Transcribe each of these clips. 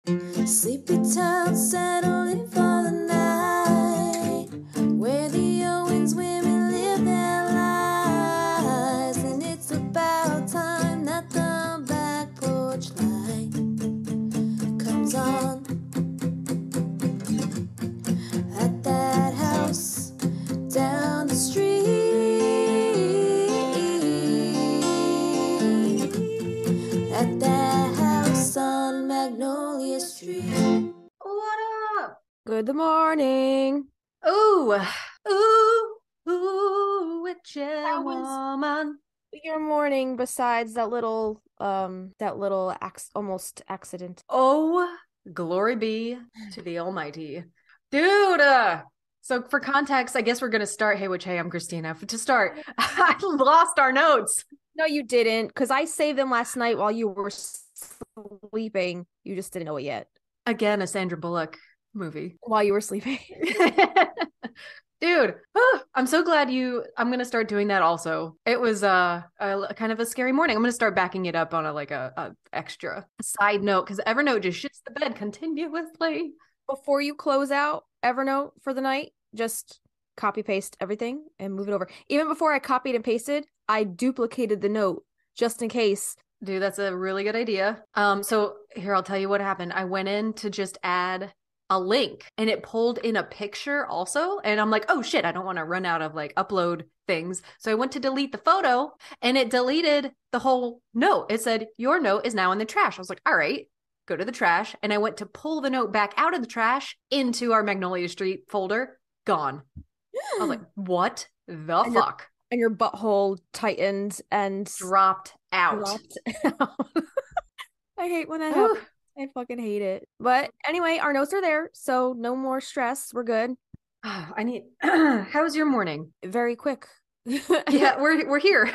Sleepy town settling for the night, where the Owens women live their lives, and it's about time that the back porch light comes on at that house down the street, at that house on Magnolia Street. What up? Good morning. Ooh, witchy woman. Your morning besides that little almost accident. Oh, glory be to the Almighty. Dude, so for context, I guess we're gonna start. Hey, witch, hey, I'm Kristina. To start, I lost our notes. No, you didn't, because I saved them last night while you were sleeping. You just didn't know it yet. Again, a Sandra Bullock movie. While you were sleeping. Dude, I'm so glad I'm gonna start doing that also. It was a kind of a scary morning. I'm gonna start backing it up on a extra side note, because Evernote just shits the bed continuously. Before you close out Evernote for the night, just copy paste everything and move it over. Even before I copied and pasted, I duplicated the note just in case. Dude, that's a really good idea. So here, I'll tell you what happened. I went in to just add a link and it pulled in a picture also. And I'm like, oh shit, I don't want to run out of like upload things. So I went to delete the photo and it deleted the whole note. It said, your note is now in the trash. I was like, all right, go to the trash. And I went to pull the note back out of the trash into our Magnolia Street folder. Gone. I was like, what the fuck? And your butthole tightened and dropped out. I hate when that happens. I fucking hate it. But anyway, our notes are there, so no more stress. We're good. How was your morning? Very quick. Yeah, we're here.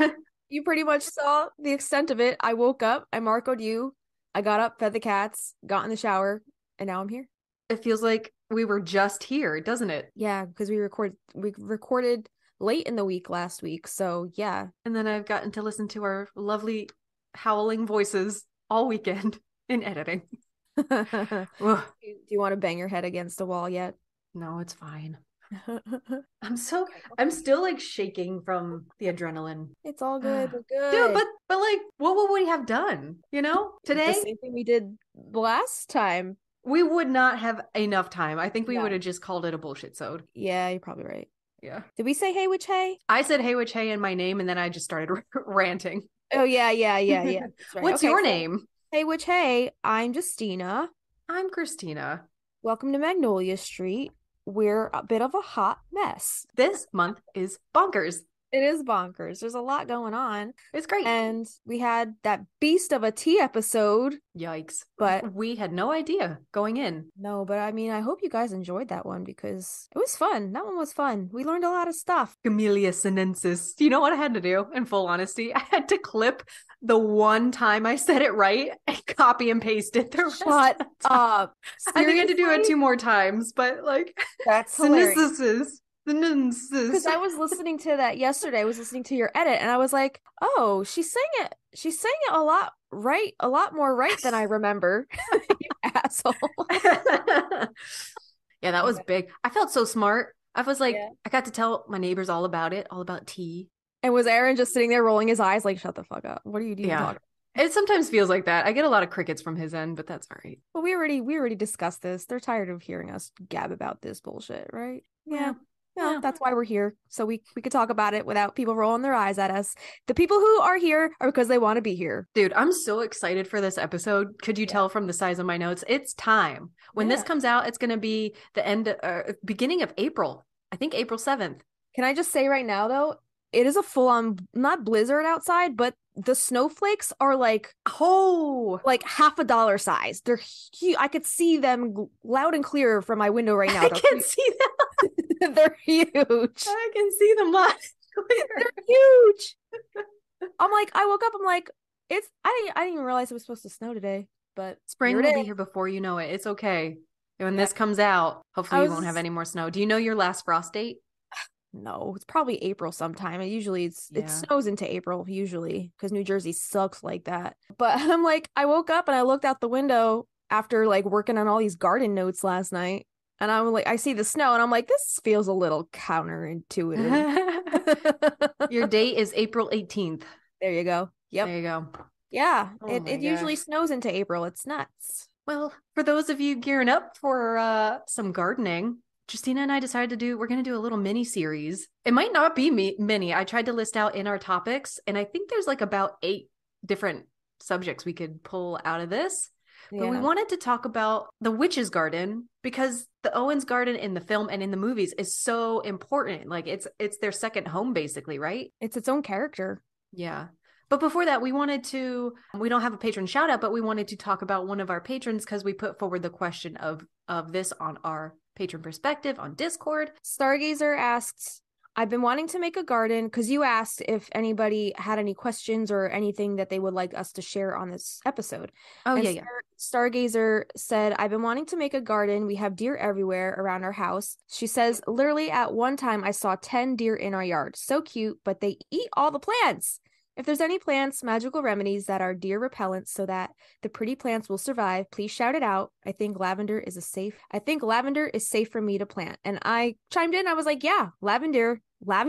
You pretty much saw the extent of it. I woke up, I Marco'd you, I got up, fed the cats, got in the shower, and now I'm here. It feels like we were just here, doesn't it? Yeah, because we recorded late in the week last week, so yeah. And then I've gotten to listen to our lovely howling voices all weekend in editing. Do you want to bang your head against a wall yet? No, it's fine. I'm still like shaking from the adrenaline. It's all good. We're good. Dude, but like, what would we have done? You know, today? The same thing we did last time. We would not have enough time. I think we would have just called it a bullshit sode. Yeah, you're probably right. Yeah. Did we say hey witch hey? I said hey witch hey in my name, and then I just started ranting. Oh yeah. That's right. What's your name? Hey witch hey, I'm Justina. I'm Kristina. Welcome to Magnolia Street. We're a bit of a hot mess. This month is bonkers. It is bonkers. There's a lot going on. It's great. And we had that beast of a tea episode. Yikes. But we had no idea going in. No, but I mean, I hope you guys enjoyed that one because it was fun. That one was fun. We learned a lot of stuff. Camellia sinensis. You know what I had to do, in full honesty? I had to clip the one time I said it right and copy and paste it the rest Shut up. I think I had to do it 2 more times, but like, that's hilarious. Because I was listening to that yesterday. I was listening to your edit and I was like, oh, she's saying it a lot more right than I remember. You asshole. Yeah, that was big. I felt so smart. I was like, I got to tell my neighbors all about it, all about tea. And was Aaron just sitting there rolling his eyes like, shut the fuck up? What are you doing? Talking? It sometimes feels like that. I get a lot of crickets from his end, but that's all right. Well, we already discussed this. They're tired of hearing us gab about this bullshit, right? Yeah. Well, that's why we're here. So we could talk about it without people rolling their eyes at us. The people who are here are because they want to be here. Dude, I'm so excited for this episode. Could you tell from the size of my notes? It's time. When this comes out, it's going to be the beginning of April. I think April 7th. Can I just say right now, though, it is a full-on, not blizzard outside, but the snowflakes are like $50 size. They're huge. I could see them loud and clear from my window right now. I can see them. They're huge. I can see them loud and clear. They're huge. I'm like, I woke up. I'm like, I didn't even realize it was supposed to snow today. But spring will be here before you know it. It's okay. When this comes out, hopefully you won't have any more snow. Do you know your last frost date? No, it's probably April sometime. It snows into April usually because New Jersey sucks like that. But I'm like, I woke up and I looked out the window after like working on all these garden notes last night. And I'm like, I see the snow and I'm like, this feels a little counterintuitive. Your date is April 18th. There you go. Yep. There you go. Yeah. Oh It usually snows into April. It's nuts. Well, for those of you gearing up for some gardening, Justina and I decided we're going to do a little mini series. It might not be mini. I tried to list out in our topics, and I think there's like about 8 different subjects we could pull out of this. But we wanted to talk about the witch's garden because the Owens garden in the film and in the movies is so important. Like it's their second home basically, right? It's its own character. Yeah. But before that, we don't have a patron shout out, but we wanted to talk about one of our patrons because we put forward the question of this on our patron perspective on Discord. Stargazer asks, I've been wanting to make a garden because you asked if anybody had any questions or anything that they would like us to share on this episode. Oh, and yeah. Stargazer said, I've been wanting to make a garden. We have deer everywhere around our house. She says, literally at one time I saw 10 deer in our yard. So cute, but they eat all the plants. If there's any plants, magical remedies that are deer repellent so that the pretty plants will survive, please shout it out. I think lavender is safe for me to plant. And I chimed in. I was like, yeah, lavender is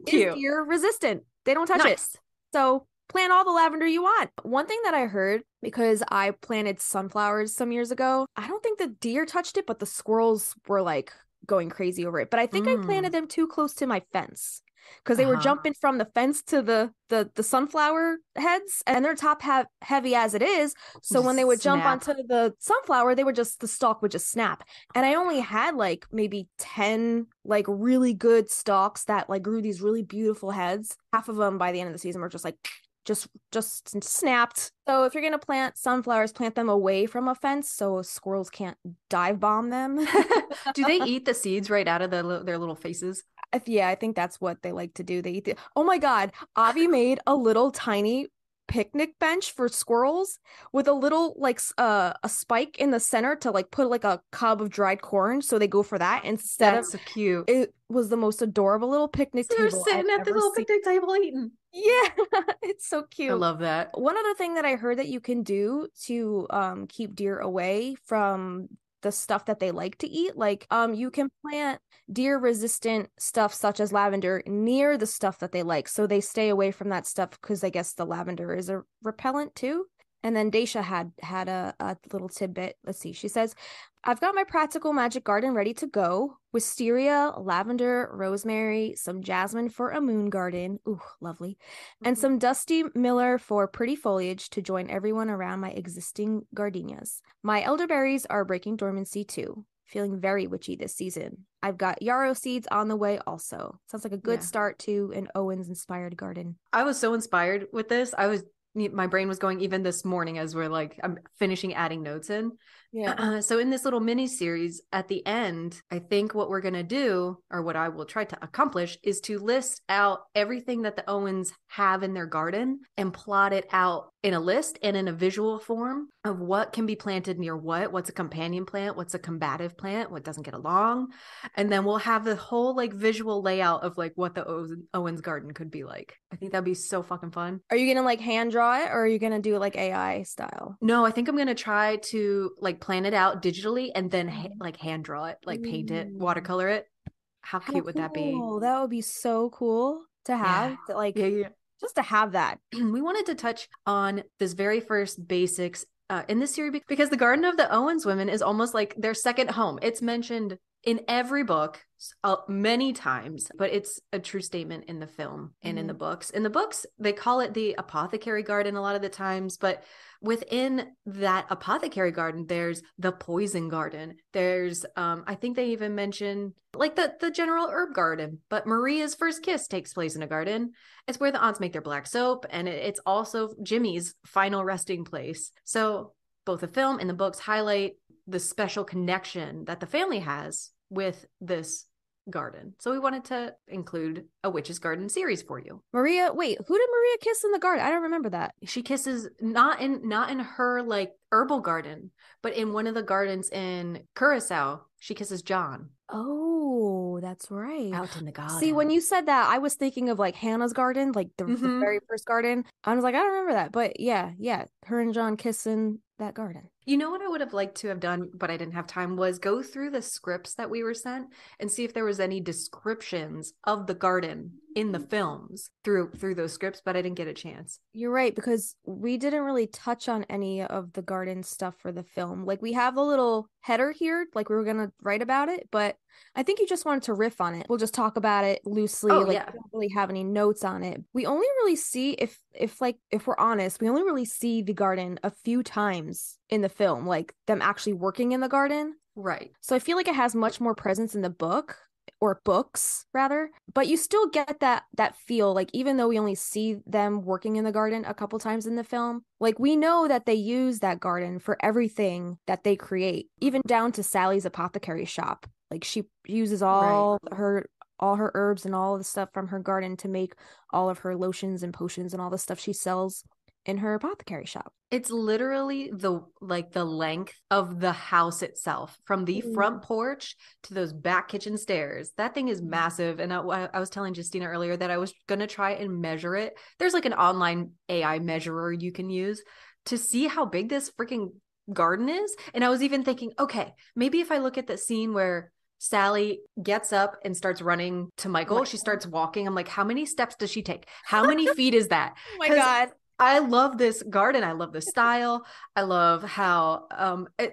deer resistant. They don't touch it. So plant all the lavender you want. One thing that I heard, because I planted sunflowers some years ago, I don't think the deer touched it, but the squirrels were like going crazy over it. But I think I planted them too close to my fence because they were jumping from the fence to the sunflower heads, and they're top heavy as it is. So when they would jump onto the sunflower, the stalk would just snap. And I only had like maybe 10 like really good stalks that like grew these really beautiful heads. Half of them by the end of the season were just like just snapped. So if you're gonna plant sunflowers, plant them away from a fence so squirrels can't dive bomb them. Do they eat the seeds right out of their little faces? Yeah, I think that's what they like to do. They eat oh my god, Avi made a little tiny picnic bench for squirrels with a little like a spike in the center to like put like a cob of dried corn, so they go for that instead. That's so cute. It was the most adorable little picnic table. They're sitting at the little picnic table eating. Yeah, it's so cute. I love that. One other thing that I heard that you can do to keep deer away from the stuff that they like to eat, like you can plant deer resistant stuff such as lavender near the stuff that they like, so they stay away from that stuff, because I guess the lavender is a repellent too. And then Daisha had a little tidbit. Let's see. She says, I've got my practical magic garden ready to go. Wisteria, lavender, rosemary, some jasmine for a moon garden. Ooh, lovely. And some Dusty Miller for pretty foliage to join everyone around my existing gardenias. My elderberries are breaking dormancy too. Feeling very witchy this season. I've got yarrow seeds on the way also. Sounds like a good start to an Owens inspired garden. I was so inspired with this. My brain was going even this morning as I'm finishing adding notes in. Yeah. So in this little mini series at the end, I think what we're going to do, or what I will try to accomplish, is to list out everything that the Owens have in their garden and plot it out in a list and in a visual form of what can be planted near what's a companion plant, what's a combative plant, what doesn't get along. And then we'll have the whole like visual layout of like what the Owens garden could be like. I think that'd be so fucking fun. Are you going to like hand draw it, or are you going to do it like AI style? No, I think I'm going to try to like plan it out digitally and then hand draw it, like paint it, watercolor it. How cute would that be? That would be so cool to have. Just to have that. We wanted to touch on this very first basics in this series because the Garden of the Owens women is almost like their second home. It's mentioned in every book many times, but it's a true statement in the film and in the books. In the books, they call it the apothecary garden a lot of the times, but within that apothecary garden, there's the poison garden. There's, I think they even mention like the general herb garden, but Maria's first kiss takes place in a garden. It's where the aunts make their black soap, and it's also Jimmy's final resting place. So both the film and the books highlight the special connection that the family has with this garden. So we wanted to include a witch's garden series for you. Maria, wait, who did Maria kiss in the garden? I don't remember that. She kisses not in her like herbal garden, but in one of the gardens in Curacao, she kisses John. Oh, that's right. Out in the garden. See, when you said that, I was thinking of like Hannah's garden, like the very first garden. I was like, I don't remember that. But yeah, her and John kissing that garden. You know what I would have liked to have done, but I didn't have time, was go through the scripts that we were sent and see if there was any descriptions of the garden in the films through those scripts, but I didn't get a chance. You're right, because we didn't really touch on any of the garden stuff for the film. Like, we have a little header here, like we were gonna write about it, but I think you just wanted to riff on it. We'll just talk about it loosely. Oh, like, yeah. we don't really have any notes on it. We only really see, if we're honest, we only really see the garden a few times in the film, like them actually working in the garden. Right. So I feel like it has much more presence in the book, or books rather, but you still get that feel, like, even though we only see them working in the garden a couple times in the film, like, we know that they use that garden for everything that they create, even down to Sally's apothecary shop. Like, she uses all her herbs and all the stuff from her garden to make all of her lotions and potions and all the stuff she sells in her apothecary shop. It's literally the length of the house itself, from the front porch to those back kitchen stairs. That thing is massive. And I was telling Justina earlier that I was going to try and measure it. There's like an online AI measurer you can use to see how big this freaking garden is. And I was even thinking, okay, maybe if I look at the scene where Sally gets up and starts running to Michael, she starts walking. I'm like, how many steps does she take? How many feet is that? Oh my God. I love this garden. I love the style. I love how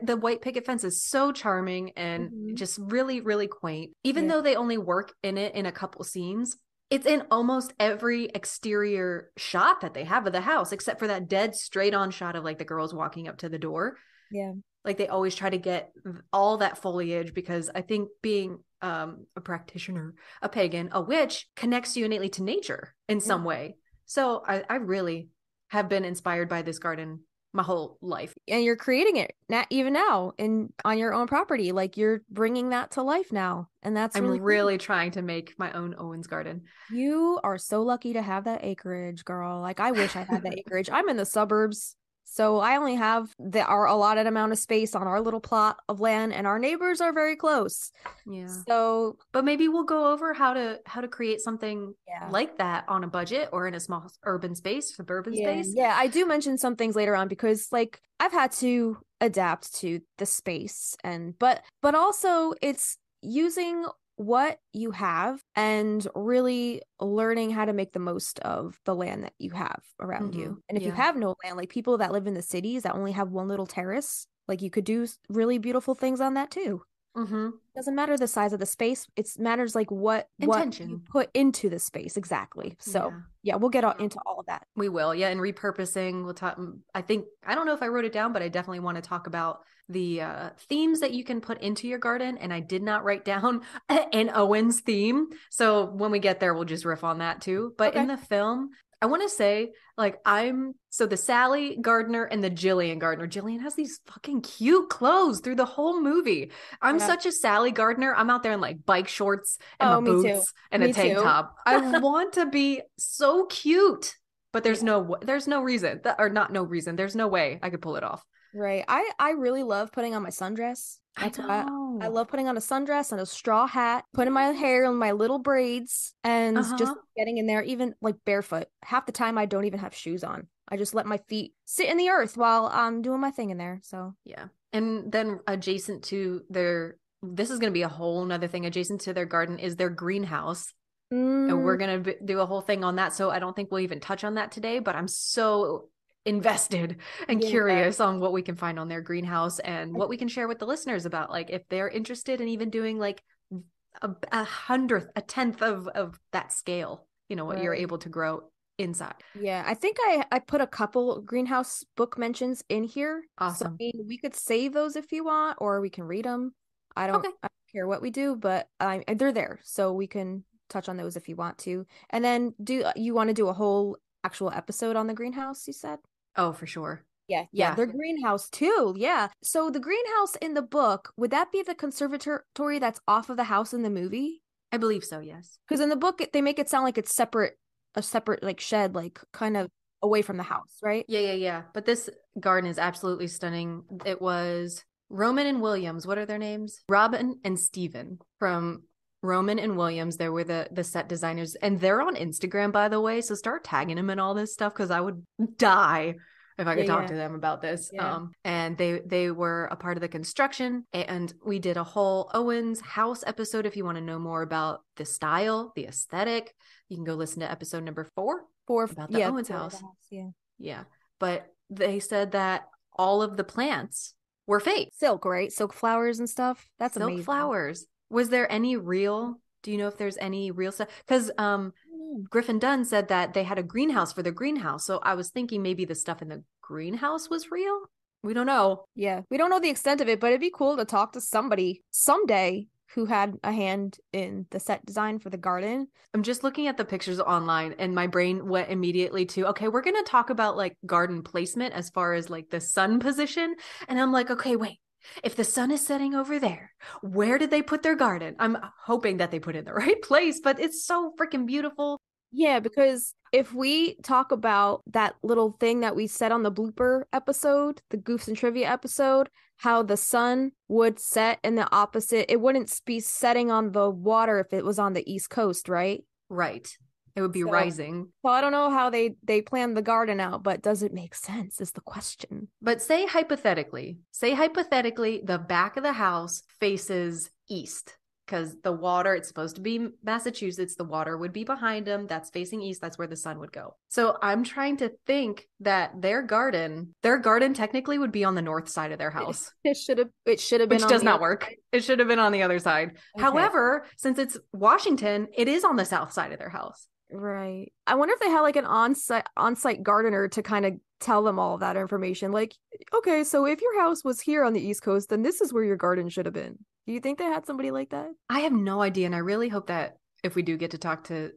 the white picket fence is so charming and just really, really quaint. Even though they only work in it in a couple scenes, it's in almost every exterior shot that they have of the house, except for that dead straight on shot of like the girls walking up to the door. Yeah. Like, they always try to get all that foliage, because I think being a practitioner, a pagan, a witch connects you innately to nature in some way. So I really have been inspired by this garden my whole life. And you're creating it even now on your own property. Like, you're bringing that to life now. And that's I'm really really trying to make my own Owens garden. You are so lucky to have that acreage, girl. Like, I wish I had that acreage. I'm in the suburbs, so I only have our allotted amount of space on our little plot of land, and our neighbors are very close. Yeah. So, but maybe we'll go over how to create something like that on a budget or in a small urban space, suburban space. Yeah, I do mention some things later on, because like, I've had to adapt to the space, but also it's using what you have and really learning how to make the most of the land that you have around you. And if you have no land, like people that live in the cities that only have one little terrace, like, you could do really beautiful things on that too. Doesn't matter the size of the space. It matters like what you put into the space. Exactly. So we'll get into all of that. We will. Yeah. And repurposing, we'll talk. I don't know if I wrote it down, but I definitely want to talk about the themes that you can put into your garden. And I did not write down an Owens theme. So when we get there, we'll just riff on that too. But in the film, I want to say, like, the Sally gardener and the Jillian gardener. Jillian has these fucking cute clothes through the whole movie. I'm such a Sally gardener. I'm out there in like bike shorts and my boots and a tank top. I want to be so cute, but there's no reason, there's no way I could pull it off. Right. I really love putting on my sundress. That's why I love putting on a sundress and a straw hat, putting my hair in my little braids, and just getting in there, even like barefoot. Half the time I don't even have shoes on. I just let my feet sit in the earth while I'm doing my thing in there. So yeah. And then adjacent to this is going to be a whole nother thing. Adjacent to their garden is their greenhouse. And we're going to do a whole thing on that. So I don't think we'll even touch on that today, but I'm so invested and curious on what we can find on their greenhouse and what we can share with the listeners about, like, if they're interested in even doing like a hundredth, a tenth of that scale, what you're able to grow inside. Yeah, I think I put a couple greenhouse book mentions in here. Awesome. So, we could save those if you want, or we can read them. I don't care what we do, but they're there, so we can touch on those if you want to. And then, do you want to do a whole actual episode on the greenhouse, you said? Oh, for sure. Yeah. Their greenhouse too. Yeah. So the greenhouse in the book, would that be the conservatory that's off of the house in the movie? I believe so, yes. Because in the book, they make it sound like it's a separate like shed, like kind of away from the house, right? Yeah. But this garden is absolutely stunning. It was Roman and Williams. What are their names? Robin and Steven from Roman and Williams. They were the set designers, and they're on Instagram, by the way. So start tagging them and all this stuff, because I would die if I could talk Yeah. to them about this. Yeah. And they were a part of the construction, and we did a whole Owens house episode. If you want to know more about the style, the aesthetic, you can go listen to episode number 4 about the Owens house. Yeah. Yeah. But they said that all of the plants were fake. Silk, right? Silk flowers and stuff. That's Silk amazing. flowers. Was there any real? Do you know if there's any real stuff? Because Griffin Dunn said that they had a greenhouse for their greenhouse. So I was thinking maybe the stuff in the greenhouse was real. We don't know. Yeah, we don't know the extent of it, but it'd be cool to talk to somebody someday who had a hand in the set design for the garden. I'm just looking at the pictures online and my brain went immediately to, okay, we're going to talk about like garden placement as far as like the sun position. And I'm like, okay, wait, if the sun is setting over there, where did they put their garden? I'm hoping that they put it in the right place, but it's so freaking beautiful. Yeah, because if we talk about that little thing that we said on the blooper episode, the Goofs and Trivia episode, how the sun would set in the opposite, it wouldn't be setting on the water if it was on the East Coast, right? Right. It would be So- rising. So I don't know how they planned the garden out, but does it make sense is the question. But say hypothetically, the back of the house faces east. Because the water, it's supposed to be Massachusetts, the water would be behind them. That's facing east. That's where the sun would go. So I'm trying to think that their garden technically would be on the north side of their house. It should have been, Which on does the not other work. side. It should have been on the other side. Okay. However, since it's Washington, it is on the south side of their house. Right. I wonder if they had like an on-site gardener to kind of tell them all of that information. Like, okay, so if your house was here on the East Coast, then this is where your garden should have been. Do you think they had somebody like that? I have no idea. And I really hope that if we do get to talk to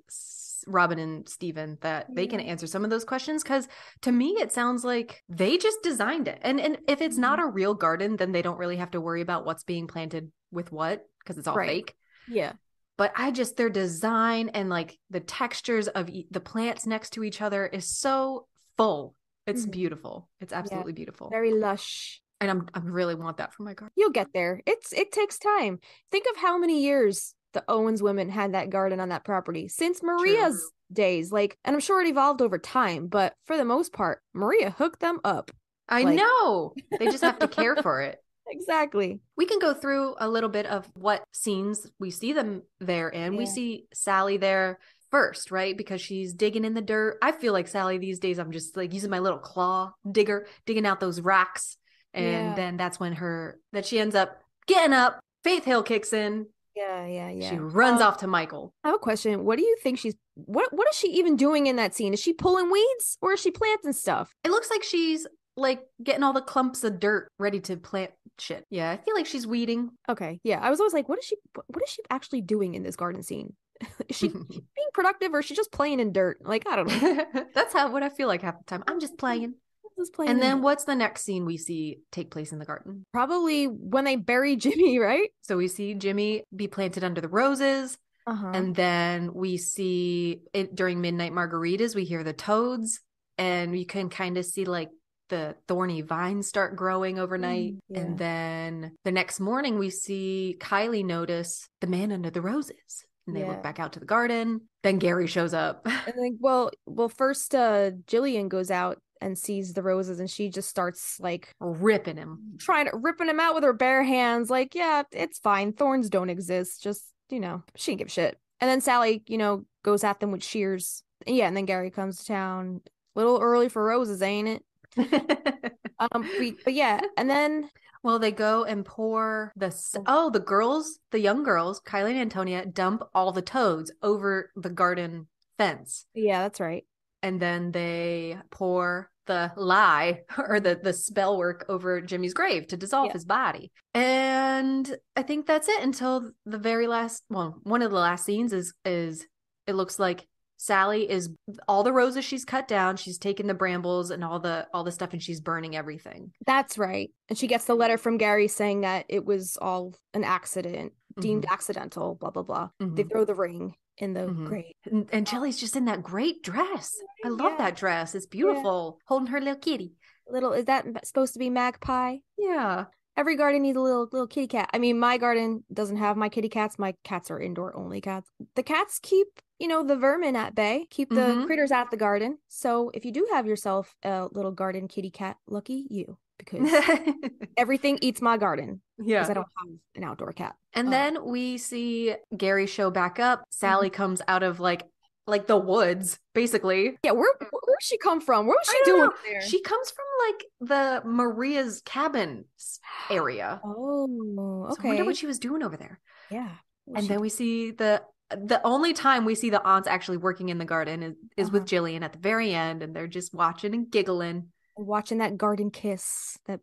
Robin and Steven, that they can answer some of those questions. Because to me, it sounds like they just designed it. And if it's not a real garden, then they don't really have to worry about what's being planted with what, because it's all fake. Yeah. But their design and like the textures of the plants next to each other is so full. It's beautiful. It's absolutely beautiful. Very lush. And I really want that for my garden. You'll get there. It takes time. Think of how many years the Owens women had that garden on that property since Maria's days. Like, and I'm sure it evolved over time, but for the most part, Maria hooked them up. I know. They just have to care for it. Exactly. We can go through a little bit of what scenes we see them there in. We see Sally there first, right? Because she's digging in the dirt. I feel like Sally these days, I'm just like using my little claw digger, digging out those rocks. And then that's when she ends up getting up. Faith Hill kicks in. Yeah. She runs off to Michael. I have a question. What do you think what is she even doing in that scene? Is she pulling weeds or is she planting stuff? It looks like she's like getting all the clumps of dirt ready to plant shit. Yeah, I feel like she's weeding. Okay. Yeah. I was always like, what is she actually doing in this garden scene? Is she being productive or is she just playing in dirt? Like, I don't know. That's what I feel like half the time. I'm just playing. And then what's the next scene we see take place in the garden? Probably when they bury Jimmy, right? So we see Jimmy be planted under the roses. And then we see it during Midnight Margaritas, we hear the toads and you can kind of see like the thorny vines start growing overnight. And then the next morning we see Kylie notice the man under the roses. And they look back out to the garden. Then Gary shows up. And then, well, first Jillian goes out and sees the roses and she just starts like ripping him out with her bare hands. Like, yeah, it's fine. Thorns don't exist. Just, she didn't give a shit. And then Sally, goes at them with shears. Yeah. And then Gary comes to town. A little early for roses, ain't it? But yeah. And then, well, they go and pour the young girls, Kylie and Antonia, dump all the toads over the garden fence. Yeah, that's right. And then they pour the lie or the spell work over Jimmy's grave to dissolve his body. And I think that's it until the very last, one of the last scenes is it looks like Sally is all the roses she's cut down. She's taken the brambles and all the stuff and she's burning everything. That's right. And she gets the letter from Gary saying that it was all an accident, deemed accidental, blah, blah, blah. They throw the ring in the grave. And Jelly's just in that great dress. I love that dress. It's beautiful. Holding her little kitty. Is that supposed to be Magpie? Yeah. Every garden needs a little kitty cat. I mean, my garden doesn't have my kitty cats. My cats are indoor only cats. The cats keep, the vermin at bay, keep the critters out the garden. So if you do have yourself a little garden kitty cat, lucky you, because everything eats my garden. Yeah. Because I don't have an outdoor cat. And then we see Gary show back up. Sally comes out of like the woods, basically. Yeah, where'd she come from? What was she I don't doing know. there? She comes from like the Maria's cabin area. Oh, So okay. I wonder what she was doing over there. Yeah. And then we see the only time we see the aunts actually working in the garden is with Jillian at the very end, and they're just watching and giggling. Watching that garden kiss. That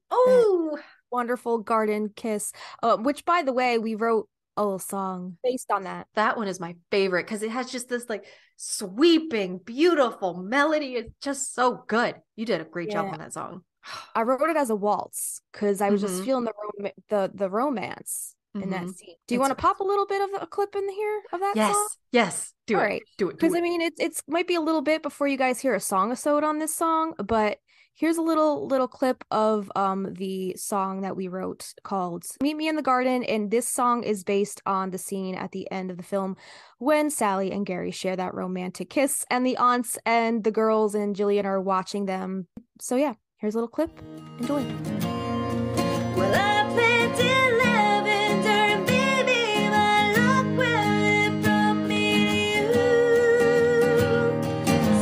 wonderful garden kiss. Which, by the way, we wrote a little song based on that. That one is my favorite because it has just this like sweeping, beautiful melody. It's just so good. You did a great job on that song. I wrote it as a waltz because I was just feeling the romance in that scene. Do you want to pop a little bit of a clip in here of that song? Yes, do All it. Right. Do it. Because I mean, it's might be a little bit before you guys hear a song-a-sode on this song, but here's a little clip of the song that we wrote called "Meet Me in the Garden," and this song is based on the scene at the end of the film when Sally and Gary share that romantic kiss, and the aunts and the girls and Jillian are watching them. So yeah, here's a little clip. Enjoy. Well, I planted lavender, and baby, my luck will brought me to you.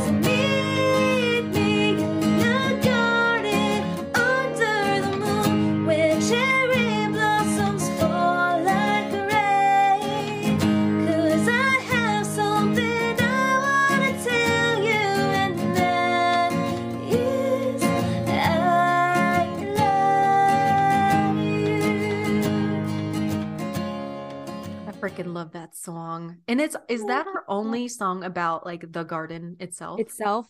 So meet me in the garden under the moon, where cherry blossoms fall like rain. 'Cause I have something I wanna tell you, and that is I love you. I freaking love that song. And is that our only song about like the garden itself?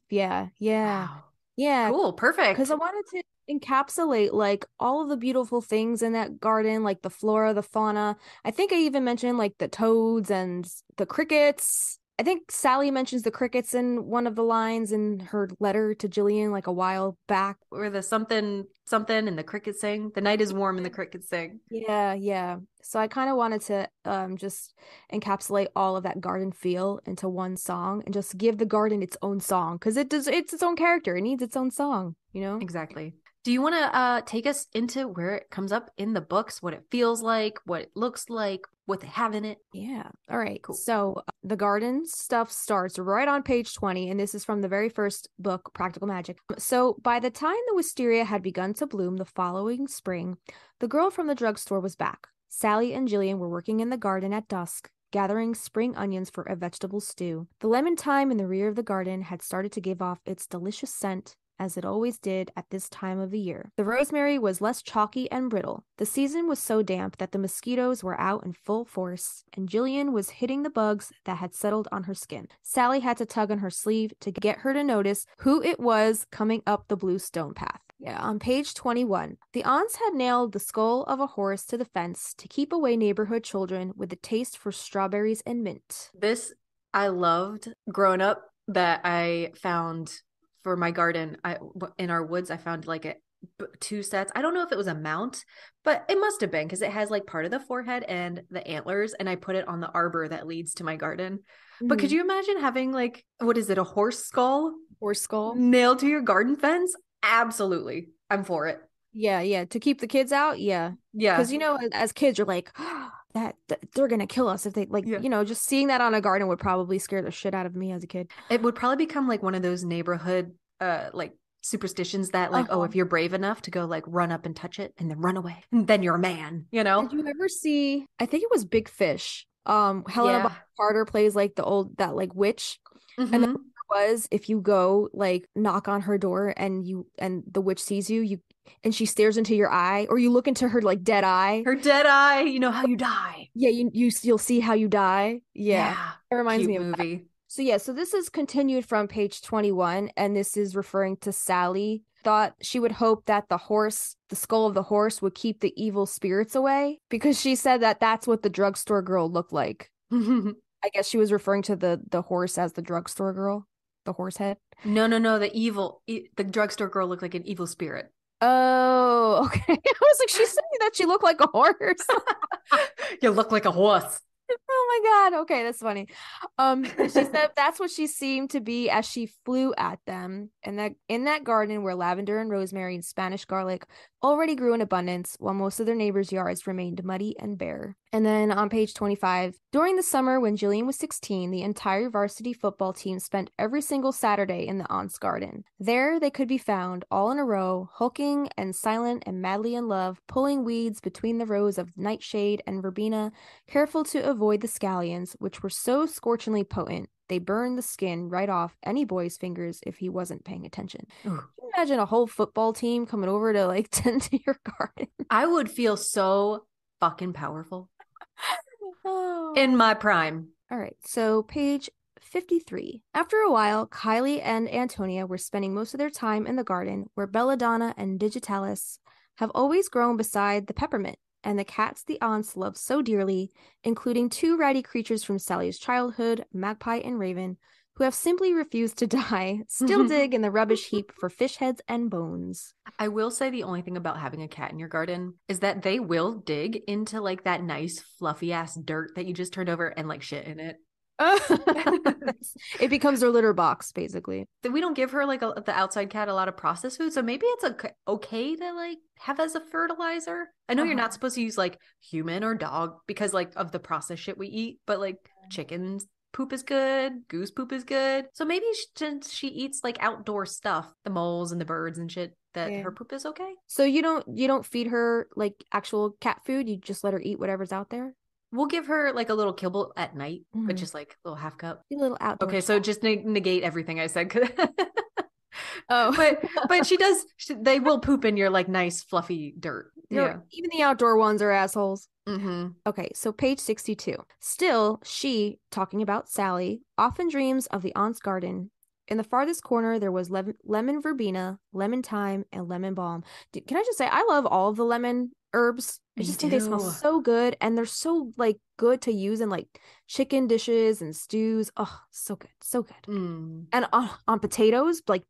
Yeah. Wow. Yeah. Cool. Perfect. Because I wanted to encapsulate like all of the beautiful things in that garden, like the flora, the fauna. I think I even mentioned like the toads and the crickets. I think Sally mentions the crickets in one of the lines in her letter to Jillian like a while back. Or the something and the crickets sing. The night is warm and the crickets sing. Yeah. So I kind of wanted to just encapsulate all of that garden feel into one song and just give the garden its own song because it's its own character. It needs its own song, Exactly. Do you want to take us into where it comes up in the books, what it feels like, what it looks like, what they have in it? Yeah. All right. Cool. So the garden stuff starts right on page 20, and this is from the very first book, Practical Magic. So by the time the wisteria had begun to bloom the following spring, the girl from the drugstore was back. Sally and Jillian were working in the garden at dusk, gathering spring onions for a vegetable stew. The lemon thyme in the rear of the garden had started to give off its delicious scent, as it always did at this time of the year. The rosemary was less chalky and brittle. The season was so damp that the mosquitoes were out in full force, and Jillian was hitting the bugs that had settled on her skin. Sally had to tug on her sleeve to get her to notice who it was coming up the blue stone path. Yeah, on page 21, the aunts had nailed the skull of a horse to the fence to keep away neighborhood children with a taste for strawberries and mint. This I loved growing up that I found for my garden. In our woods, I found like two sets. I don't know if it was a mount, but it must have been because it has like part of the forehead and the antlers, and I put it on the arbor that leads to my garden. But could you imagine having like, what is it, a horse skull? Horse skull? Nailed to your garden fence? Absolutely. I'm for it. Yeah. To keep the kids out? Yeah. Yeah. Because, as kids, you're like, that they're going to kill us if they, just seeing that on a garden would probably scare the shit out of me as a kid. It would probably become like one of those neighborhood, like, superstitions that like, oh, if you're brave enough to go like run up and touch it and then run away, and then you're a man, Did you ever see, I think it was Big Fish. Helena Bonham Carter plays like that like witch. And then was if you go like knock on her door and the witch sees you and she stares into your eye, or you look into her like dead eye. Her dead eye, you know how you die. Yeah, you'll see how you die. Yeah. It reminds me of movie. That. So this is continued from page 21, and this is referring to Sally. Thought she would hope that the skull of the horse would keep the evil spirits away, because she said that that's what the drugstore girl looked like. I guess she was referring to the horse as the drugstore girl, the horse head. No. The drugstore girl looked like an evil spirit. Oh, okay. I was like, she's saying that she looked like a horse. You look like a horse. Oh my God. Okay, that's funny. She said that's what she seemed to be as she flew at them. And that in that garden where lavender and rosemary and Spanish garlic already grew in abundance, while most of their neighbors' yards remained muddy and bare. And then on page 25, during the summer when Jillian was 16, the entire varsity football team spent every single Saturday in the aunt's garden. There they could be found, all in a row, hulking and silent and madly in love, pulling weeds between the rows of nightshade and verbena, careful to avoid the scallions, which were so scorchingly potent they burned the skin right off any boy's fingers if he wasn't paying attention. Ooh. Can you imagine a whole football team coming over to like tend to your garden? I would feel so fucking powerful Oh. in my prime. All right, so page 53. After a while, Kylie and Antonia were spending most of their time in the garden where Belladonna and Digitalis have always grown beside the peppermint and the cats the aunts love so dearly, including two ratty creatures from Sally's childhood, Magpie and Raven, who have simply refused to die, still dig in the rubbish heap for fish heads and bones. I will say the only thing about having a cat in your garden is that they will dig into like that nice fluffy ass dirt that you just turned over and like shit in it. It becomes their litter box, basically. We don't give her like the outside cat a lot of processed food, so maybe it's okay to like have as a fertilizer. I know you're not supposed to use like human or dog because like of the processed shit we eat, but like chickens poop is good, goose poop is good. So maybe since she eats like outdoor stuff, the moles and the birds and shit, that her poop is okay. So you don't feed her like actual cat food, you just let her eat whatever's out there? We'll give her like a little kibble at night, but just like a little half cup. A little outdoor. Okay, so just negate everything I said. Oh, but they will poop in your like nice fluffy dirt. Yeah, even the outdoor ones are assholes. Mm-hmm. Okay, so page 62. Still, she, talking about Sally, often dreams of the aunt's garden. In the farthest corner, there was lemon verbena, lemon thyme, and lemon balm. Can I just say, I love all of the lemon herbs. I just think they smell so good, and they're so like good to use in like chicken dishes and stews. Oh, so good, so good. And on potatoes, like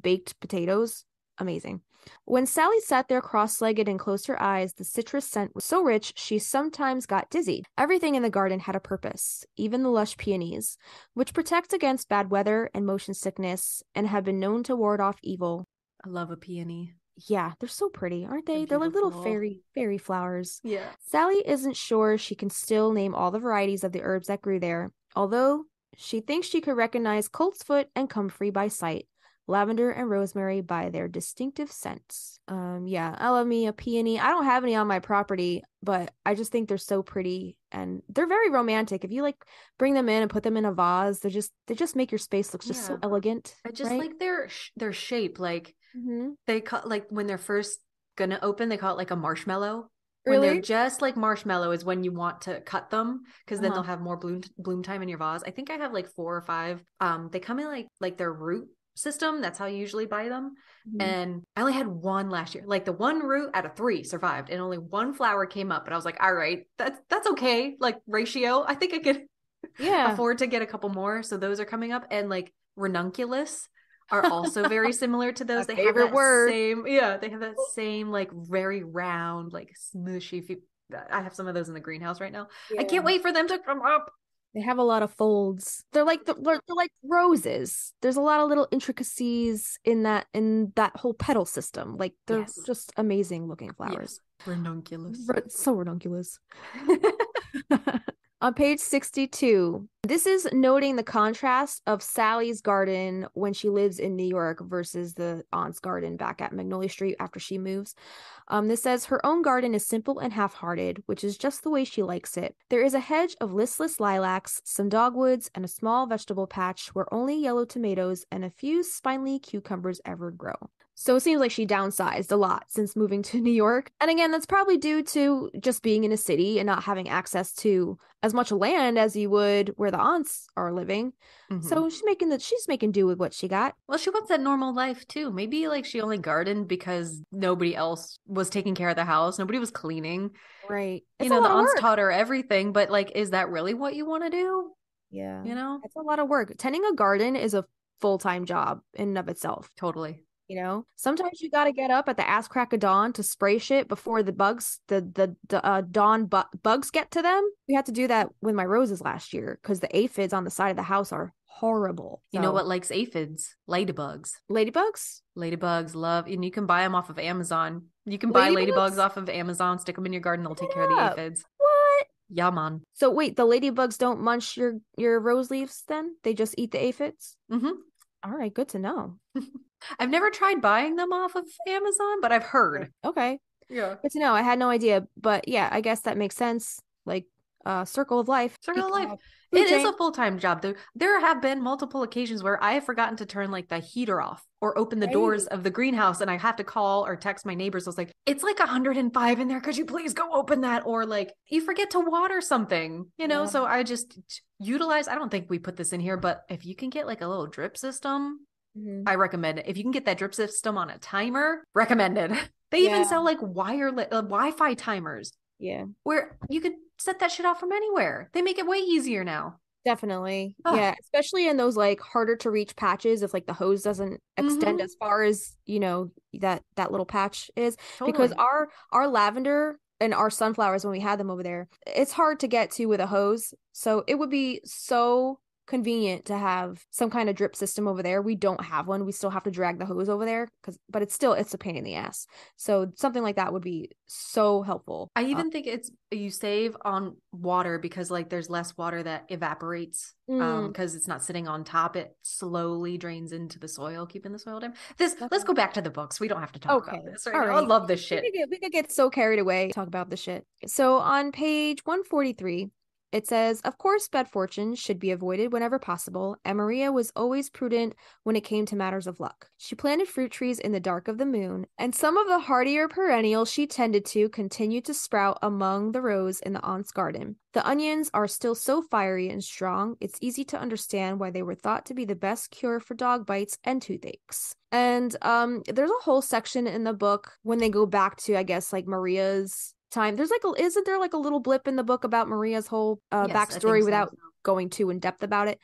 baked potatoes, amazing. When Sally sat there cross-legged and closed her eyes, the citrus scent was so rich she sometimes got dizzy. Everything in the garden had a purpose, even the lush peonies, which protect against bad weather and motion sickness and have been known to ward off evil. I love a peony. Yeah, they're so pretty, aren't they? They're like little fairy flowers. Yeah. Sally isn't sure she can still name all the varieties of the herbs that grew there, although she thinks she could recognize coltsfoot and comfrey by sight, lavender and rosemary by their distinctive scents. Yeah, I love me a peony. I don't have any on my property, but I just think they're so pretty and they're very romantic. If you like bring them in and put them in a vase, they just make your space look just so elegant. I just like their shape. Like they call like when they're first gonna open, they call it like a marshmallow. When they're just like marshmallow is when you want to cut them because then they'll have more bloom time in your vase. I think I have like 4 or 5. They come in like their root system. That's how you usually buy them. And I only had 1 last year. Like the 1 root out of 3 survived and only 1 flower came up. But I was like, all right, that's okay. Like ratio. I think I could afford to get a couple more. So those are coming up. And like ranunculus are also very similar to those. They have that same, they have that same like very round, like smooshy. I have some of those in the greenhouse right now. I can't wait for them to come up. They have a lot of folds. They're like roses. There's a lot of little intricacies in that whole petal system. Like they're just amazing looking flowers. Yes. Ranunculus. So ranunculus. On page 62, this is noting the contrast of Sally's garden when she lives in New York versus the aunt's garden back at Magnolia Street after she moves. This says, her own garden is simple and half-hearted, which is just the way she likes it. There is a hedge of listless lilacs, some dogwoods, and a small vegetable patch where only yellow tomatoes and a few spiny cucumbers ever grow. So it seems like she downsized a lot since moving to New York. And again, that's probably due to just being in a city and not having access to as much land as you would where the aunts are living. So she's making do with what she got. Well, she wants that normal life too. Maybe like she only gardened because nobody else was taking care of the house. Nobody was cleaning. Right. You know, the aunts taught her everything, but like, is that really what you want to do? Yeah. You know? It's a lot of work. Tending a garden is a full-time job in and of itself. Totally. You know, sometimes you got to get up at the ass crack of dawn to spray shit before the bugs, bugs get to them. We had to do that with my roses last year because the aphids on the side of the house are horrible. You know what likes aphids? Ladybugs. Ladybugs? Ladybugs love, and you can buy them off of Amazon. You can buy ladybugs off of Amazon, stick them in your garden, they'll take care of the aphids. What? Yeah, man. So wait, the ladybugs don't munch your rose leaves then? They just eat the aphids? Mm-hmm. All right, good to know. I've never tried buying them off of Amazon, but I've heard. Okay. Yeah. Good to know. I had no idea. But yeah, I guess that makes sense. Like circle of life. Circle of life. It is a full-time job. There have been multiple occasions where I have forgotten to turn like the heater off or open the doors of the greenhouse, and I have to call or text my neighbors. I was like, it's like 105 in there. Could you please go open that? Or like you forget to water something, you know? So I just utilize, I don't think we put this in here, but if you can get like a little drip system, I recommend it. If you can get that drip system on a timer, recommended. They even sell like wireless Wi-Fi timers. Yeah. Where you could set that shit off from anywhere. They make it way easier now. Definitely. Yeah. Especially in those like harder to reach patches if like the hose doesn't extend as far as, you know, that little patch is. Because our lavender and our sunflowers, when we had them over there, it's hard to get to with a hose. So it would be so convenient to have some kind of drip system over there. We don't have one. We still have to drag the hose over there but it's a pain in the ass. So something like that would be so helpful. I even think you save on water because like there's less water that evaporates because it's not sitting on top. It slowly drains into the soil, keeping the soil down. Let's go back to the books. We don't have to talk about this right now. I love this shit. We could get so carried away talk about the shit. So on page 143, it says, of course, bad fortune should be avoided whenever possible, and Maria was always prudent when it came to matters of luck. She planted fruit trees in the dark of the moon, and some of the hardier perennials she tended to continued to sprout among the rows in the aunt's garden. The onions are still so fiery and strong, it's easy to understand why they were thought to be the best cure for dog bites and toothaches. And there's a whole section in the book when they go back to, I guess, like Maria's time. There's like isn't there like a little blip in the book about Maria's whole backstory without going too in depth about it?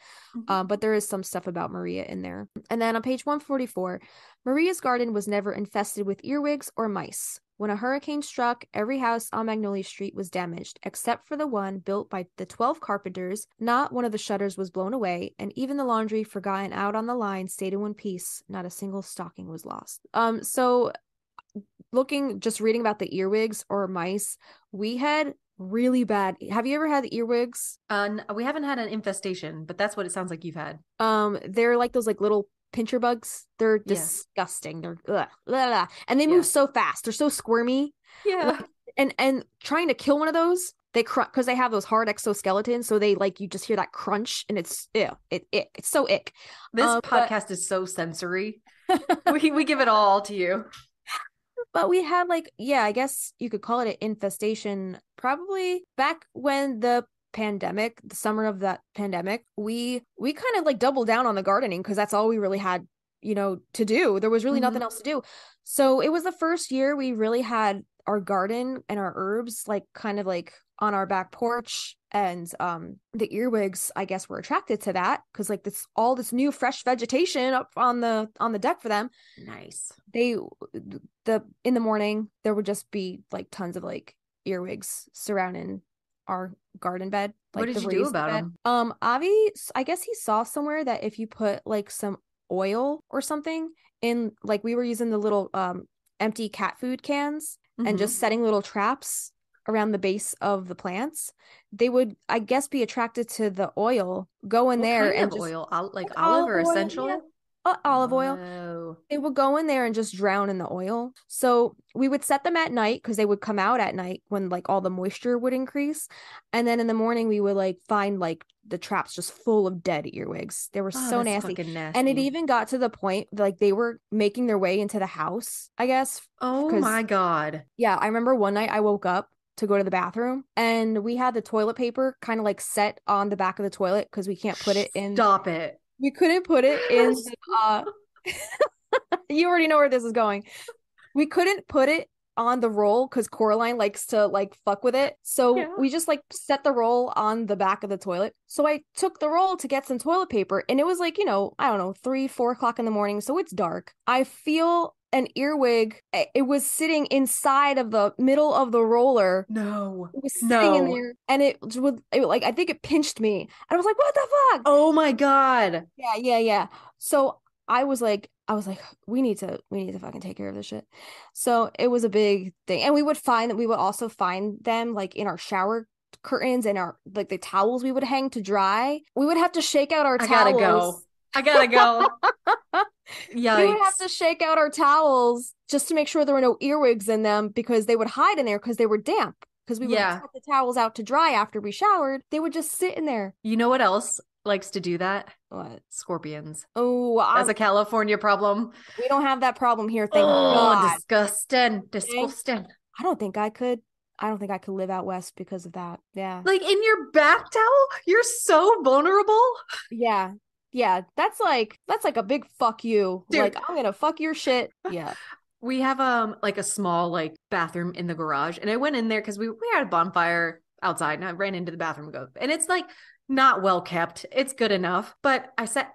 But there is some stuff about Maria in there. And then on page 144, Maria's garden was never infested with earwigs or mice. When a hurricane struck, every house on Magnolia Street was damaged, except for the one built by the 12 carpenters. Not one of the shutters was blown away, and even the laundry forgotten out on the line stayed in one piece. Not a single stocking was lost. So reading about the earwigs or mice, we had really bad. Have you ever had earwigs? We haven't had an infestation, but that's what it sounds like you've had. They're like those like little pincher bugs. They're disgusting. They're and they move so fast. They're so squirmy. Yeah. And trying to kill one of those, they because they have those hard exoskeletons, so they like you just hear that crunch, and it's it's so ick. This podcast is so sensory. we give it all to you. But we had I guess you could call it an infestation probably back when the summer of that pandemic, we kind of like doubled down on the gardening because that's all we really had, to do. There was really nothing else to do. So it was the first year we really had our garden and our herbs like kind of like on our back porch, and the earwigs, I guess, were attracted to that because like all this new fresh vegetation up on the deck for them. Nice. In the morning there would just be like tons of like earwigs surrounding our garden bed. Like, what did you do about them? Avi, I guess he saw somewhere that if you put like some oil or something in, like we were using the little empty cat food cans and just setting little traps around the base of the plants, they would, I guess, be attracted to the oil, go in there and just oil, like olive or essential oil? Olive oil. They would go in there and just drown in the oil. So we would set them at night because they would come out at night when like all the moisture would increase. And then in the morning we would like find like the traps just full of dead earwigs. They were so nasty. And it even got to the point like they were making their way into the house, I guess. Oh my God. Yeah. I remember one night I woke up to go to the bathroom and we had the toilet paper kind of like set on the back of the toilet because we can't put it in. Stop it. We couldn't put it in you already know where this is going. We couldn't put it on the roll because Coraline likes to like fuck with it. So we just like set the roll on the back of the toilet. So I took the roll to get some toilet paper, and it was like, I don't know, 3-4 o'clock in the morning. So it's dark. I feel an earwig. It was sitting inside of the middle of the roller. No. It was sitting in there, and it like, I think it pinched me. And I was like, what the fuck? Oh my God. Yeah. So I was like, we need to fucking take care of this shit. So it was a big thing. And we would also find them like in our shower curtains and our like the towels we would hang to dry. We would have to shake out our towels. I gotta go. Yikes. We would have to shake out our towels just to make sure there were no earwigs in them, because they would hide in there because they were damp. Because we would set the towels out to dry after we showered. They would just sit in there. You know what else likes to do that? What? Scorpions. Oh, that's a California problem. We don't have that problem here, thank God. Disgusting. I don't think I could live out west because of that. Yeah. Like in your bath towel? You're so vulnerable. Yeah. That's like a big fuck you. Dude. Like, I'm gonna fuck your shit. Yeah. We have like a small like bathroom in the garage, and I went in there because we had a bonfire outside, and I ran into the bathroom and it's like not well kept. It's good enough, but I sat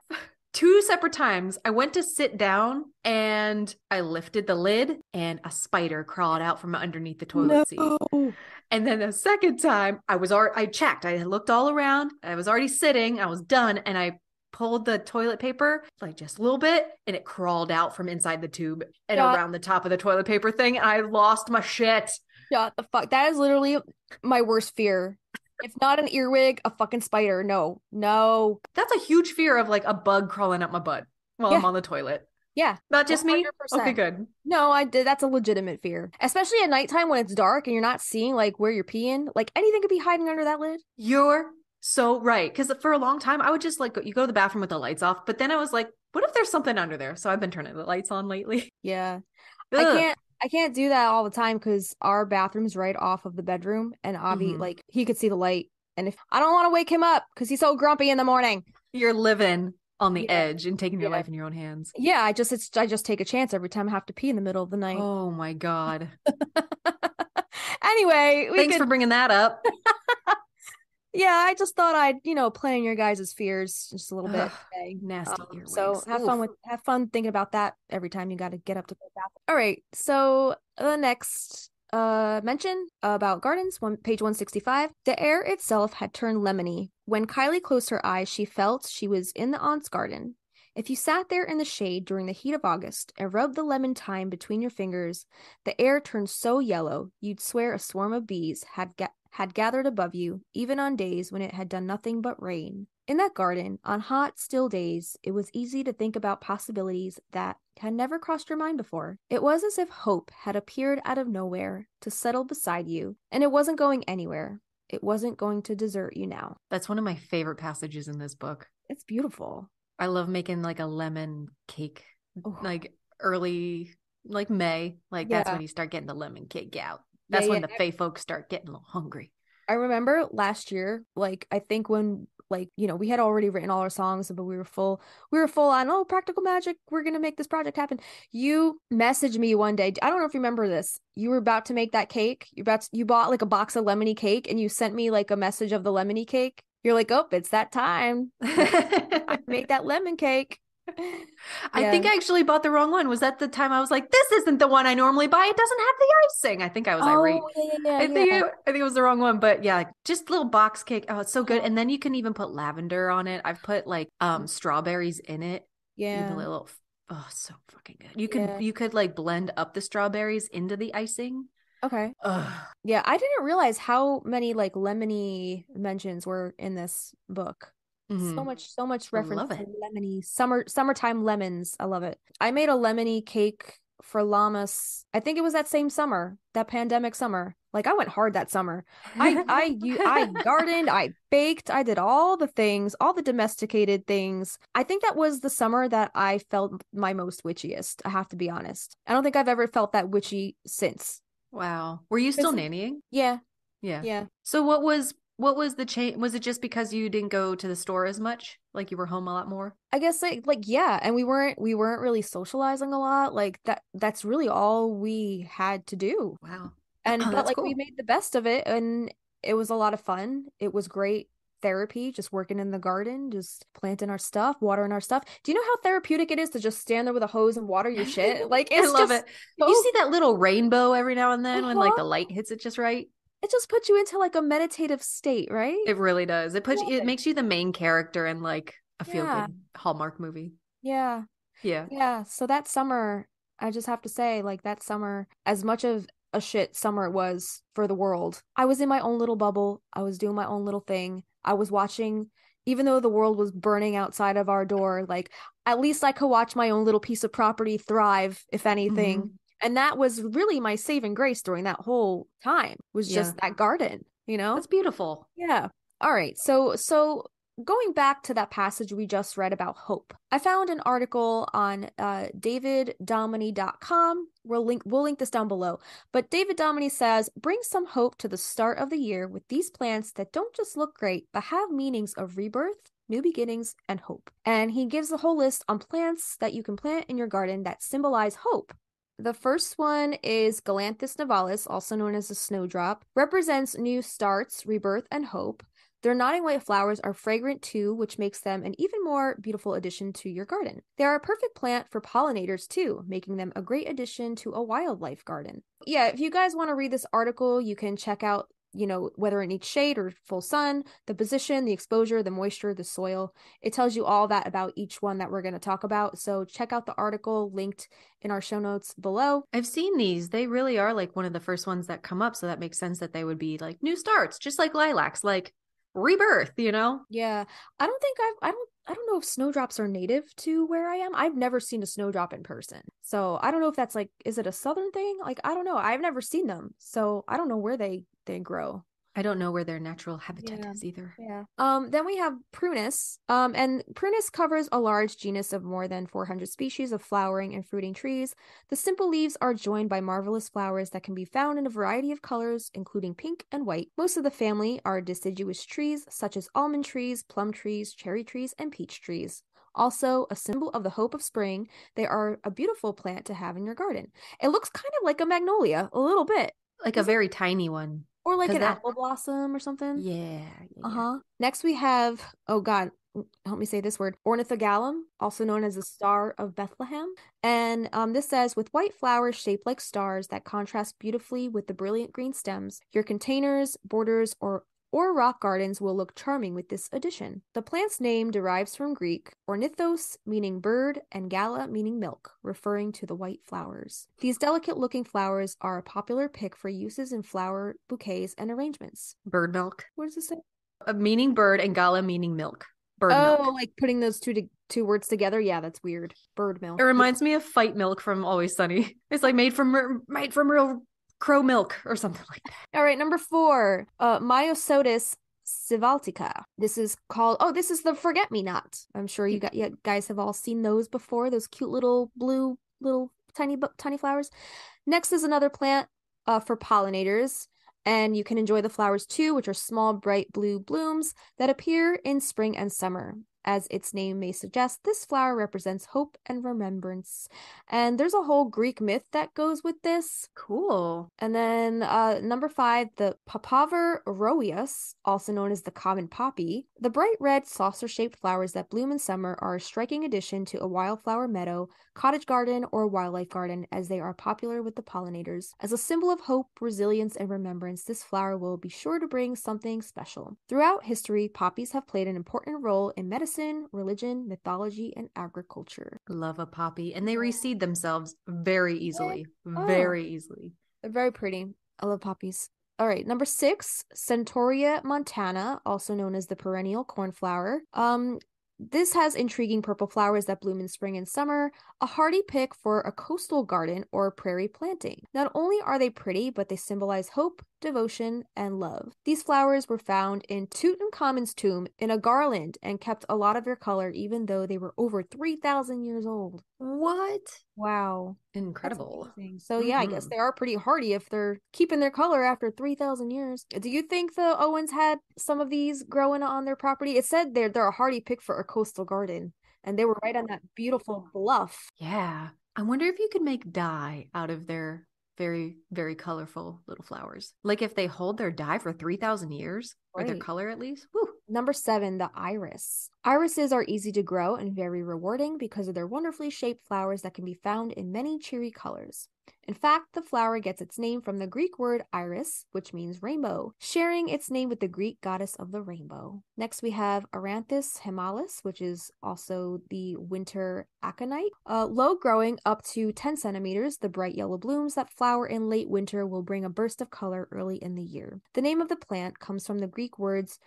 2 separate times. I went to sit down and I lifted the lid, and a spider crawled out from underneath the toilet seat. And then the second time I checked. I looked all around. I was already sitting. I was done, and I pulled the toilet paper like just a little bit, and it crawled out from inside the tube and around the top of the toilet paper thing. I lost my shit. Shut the fuck. That is literally my worst fear. If not an earwig, a fucking spider. No. That's a huge fear of like a bug crawling up my butt while I'm on the toilet. Yeah. Not just 100%. Me? Okay, good. No, I did. That's a legitimate fear. Especially at nighttime when it's dark and you're not seeing like where you're peeing. Like anything could be hiding under that lid. You're so right. Because for a long time, I would just like, you go to the bathroom with the lights off. But then I was like, what if there's something under there? So I've been turning the lights on lately. Yeah. I can't do that all the time because our bathroom's right off of the bedroom, and Avi, like, he could see the light. And if I don't want to wake him up because he's so grumpy in the morning. You're living on the edge and taking your life in your own hands. Yeah, I just take a chance every time I have to pee in the middle of the night. Oh my God. Anyway, thanks for bringing that up. Yeah, I just thought I'd, play on your guys' fears just a little bit today. Nasty earwigs. So have fun thinking about that every time you got to get up to the bathroom. All right, so the next mention about gardens, page 165. The air itself had turned lemony. When Kylie closed her eyes, she felt she was in the aunt's garden. If you sat there in the shade during the heat of August and rubbed the lemon thyme between your fingers, the air turned so yellow you'd swear a swarm of bees had gathered above you, even on days when it had done nothing but rain. In that garden, on hot, still days, it was easy to think about possibilities that had never crossed your mind before. It was as if hope had appeared out of nowhere to settle beside you, and it wasn't going anywhere. It wasn't going to desert you now. That's one of my favorite passages in this book. It's beautiful. I love making like a lemon cake, like early, like May. Like that's when you start getting the lemon cake out. That's when the Fae folks start getting a little hungry. I remember last year, like, I think when, like, we had already written all our songs, but we were full on, practical magic, we're going to make this project happen. You messaged me one day. I don't know if you remember this. You were about to make that cake. You bought like a box of lemony cake, and you sent me like a message of the lemony cake. You're like, oh, it's that time. I made that lemon cake. I think I actually bought the wrong one. Was that the time I was like, this isn't the one I normally buy? It doesn't have the ing. I think I was irate. I think it was the wrong one, but yeah, just little box cake. Oh, it's so good. And then you can even put lavender on it. I've put like strawberries in it. Yeah. So fucking good. You could like blend up the strawberries into the icing. Okay. Yeah, I didn't realize how many like lemony mentions were in this book. Mm-hmm. So much reference to lemony summertime lemons. I love it. I made a lemony cake for Llamas. I think it was that same summer, that pandemic summer. Like, I went hard that summer. I gardened, I baked, I did all the things, all the domesticated things. I think that was the summer that I felt my most witchiest. I have to be honest. I don't think I've ever felt that witchy since. Wow. Were you still nannying? Yeah. Yeah. So what was what was the change? Was it just because you didn't go to the store as much? Like you were home a lot more? I guess like yeah, and we weren't really socializing a lot. Like that's really all we had to do. Wow. And but That's like we cool. made the best of it, and it was a lot of fun. It was great therapy, just working in the garden, just planting our stuff, watering our stuff. Do you know how therapeutic it is to just stand there with a hose and water your shit? Like I it's love just it. You so see that little rainbow every now and then when like uh-huh. the light hits it just right? It just puts you into like a meditative state, right? It really does. Love It it. makes you the main character in like a feel Yeah. good Hallmark movie. Yeah. Yeah. Yeah, so that summer, I just have to say, like that summer, as much of a shit summer it was for the world, I was in my own little bubble. I was doing my own little thing. I was watching, even though the world was burning outside of our door, like at least I could watch my own little piece of property thrive, if anything. Hmm. And that was really my saving grace during that whole time, was Yeah. just that garden, you know? That's beautiful. Yeah. All right. So going back to that passage we just read about hope, I found an article on daviddominy.com. We'll link this down below. But David Dominy says, bring some hope to the start of the year with these plants that don't just look great, but have meanings of rebirth, new beginnings, and hope. And he gives a whole list on plants that you can plant in your garden that symbolize hope. The first one is Galanthus nivalis, also known as the snowdrop, represents new starts, rebirth, and hope. Their nodding white flowers are fragrant too, which makes them an even more beautiful addition to your garden. They are a perfect plant for pollinators too, making them a great addition to a wildlife garden. Yeah, if you guys want to read this article, you can check out, whether it needs shade or full sun, the position, the exposure, the moisture, the soil. It tells you all that about each one that we're going to talk about. So check out the article linked in our show notes below. I've seen these. They really are like one of the first ones that come up. So that makes sense that they would be like new starts, just like lilacs, like rebirth, you know? Yeah, I don't know if snowdrops are native to where I am. I've never seen a snowdrop in person. So I don't know if that's like, is it a southern thing? Like, I don't know. I've never seen them. So I don't know where they grow. I don't know where their natural habitat Yeah. is either. Yeah. Then we have Prunus. And Prunus covers a large genus of more than 400 species of flowering and fruiting trees. The simple leaves are joined by marvelous flowers that can be found in a variety of colors, including pink and white. Most of the family are deciduous trees, such as almond trees, plum trees, cherry trees, and peach trees. Also, a symbol of the hope of spring, they are a beautiful plant to have in your garden. It looks kind of like a magnolia, a little bit. Like a very tiny one. Or like Because an that, apple blossom or something. yeah, yeah, yeah. Uh-huh. Next we have, oh God, help me say this word, ornithogalum, also known as the Star of Bethlehem. And this says, with white flowers shaped like stars that contrast beautifully with the brilliant green stems, your containers, borders, or rock gardens will look charming with this addition. The plant's name derives from Greek, ornithos meaning bird and gala meaning milk, referring to the white flowers. These delicate-looking flowers are a popular pick for uses in flower bouquets and arrangements. Bird milk. What does it say? Meaning bird and gala meaning milk. Bird Oh, milk. like putting those two words together? Yeah, that's weird. Bird milk. It reminds me of fight milk from Always Sunny. It's like made from real crow milk or something like that. All right, number 4, Myosotis sylvatica. This is the forget-me-not. I'm sure you guys have all seen those before, those cute little blue, little tiny flowers. Next is another plant for pollinators, and you can enjoy the flowers too, which are small, bright blue blooms that appear in spring and summer. As its name may suggest, this flower represents hope and remembrance. And there's a whole Greek myth that goes with this. Cool. And then number 5, the Papaver roeus, also known as the common poppy. The bright red saucer-shaped flowers that bloom in summer are a striking addition to a wildflower meadow, cottage garden, or wildlife garden, as they are popular with the pollinators. As a symbol of hope, resilience, and remembrance, this flower will be sure to bring something special. Throughout history, poppies have played an important role in medicine, religion, mythology, and agriculture. Love a poppy. And they reseed themselves very easily. Oh. Very easily. They're very pretty. I love poppies. All right, number 6, Centaurea montana, also known as the perennial cornflower. This has intriguing purple flowers that bloom in spring and summer, a hardy pick for a coastal garden or prairie planting. Not only are they pretty, but they symbolize hope, devotion, and love. These flowers were found in Tutankhamun's tomb in a garland and kept a lot of their color even though they were over 3,000 years old. What? Wow. Incredible. That's amazing. So yeah, I guess they are pretty hardy if they're keeping their color after 3,000 years. Do you think the Owens had some of these growing on their property? It said they're a hardy pick for a coastal garden, and they were right on that beautiful bluff. Yeah. I wonder if you could make dye out of their very, very colorful little flowers. Like if they hold their dye for 3,000 years, or their color at least. Woo. Number 7, the iris. Irises are easy to grow and very rewarding because of their wonderfully shaped flowers that can be found in many cheery colors. In fact, the flower gets its name from the Greek word iris, which means rainbow, sharing its name with the Greek goddess of the rainbow. Next, we have Aranthus himalis, which is also the winter aconite. Low growing up to 10 centimeters, the bright yellow blooms that flower in late winter will bring a burst of color early in the year. The name of the plant comes from the Greek words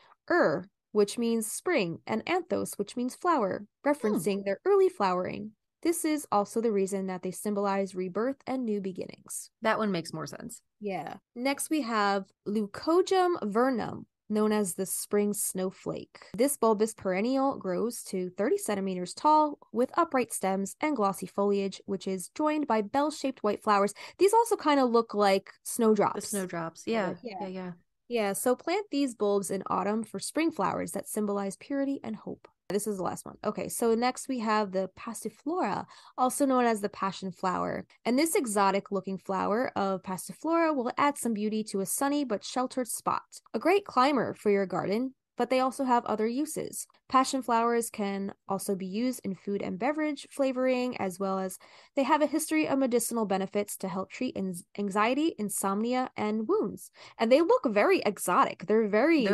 which means spring, and anthos, which means flower, referencing their early flowering. This is also the reason that they symbolize rebirth and new beginnings. That one makes more sense. Yeah. Next, we have Leucojum vernum, known as the spring snowflake. This bulbous perennial grows to 30 centimeters tall with upright stems and glossy foliage, which is joined by bell-shaped white flowers. These also kind of look like snowdrops. The snowdrops. Yeah. Yeah. Yeah, so plant these bulbs in autumn for spring flowers that symbolize purity and hope. This is the last one. Okay, so next we have the passiflora, also known as the passion flower. And this exotic looking flower of passiflora will add some beauty to a sunny but sheltered spot. A great climber for your garden, but they also have other uses. Passion flowers can also be used in food and beverage flavoring, as well as they have a history of medicinal benefits to help treat anxiety, insomnia, and wounds. And they look very exotic. They're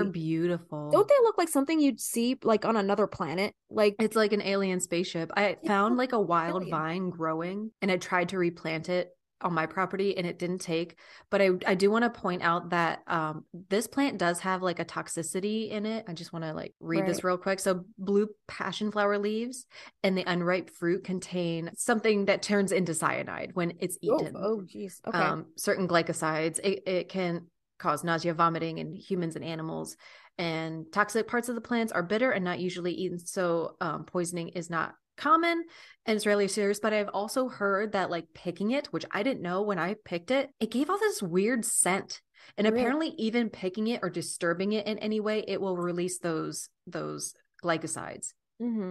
beautiful. Don't they look like something you'd see like on another planet? Like it's like an alien spaceship. I found like a wild vine growing, and I tried to replant it on my property and it didn't take. But I do want to point out that this plant does have like a toxicity in it. I just want to like read this real quick. So blue passion flower leaves and the unripe fruit contain something that turns into cyanide when it's eaten. Oh geez. Okay. Certain glycosides. It can cause nausea, vomiting in humans and animals. And toxic parts of the plants are bitter and not usually eaten. So poisoning is not common and it's rarely serious. But I've also heard that like picking it, which I didn't know when I picked it, it gave off this weird scent. And apparently even picking it or disturbing it in any way, it will release those glycosides.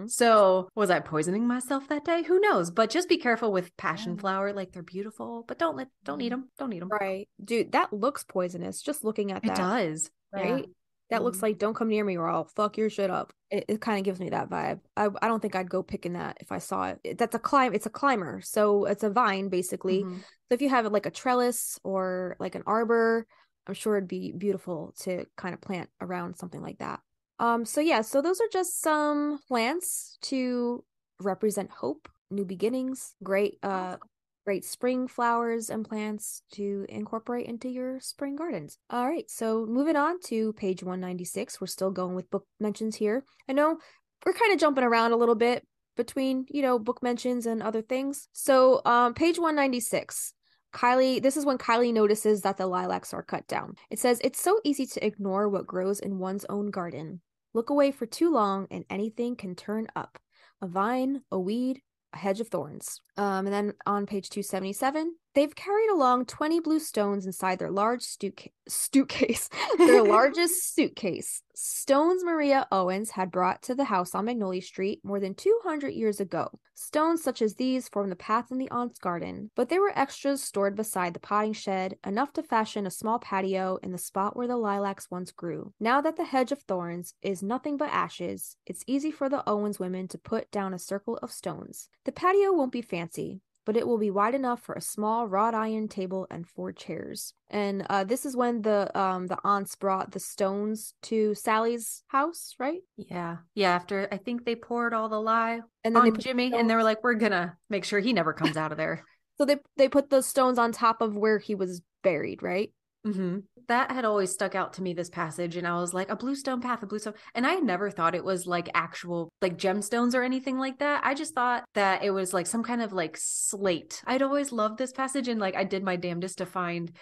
So was I poisoning myself that day? Who knows? But just be careful with passion flower. Like they're beautiful, but don't eat them. Don't eat them. Right. Dude, that looks poisonous just looking at that. It does. Right? Yeah. That looks like don't come near me or I'll fuck your shit up. It kind of gives me that vibe. I don't think I'd go picking that if I saw it. It's a climber. So it's a vine basically. So if you have like a trellis or like an arbor, I'm sure it'd be beautiful to kind of plant around something like that. So those are just some plants to represent hope, new beginnings, great spring flowers and plants to incorporate into your spring gardens. All right, so moving on to page 196. We're still going with book mentions here. I know we're kind of jumping around a little bit between, book mentions and other things. So page 196. This is when Kylie notices that the lilacs are cut down. It says, "It's so easy to ignore what grows in one's own garden. Look away for too long and anything can turn up. A vine, a weed, a hedge of thorns." And then on page 277, they've carried along 20 blue stones inside their large suitcase, their largest suitcase. Stones Maria Owens had brought to the house on Magnolia Street more than 200 years ago. Stones such as these formed the path in the aunt's garden, but there were extras stored beside the potting shed, enough to fashion a small patio in the spot where the lilacs once grew. Now that the hedge of thorns is nothing but ashes, it's easy for the Owens women to put down a circle of stones. The patio won't be fancy, but it will be wide enough for a small wrought iron table and 4 chairs. And this is when the aunts brought the stones to Sally's house, right? Yeah. After I think they poured all the lye and then on Jimmy, and they were like, "We're gonna make sure he never comes out of there." So they put the stones on top of where he was buried, right? That had always stuck out to me, this passage, and I was like, a blue stone path, a blue stone. And I never thought it was like actual like gemstones or anything like that. I just thought that it was like some kind of like slate. I'd always loved this passage, and like I did my damnedest to find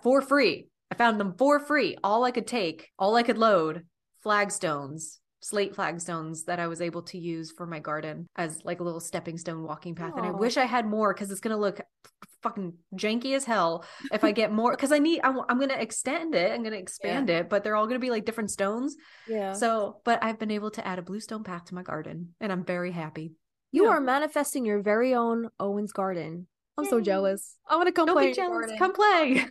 for free I found them for free. All I could load, flagstones, slate flagstones that I was able to use for my garden as like a little stepping stone walking path. And I wish I had more because it's going to look fucking janky as hell if I get more, because I'm going to extend it. I'm going to expand it, but they're all going to be like different stones. Yeah. So, but I've been able to add a blue stone path to my garden and I'm very happy. You are manifesting your very own Owens garden. I'm so jealous. I want to come play in your garden. Come play.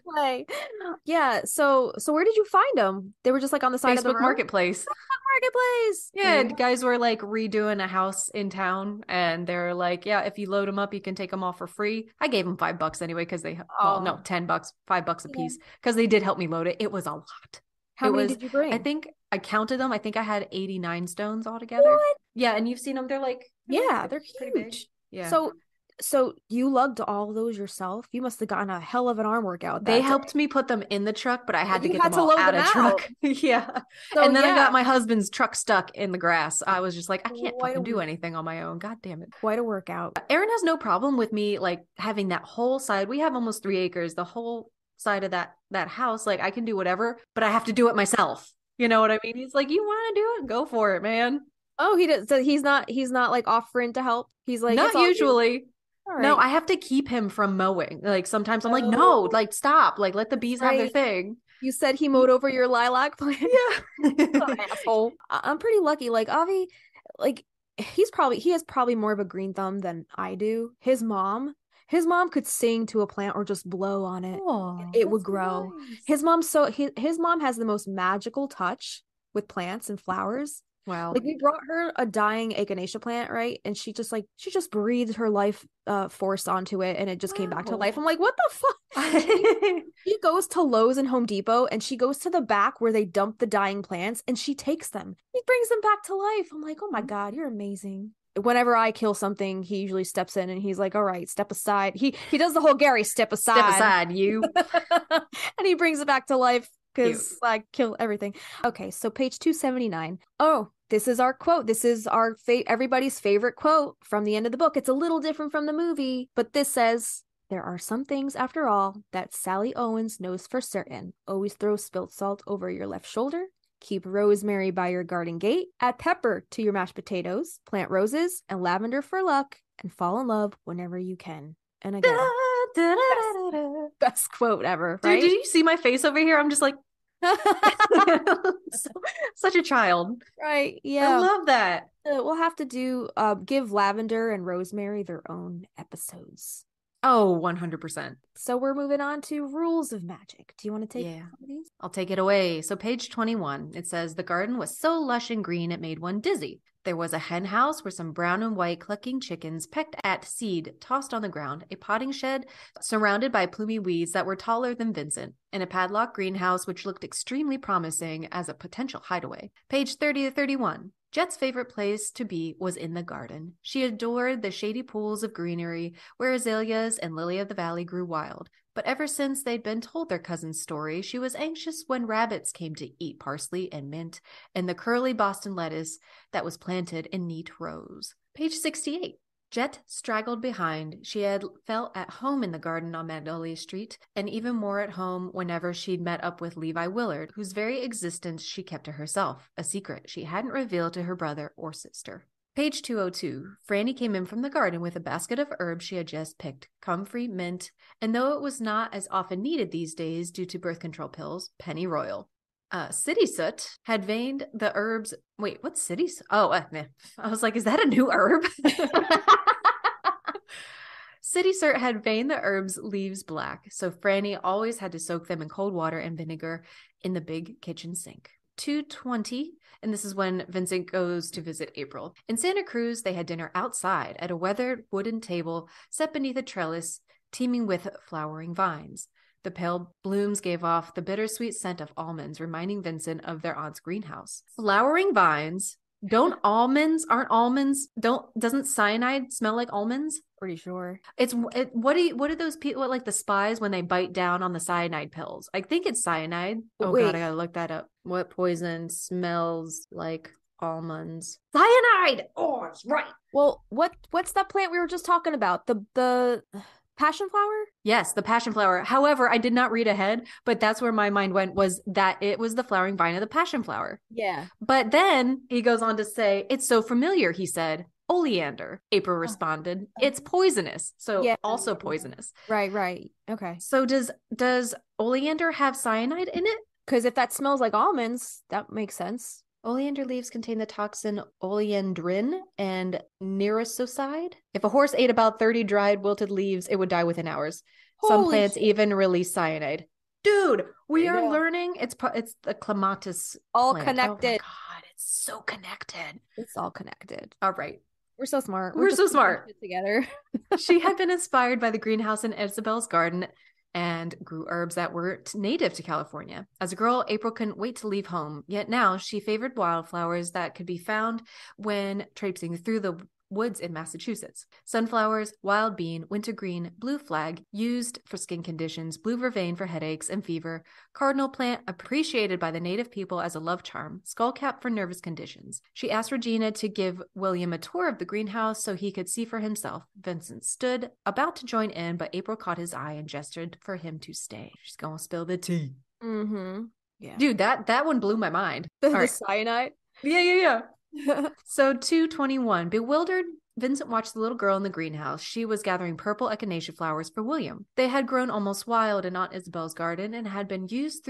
Yeah. So where did you find them? They were just like on the side of the road? Marketplace. Marketplace. Yeah, guys were like redoing a house in town, and they're like, "Yeah, if you load them up, you can take them off for free." I gave them $5 anyway because they, well, no, $10, $5 a piece because they did help me load it. It was a lot. How many did you bring? I think I counted them. I think I had 89 stones altogether. What? Yeah, and you've seen them. They're like, they're pretty big. huge. Yeah. So you lugged all those yourself? You must have gotten a hell of an arm workout. They helped me put them in the truck, but I had to get them all load out them of truck. Yeah. So, and then I got my husband's truck stuck in the grass. I was just like, I can't fucking do anything on my own. God damn it. Quite a workout. Aaron has no problem with me like having that whole side. We have almost 3 acres, the whole side of that house. Like I can do whatever, but I have to do it myself. You know what I mean? He's like, you want to do it? Go for it, man. Oh, he does. So he's not like offering to help. He's like, not usually. Right. No, I have to keep him from mowing. Like sometimes I'm like, no, like stop, like let the bees have their thing. You said he mowed over your lilac plant. Yeah. Asshole. I'm pretty lucky. Like Avi, like he has probably more of a green thumb than I do. His mom could sing to a plant or just blow on it. It would grow. Nice. His mom has the most magical touch with plants and flowers. Wow. Like we brought her a dying echinacea plant, right? And she just breathed her life force onto it and it just came back to life. I'm like, what the fuck? She goes to Lowe's and Home Depot and she goes to the back where they dump the dying plants and she takes them. He brings them back to life. I'm like, oh my God, you're amazing. Whenever I kill something, he usually steps in and he's like, all right, step aside. He does the whole Gary, step aside. Step aside, you. And he brings it back to life because I kill everything. Okay, so page 279. Oh, this is our quote. This is our everybody's favorite quote from the end of the book. It's a little different from the movie, but this says, there are some things, after all, that Sally Owens knows for certain. Always throw spilt salt over your left shoulder. Keep rosemary by your garden gate. Add pepper to your mashed potatoes. Plant roses and lavender for luck. And fall in love whenever you can. And again, best quote ever, right? Dude, did you see my face over here? I'm just like, such a child. Right, yeah. I love that. We'll have to give lavender and rosemary their own episodes. Oh, 100%. So we're moving on to rules of magic. Do you want to take some of these? I'll take it away. So page 21, it says, the garden was so lush and green it made one dizzy. There was a hen house where some brown and white clucking chickens pecked at seed tossed on the ground, a potting shed surrounded by plumy weeds that were taller than Vincent, and a padlocked greenhouse which looked extremely promising as a potential hideaway. Page 30 to 31. Jet's favorite place to be was in the garden. She adored the shady pools of greenery where azaleas and lily of the valley grew wild. But ever since they'd been told their cousin's story, she was anxious when rabbits came to eat parsley and mint and the curly Boston lettuce that was planted in neat rows. Page 68. Jet straggled behind. She had felt at home in the garden on Magnolia Street, and even more at home whenever she'd met up with Levi Willard, whose very existence she kept to herself, a secret she hadn't revealed to her brother or sister. Page 202. Franny came in from the garden with a basket of herbs she had just picked, comfrey, mint, and though it was not as often needed these days due to birth control pills, pennyroyal. City Soot had veined the herbs. Wait, what's City Soot? Oh, I was like, is that a new herb? City Soot had veined the herbs' leaves black, so Franny always had to soak them in cold water and vinegar in the big kitchen sink. 2:20, and this is when Vincent goes to visit April. In Santa Cruz, they had dinner outside at a weathered wooden table set beneath a trellis teeming with flowering vines. The pale blooms gave off the bittersweet scent of almonds, reminding Vincent of their aunt's greenhouse. Flowering vines. Doesn't cyanide smell like almonds? Pretty sure. What do those people, what, like the spies when they bite down on the cyanide pills? I think it's cyanide. Oh wait. God, I gotta look that up. What poison smells like almonds? Cyanide! Oh, it's right. Well, what's that plant we were just talking about? The Passion flower? Yes, the passion flower. However, I did not read ahead, but that's where my mind went, was that it was the flowering vine of the passion flower. Yeah. But then he goes on to say, it's so familiar, he said. Oleander. April responded, it's poisonous. So Yeah. also poisonous. Right. Okay. So does oleander have cyanide in it? Because if that smells like almonds, that makes sense. Oleander leaves contain the toxin oleandrin and nerosocide. If a horse ate about 30 dried wilted leaves, it would die within hours. Some Holy plants shit. even release cyanide. Dude, we There you are go. learning. It's the clematis All plant. connected. Oh my God, it's so connected. It's all connected. All right. We're so smart. We're just so putting smart. shit together. She had been inspired by the greenhouse in Isabel's garden and grew herbs that were native to California. As a girl, April couldn't wait to leave home, yet now she favored wildflowers that could be found when traipsing through the woods in Massachusetts. Sunflowers, wild bean, wintergreen, blue flag, used for skin conditions, blue vervain for headaches and fever, cardinal plant appreciated by the native people as a love charm, skullcap for nervous conditions. She asked Regina to give William a tour of the greenhouse so he could see for himself. Vincent stood about to join in, but April caught his eye and gestured for him to stay. She's gonna spill the tea. Mm-hmm. Yeah. Dude, that one blew my mind. The All right. cyanide. Yeah. So 221. Bewildered, Vincent watched the little girl in the greenhouse. She was gathering purple echinacea flowers for William. They had grown almost wild in Aunt Isabel's garden and had been used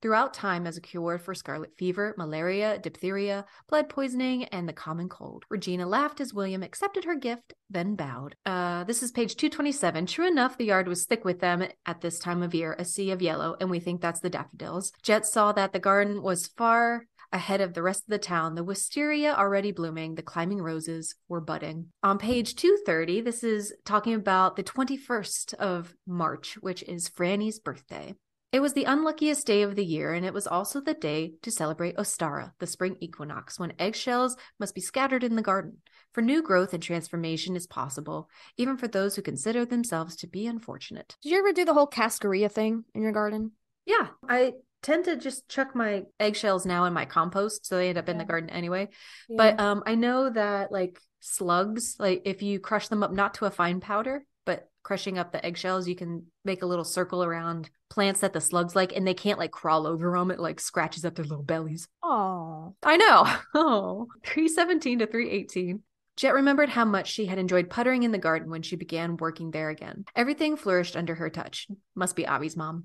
throughout time as a cure for scarlet fever, malaria, diphtheria, blood poisoning, and the common cold. Regina laughed as William accepted her gift, then bowed. This is page 227. True enough, the yard was thick with them at this time of year, a sea of yellow, and we think that's the daffodils. Jet saw that the garden was far ahead of the rest of the town, the wisteria already blooming, the climbing roses were budding. On page 230, this is talking about the 21st of March, which is Franny's birthday. It was the unluckiest day of the year, and it was also the day to celebrate Ostara, the spring equinox, when eggshells must be scattered in the garden. For new growth and transformation is possible, even for those who consider themselves to be unfortunate. Did you ever do the whole cascarilla thing in your garden? Yeah, I tend to just chuck my eggshells now in my compost, so they end up in the garden anyway. Yeah. But I know that like slugs, like if you crush them up, not to a fine powder, but crushing up the eggshells, you can make a little circle around plants that the slugs like, and they can't like crawl over them. It like scratches up their little bellies. Oh. I know. Oh, 317 to 318. Jet remembered how much she had enjoyed puttering in the garden when she began working there again. Everything flourished under her touch. Must be Avi's mom.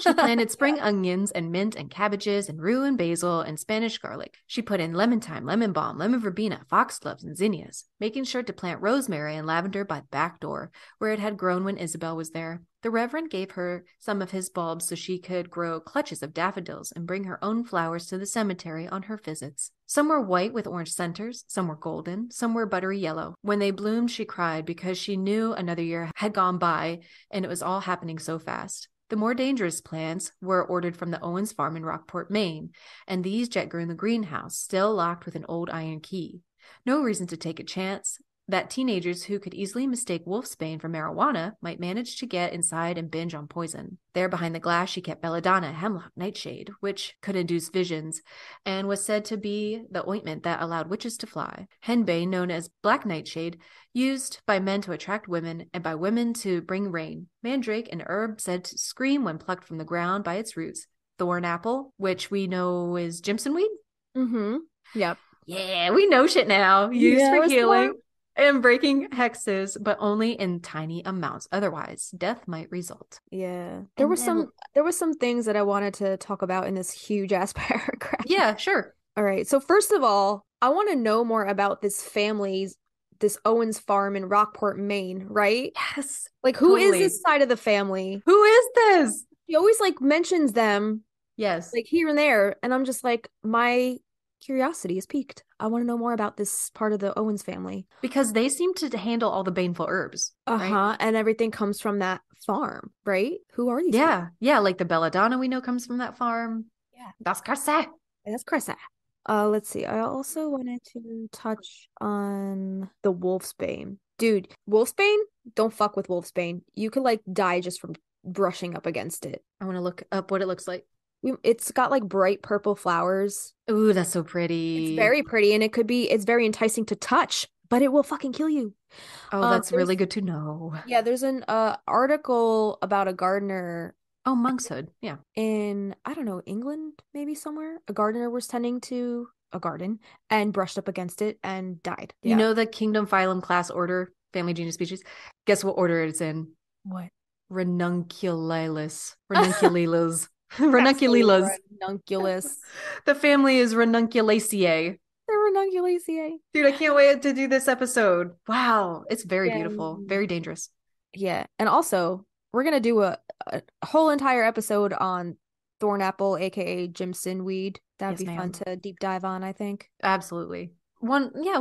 She planted spring onions and mint and cabbages and rue and basil and Spanish garlic. She put in lemon thyme, lemon balm, lemon verbena, foxgloves, and zinnias, making sure to plant rosemary and lavender by the back door, where it had grown when Isabel was there. The Reverend gave her some of his bulbs so she could grow clutches of daffodils and bring her own flowers to the cemetery on her visits. Some were white with orange centers, some were golden, some were buttery yellow. When they bloomed, she cried because she knew another year had gone by and it was all happening so fast. The more dangerous plants were ordered from the Owens farm in Rockport, Maine, and these Jet grew in the greenhouse, still locked with an old iron key. No reason to take a chance that teenagers who could easily mistake wolfsbane for marijuana might manage to get inside and binge on poison. There behind the glass she kept belladonna, hemlock, nightshade, which could induce visions, and was said to be the ointment that allowed witches to fly. Henbane, known as black nightshade, used by men to attract women and by women to bring rain. Mandrake, an herb said to scream when plucked from the ground by its roots. Thorn apple, which we know is Jimson weed. Mm-hmm. Yep. Yeah, we know shit now. Used for we're healing. smart. And breaking hexes, but only in tiny amounts. Otherwise, death might result. Yeah. There were some things that I wanted to talk about in this huge ass paragraph. Yeah, sure. All right. So first of all, I want to know more about this Owens farm in Rockport, Maine, right? Yes. Like who is totally. this side of the family? Who is this? She always like mentions them Yes. like here and there, and I'm just like, my curiosity is piqued. I want to know more about this part of the Owens family. Because they seem to handle all the baneful herbs. Right? And everything comes from that farm, right? Who are these Yeah. people? Yeah, like the belladonna we know comes from that farm. Yeah. Das Carse. That's Cressa. Let's see. I also wanted to touch on the wolfsbane. Dude, wolfsbane? Don't fuck with wolfsbane. You could like die just from brushing up against it. I want to look up what it looks like. It's got like bright purple flowers. Ooh, that's so pretty. It's very pretty, and it's very enticing to touch, but it will fucking kill you. Oh, that's There's really good to know. Yeah, there's an article about a gardener Oh, monkshood. Yeah. in, I don't know, England, maybe somewhere. A gardener was tending to a garden and brushed up against it and died. You know the kingdom, phylum, class, order, family, genus, species? Guess what order it's in? What? Ranunculales. Ranunculilas. Ranunculilas. Ranunculus. The family is Ranunculaceae. The Ranunculaceae. Dude, I can't wait to do this episode. Wow. It's very Yeah. beautiful. Very dangerous. Yeah. And also, we're gonna do a whole entire episode on thornapple, aka Jimson weed. That'd Yes, be fun ma'am. to deep dive on, I think. Absolutely.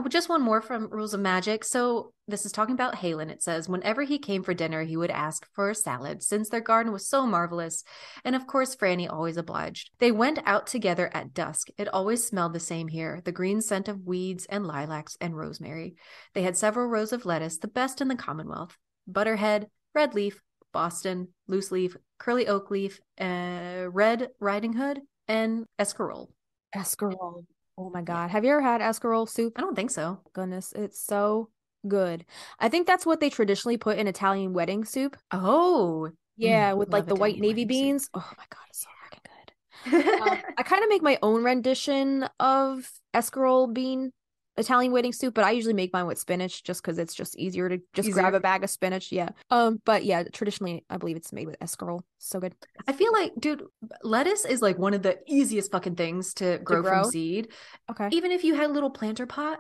Just one more from Rules of Magic. So this is talking about Halen. It says, whenever he came for dinner, he would ask for a salad, since their garden was so marvelous. And of course, Franny always obliged. They went out together at dusk. It always smelled the same here, the green scent of weeds and lilacs and rosemary. They had several rows of lettuce, the best in the Commonwealth. Butterhead, red leaf, Boston, loose leaf, curly oak leaf, red riding hood, and escarole. Escarole. Oh my God. Have you ever had escarole soup? I don't think so. Goodness, it's so good. I think that's what they traditionally put in Italian wedding soup. Oh, Yeah, with like love the white Italian navy wedding soup. beans. Oh my God, it's so freaking good. I kind of make my own rendition of escarole bean Italian wedding soup, but I usually make mine with spinach just because it's just easier to just grab Easier. a bag of spinach. Yeah. But yeah, traditionally I believe it's made with escarole. So good. I feel like, dude, lettuce is like one of the easiest fucking things to grow grow? from seed. Okay. Even if you had a little planter pot,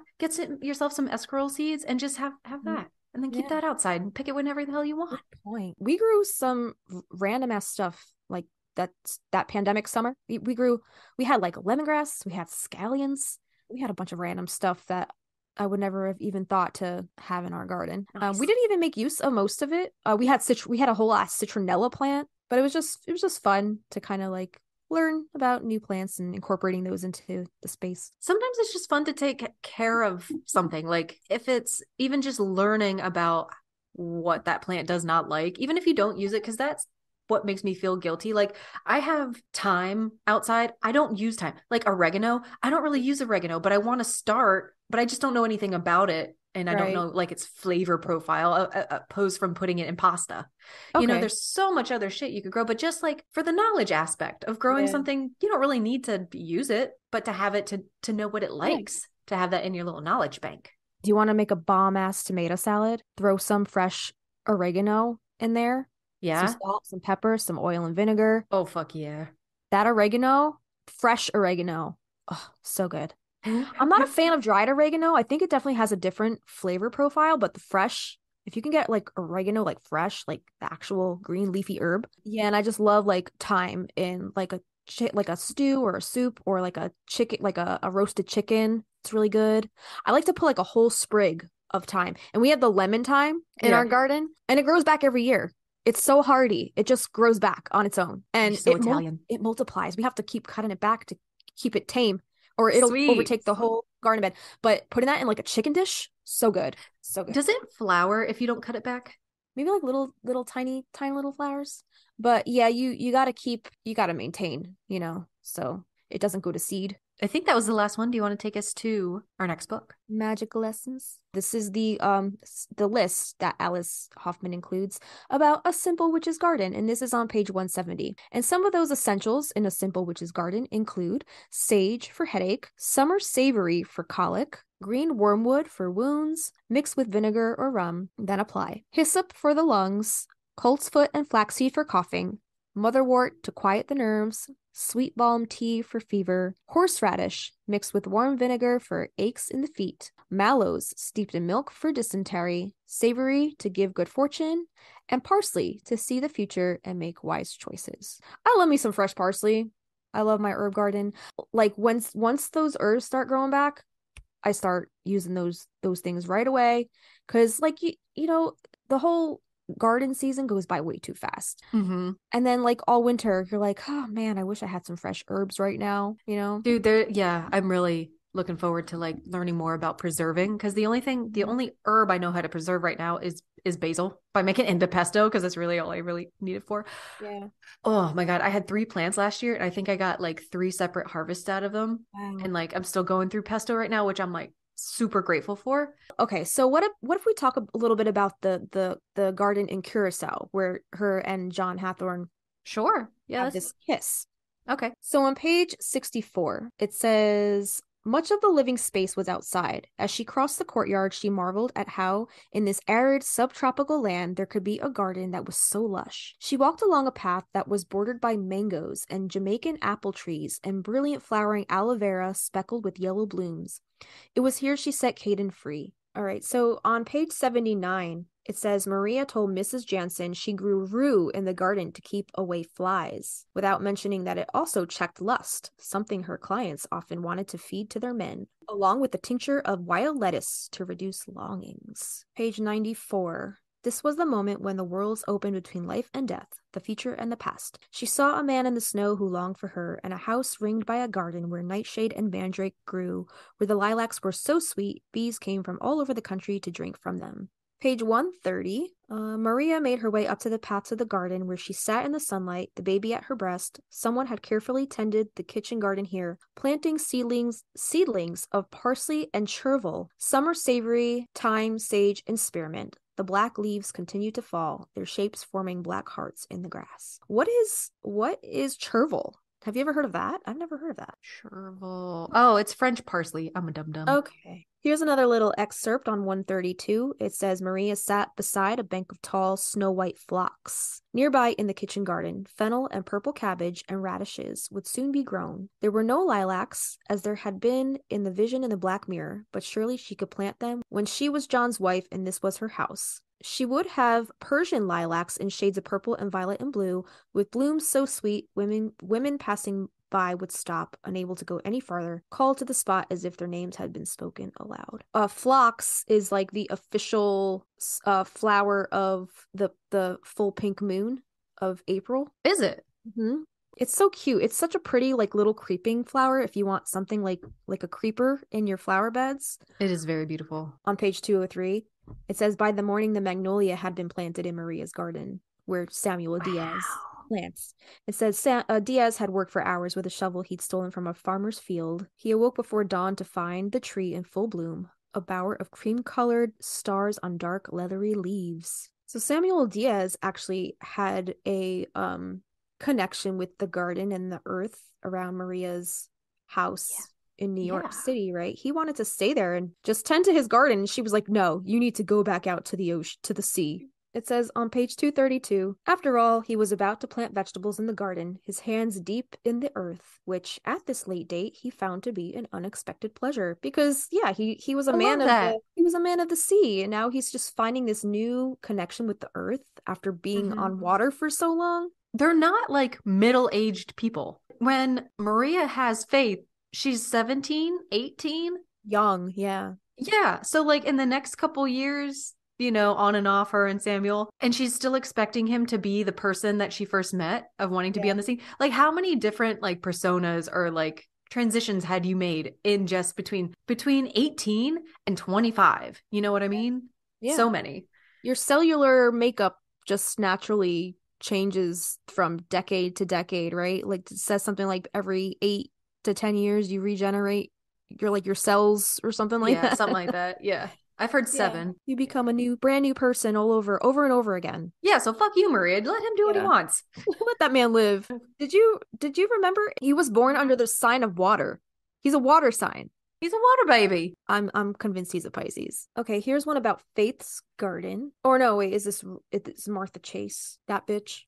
yourself some escarole seeds and just have that. And then keep Yeah. that outside and pick it whenever the hell you want. Good point. We grew some random ass stuff like that pandemic summer. We had like lemongrass, we had scallions, we had a bunch of random stuff that I would never have even thought to have in our garden. Nice. We didn't even make use of most of it. We had a whole ass citronella plant, but it was just fun to kind of like learn about new plants and incorporating those into the space. Sometimes it's just fun to take care of something. Like if it's even just learning about what that plant does not like, even if you don't use it, because that's what makes me feel guilty. Like I have thyme outside. I don't use thyme. Like oregano, I don't really use oregano, but I want to start, but I just don't know anything about it. And I don't know like its flavor profile opposed from putting it in pasta. You know, there's so much other shit you could grow, but just like for the knowledge aspect of growing something, you don't really need to use it, but to have it to know what it likes, to have that in your little knowledge bank. Do you want to make a bomb ass tomato salad? Throw some fresh oregano in there. Yeah. Some salt, some pepper, some oil and vinegar. Oh, fuck yeah. That oregano, fresh oregano. Oh, so good. I'm not a fan of dried oregano. I think it definitely has a different flavor profile, but the fresh, if you can get like oregano, like fresh, like the actual green leafy herb. Yeah, and I just love like thyme in like a stew or a soup or like a chicken, like a roasted chicken. It's really good. I like to put like a whole sprig of thyme. And we have the lemon thyme in our garden, and it grows back every year. It's so hardy. It just grows back on its own. And so Italian. It multiplies. We have to keep cutting it back to keep it tame, or it'll overtake the whole garden bed. But putting that in like a chicken dish, so good. So good. Does it flower if you don't cut it back? Maybe like little tiny little flowers. But yeah, you gotta maintain, you know, so it doesn't go to seed. I think that was the last one. Do you want to take us to our next book? Magical Lessons. This is the list that Alice Hoffman includes about a simple witch's garden, and this is on page 170. And some of those essentials in a simple witch's garden include sage for headache, summer savory for colic, green wormwood for wounds, mixed with vinegar or rum, then apply. Hyssop for the lungs, coltsfoot and flaxseed for coughing, motherwort to quiet the nerves, sweet balm tea for fever, horseradish mixed with warm vinegar for aches in the feet, mallows steeped in milk for dysentery, savory to give good fortune, and parsley to see the future and make wise choices. I love me some fresh parsley. I love my herb garden. Like once those herbs start growing back, I start using those things right away, because like you know, the whole garden season goes by way too fast. Mm-hmm. And then like all winter you're like, oh man, I wish I had some fresh herbs right now, you know. Dude, I'm really looking forward to like learning more about preserving, because the only herb I know how to preserve right now is basil, by making it into pesto, because that's really all I really need it for. Yeah. Oh my God, I had 3 plants last year and I think I got like 3 separate harvests out of them. Wow. And like I'm still going through pesto right now, which I'm like super grateful for. Okay, so what if we talk a little bit about the garden in Curacao where her and John Hathorne Sure. Yeah. have this kiss? Okay. So on page 64, it says, much of the living space was outside. As she crossed the courtyard, she marveled at how, in this arid subtropical land, there could be a garden that was so lush. She walked along a path that was bordered by mangoes and Jamaican apple trees and brilliant flowering aloe vera speckled with yellow blooms. It was here she set Caden free. All right, so on page 79, it says Maria told Mrs. Jansen she grew rue in the garden to keep away flies, without mentioning that it also checked lust, something her clients often wanted to feed to their men, along with the tincture of wild lettuce to reduce longings. Page 94. This was the moment when the worlds opened between life and death, the future and the past. She saw a man in the snow who longed for her, and a house ringed by a garden where nightshade and mandrake grew, where the lilacs were so sweet, bees came from all over the country to drink from them. Page 130, Maria made her way up to the path to the garden where she sat in the sunlight, the baby at her breast. Someone had carefully tended the kitchen garden here, planting seedlings of parsley and chervil, summer savory, thyme, sage, and spearmint. The black leaves continued to fall, their shapes forming black hearts in the grass. What is chervil? Have you ever heard of that? I've never heard of that. Chervil. Oh, it's French parsley. I'm a dum-dum. Okay. Here's another little excerpt on 132. It says, Maria sat beside a bank of tall, snow-white phlox. Nearby in the kitchen garden, fennel and purple cabbage and radishes would soon be grown. There were no lilacs, as there had been in the vision in the black mirror, but surely she could plant them when she was John's wife and this was her house. She would have Persian lilacs in shades of purple and violet and blue, with blooms so sweet, women passing by would stop, unable to go any farther, called to the spot as if their names had been spoken aloud. Phlox is like the official flower of the full pink moon of April. Is it? Mm-hmm. It's so cute. It's such a pretty, like, little creeping flower if you want something like a creeper in your flower beds. It is very beautiful. On page 203, it says, by the morning the magnolia had been planted in Maria's garden, where Samuel Diaz plants. It says Diaz had worked for hours with a shovel he'd stolen from a farmer's field. He awoke before dawn to find the tree in full bloom, a bower of cream-colored stars on dark, leathery leaves. So Samuel Diaz actually had a connection with the garden and the earth around Maria's house. Yeah. In New York City, right? He wanted to stay there and just tend to his garden. She was like, no, you need to go back out to the ocean, to the sea. It says on page 232, after all, he was about to plant vegetables in the garden, his hands deep in the earth, which at this late date he found to be an unexpected pleasure because he was a man of the sea, and now he's just finding this new connection with the earth after being on water for so long. They're not like middle-aged people. When Maria has Faith, she's 17, 18? Young, yeah. Yeah. So like in the next couple years, on and off her and Samuel, and she's still expecting him to be the person that she first met of wanting to be on the scene. Like how many different like personas or like transitions had you made in just between 18 and 25? You know what I mean? Yeah. So many. Your cellular makeup just naturally changes from decade to decade, right? Like it says something like every 8 to 10 years you regenerate your cells or something like that. Yeah, something like that. Yeah. I've heard 7. Yeah. You become a brand new person over and over again. Yeah, so fuck you, Maria. Let him do what he wants. Let that man live. Did you remember he was born under the sign of water? He's a water sign. He's a water baby. I'm convinced he's a Pisces. Okay, here's one about Faith's garden. Or no, wait, it's Martha Chase. That bitch.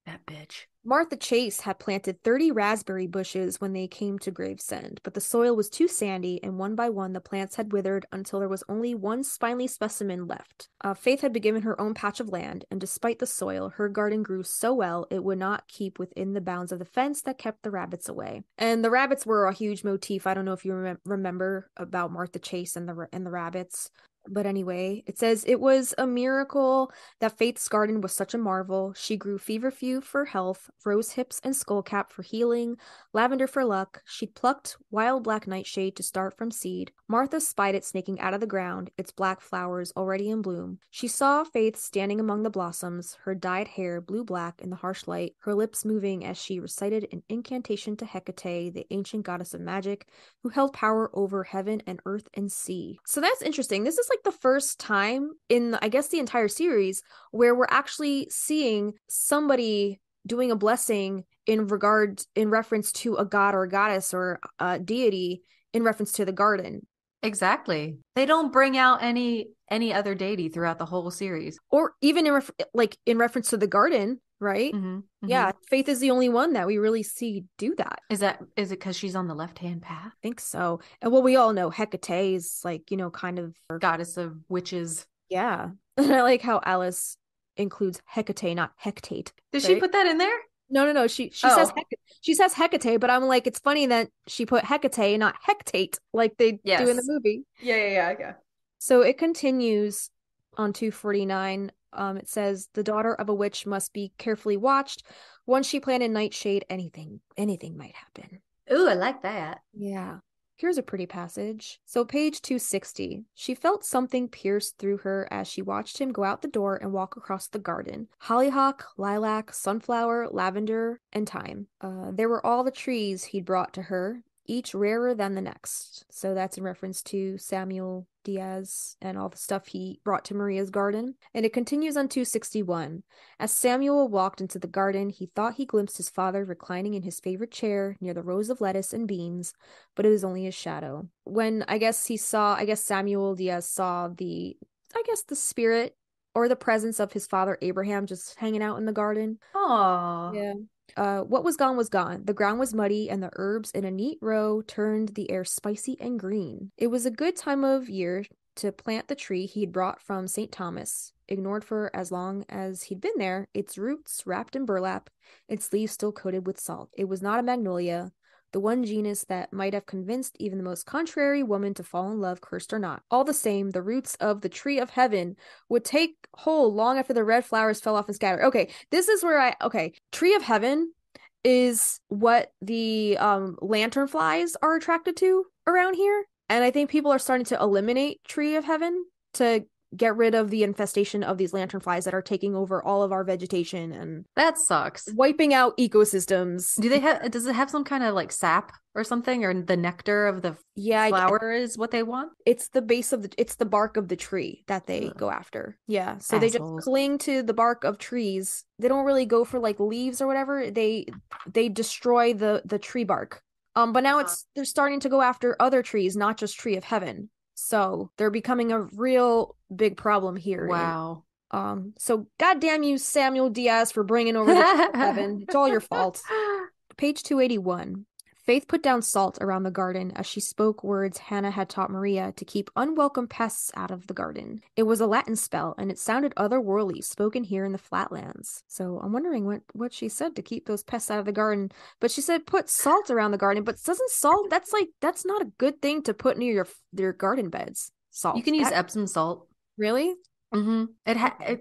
Martha Chase had planted 30 raspberry bushes when they came to Gravesend, but the soil was too sandy, and one by one the plants had withered until there was only one spiny specimen left. Faith had been given her own patch of land, and despite the soil, her garden grew so well it would not keep within the bounds of the fence that kept the rabbits away. And the rabbits were a huge motif. I don't know if you remember about Martha Chase and the rabbits. But anyway, it says it was a miracle that Faith's garden was such a marvel. She grew feverfew for health, rose hips and skullcap for healing, lavender for luck. She plucked wild black nightshade to start from seed. Martha spied it snaking out of the ground, its black flowers already in bloom. She saw Faith standing among the blossoms, her dyed hair blue-black in the harsh light, her lips moving as she recited an incantation to Hecate, the ancient goddess of magic, who held power over heaven and earth and sea. So that's interesting. This is like the first time in, I guess, the entire series where we're actually seeing somebody doing a blessing in reference to a god or a goddess or a deity in reference to the garden. Exactly. They don't bring out any other deity throughout the whole series. Or even in reference to the garden, right? Mm-hmm, mm-hmm. Yeah, Faith is the only one that we really see do that. Is it because she's on the left-hand path? I think so. And well, we all know Hecate is like, kind of goddess of witches. Yeah. I like how Alice includes Hecate, not Hectate. Did she put that in there? No. She says Hecate, but I'm like, it's funny that she put Hecate, not Hectate, like they do in the movie. Yeah. So it continues on 249. It says the daughter of a witch must be carefully watched. Once she planted nightshade, anything might happen. Ooh, I like that. Yeah. Here's a pretty passage. So page 260. She felt something pierce through her as she watched him go out the door and walk across the garden. Hollyhock, lilac, sunflower, lavender, and thyme. There were all the trees he'd brought to her, each rarer than the next. So that's in reference to Samuel Diaz and all the stuff he brought to Maria's garden. And it continues on 261. As Samuel walked into the garden, he thought he glimpsed his father reclining in his favorite chair near the rows of lettuce and beans, but it was only his shadow. When Samuel Diaz saw the spirit or the presence of his father Abraham just hanging out in the garden. Aww. Yeah. What was gone was gone. The ground was muddy, and the herbs in a neat row turned the air spicy and green. It was a good time of year to plant the tree he'd brought from St. Thomas. Ignored for as long as he'd been there, its roots wrapped in burlap, its leaves still coated with salt. It was not a magnolia, the one genus that might have convinced even the most contrary woman to fall in love, cursed or not. All the same, the roots of the tree of heaven would take hold long after the red flowers fell off and scattered. Okay, this is where tree of heaven is what the lantern flies are attracted to around here. And I think people are starting to eliminate tree of heaven to get rid of the infestation of these lantern flies that are taking over all of our vegetation, and that sucks. Wiping out ecosystems. Does it have some kind of like sap or something, or the nectar of the flower is what they want? It's the base of it's the bark of the tree that they go after. Yeah. So Assholes. They just cling to the bark of trees. They don't really go for like leaves or whatever. They destroy the tree bark. But now they're starting to go after other trees, not just tree of heaven. So they're becoming a real big problem here. Wow. So goddamn you, Samuel Diaz, for bringing over the tree of heaven. It's all your fault. Page 281. Faith put down salt around the garden as she spoke words Hannah had taught Maria to keep unwelcome pests out of the garden. It was a Latin spell, and it sounded otherworldly, spoken here in the flatlands. So I'm wondering what she said to keep those pests out of the garden. But she said put salt around the garden, but doesn't salt, that's not a good thing to put near your garden beds. Salt. You can use Epsom salt. Really? Mm-hmm.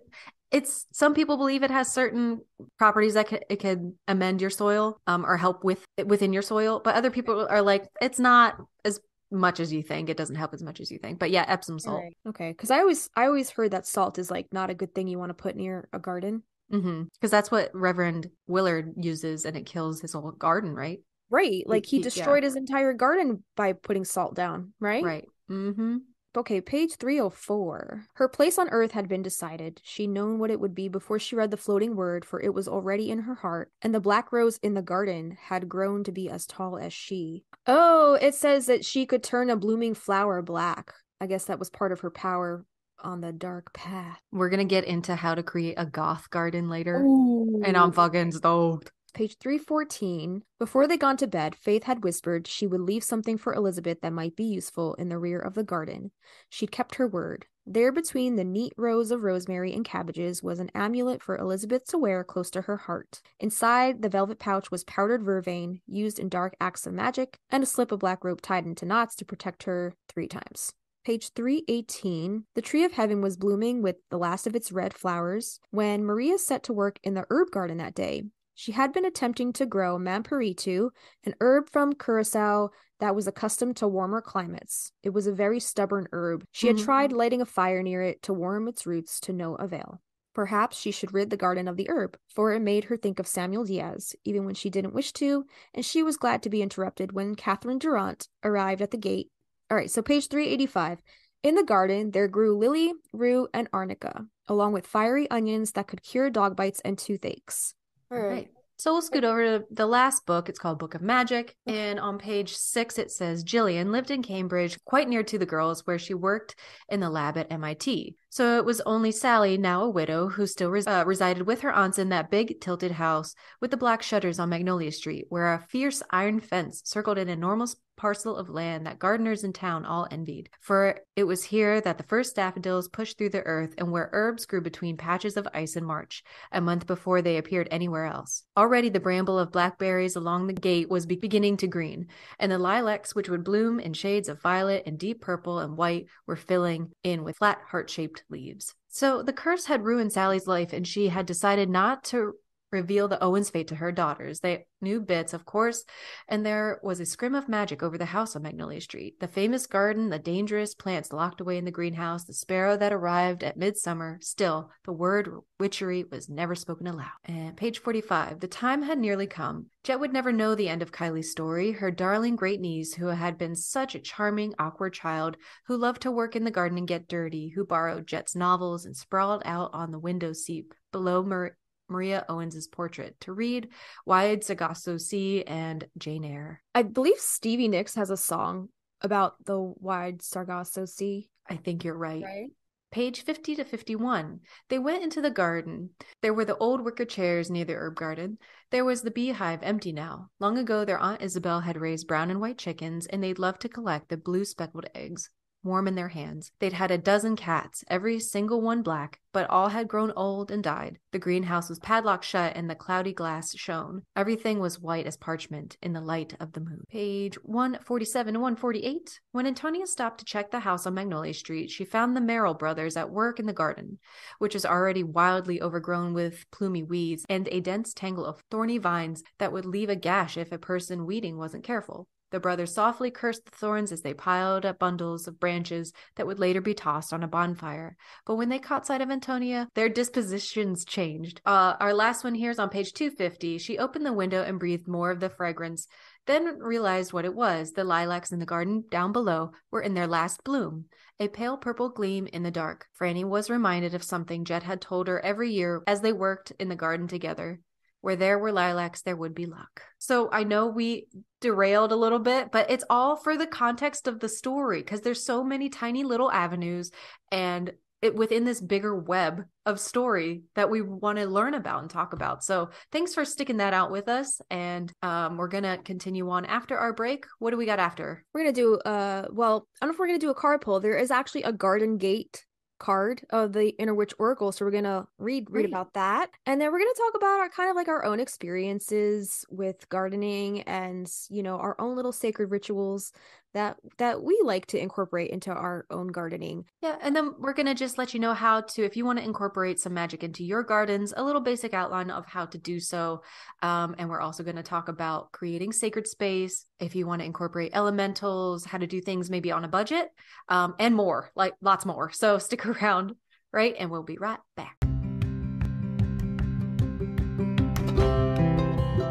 It's some people believe it has certain properties that it could amend your soil, or help within your soil. But other people are like, it's not as much as you think. It doesn't help as much as you think. But yeah, Epsom salt. Right. Okay, because I always heard that salt is like not a good thing you want to put near a garden. Mm-hmm. Because that's what Reverend Willard uses, and it kills his whole garden, right? Right. Like he destroyed his entire garden by putting salt down, right? Right. Mm-hmm. Okay, page 304. Her place on earth had been decided. She'd known what it would be before she read the floating word, for it was already in her heart, and the black rose in the garden had grown to be as tall as she. Oh, it says that she could turn a blooming flower black. I guess that was part of her power on the dark path. We're gonna get into how to create a goth garden later. Ooh. And I'm fucking stoked. Page 314. Before they gone to bed, Faith had whispered she would leave something for Elizabeth that might be useful in the rear of the garden. She'd kept her word. There between the neat rows of rosemary and cabbages was an amulet for Elizabeth to wear close to her heart. Inside the velvet pouch was powdered vervain, used in dark acts of magic, and a slip of black rope tied into knots to protect her 3 times. Page 318. The tree of heaven was blooming with the last of its red flowers when Maria set to work in the herb garden that day. She had been attempting to grow mampiritu, an herb from Curacao that was accustomed to warmer climates. It was a very stubborn herb. She had tried lighting a fire near it to warm its roots to no avail. Perhaps she should rid the garden of the herb, for it made her think of Samuel Diaz, even when she didn't wish to, and she was glad to be interrupted when Catherine Durant arrived at the gate. All right, so page 385. In the garden, there grew lily, rue, and arnica, along with fiery onions that could cure dog bites and toothaches. All right. So we'll scoot over to the last book. It's called Book of Magic. And on page 6, it says, Jillian lived in Cambridge, quite near to the girls, where she worked in the lab at MIT. So it was only Sally, now a widow, who still resided with her aunts in that big tilted house with the black shutters on Magnolia Street, where a fierce iron fence circled an enormous parcel of land that gardeners in town all envied. For it was here that the first daffodils pushed through the earth and where herbs grew between patches of ice in March, a month before they appeared anywhere else. Already the bramble of blackberries along the gate was beginning to green, and the lilacs, which would bloom in shades of violet and deep purple and white, were filling in with flat heart-shaped leaves. So the curse had ruined Sally's life, and she had decided not to reveal the Owens' fate to her daughters. They knew bits, of course, and there was a scrim of magic over the house on Magnolia Street. The famous garden, the dangerous plants locked away in the greenhouse, the sparrow that arrived at midsummer. Still, the word witchery was never spoken aloud. And page 45. The time had nearly come. Jet would never know the end of Kylie's story. Her darling great niece, who had been such a charming, awkward child, who loved to work in the garden and get dirty, who borrowed Jet's novels and sprawled out on the window seat below Maria Owens's portrait to read Wide Sargasso Sea and Jane Eyre. I believe Stevie Nicks has a song about the Wide Sargasso Sea. I think you're right. Page 50 to 51. They went into the garden. There were the old wicker chairs near the herb garden. There was the beehive, empty now. Long ago, their Aunt Isabel had raised brown and white chickens, and they'd loved to collect the blue speckled eggs, warm in their hands. They'd had a dozen cats, every single one black, but all had grown old and died. The greenhouse was padlocked shut and the cloudy glass shone. Everything was white as parchment in the light of the moon. Page 147 to 148. When Antonia stopped to check the house on Magnolia Street, she found the Merrill brothers at work in the garden, which was already wildly overgrown with plumy weeds and a dense tangle of thorny vines that would leave a gash if a person weeding wasn't careful. The brothers softly cursed the thorns as they piled up bundles of branches that would later be tossed on a bonfire. But when they caught sight of Antonia, their dispositions changed. Our last one here is on page 250. She opened the window and breathed more of the fragrance, then realized what it was. The lilacs in the garden down below were in their last bloom, a pale purple gleam in the dark. Franny was reminded of something Jet had told her every year as they worked in the garden together. Where there were lilacs, there would be luck. So I know we derailed a little bit, but it's all for the context of the story because there's so many tiny little avenues and it within this bigger web of story that we want to learn about and talk about. So thanks for sticking that out with us. And we're going to continue on after our break. What do we got after? We're going to do, I don't know if we're going to do a card pull. There is actually a garden gate card of the Inner Witch Oracle, so we're gonna read about that, and then we're gonna talk about our kind of like our own experiences with gardening and our own little sacred rituals that we like to incorporate into our own gardening. Yeah, and then we're gonna just let you know how to, if you want to incorporate some magic into your gardens, a little basic outline of how to do so. And we're also going to talk about creating sacred space, if you want to incorporate elementals, how to do things maybe on a budget, and more, like lots more. So stick around, right? And we'll be right back.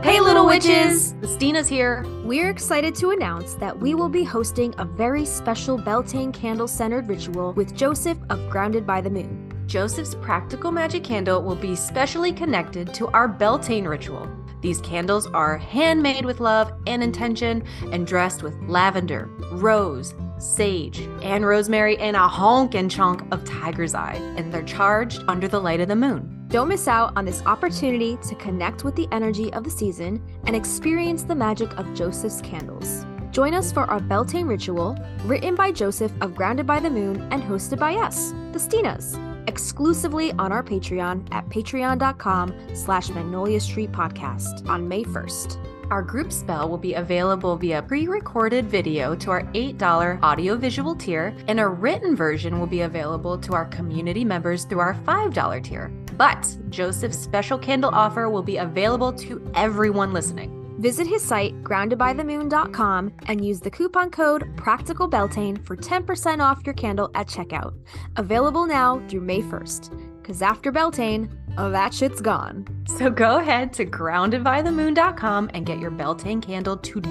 Hey, little witches! Stina's here. We're excited to announce that we will be hosting a very special Beltane candle-centered ritual with Joseph of Grounded by the Moon. Joseph's practical magic candle will be specially connected to our Beltane ritual. These candles are handmade with love and intention and dressed with lavender, rose, sage, and rosemary, and a honkin' chunk of tiger's eye, and they're charged under the light of the moon. Don't miss out on this opportunity to connect with the energy of the season and experience the magic of Joseph's candles. Join us for our Beltane ritual, written by Joseph of Grounded by the Moon and hosted by us, the Stinas, exclusively on our Patreon at patreon.com/Magnolia Street Podcast on May 1st. Our group spell will be available via pre-recorded video to our $8 audio-visual tier, and a written version will be available to our community members through our $5 tier. But Joseph's special candle offer will be available to everyone listening. Visit his site, groundedbythemoon.com, and use the coupon code PRACTICALBELTANE for 10% off your candle at checkout. Available now through May 1st. Because after Beltane, that shit's gone. So go ahead to groundedbythemoon.com and get your Beltane candle today.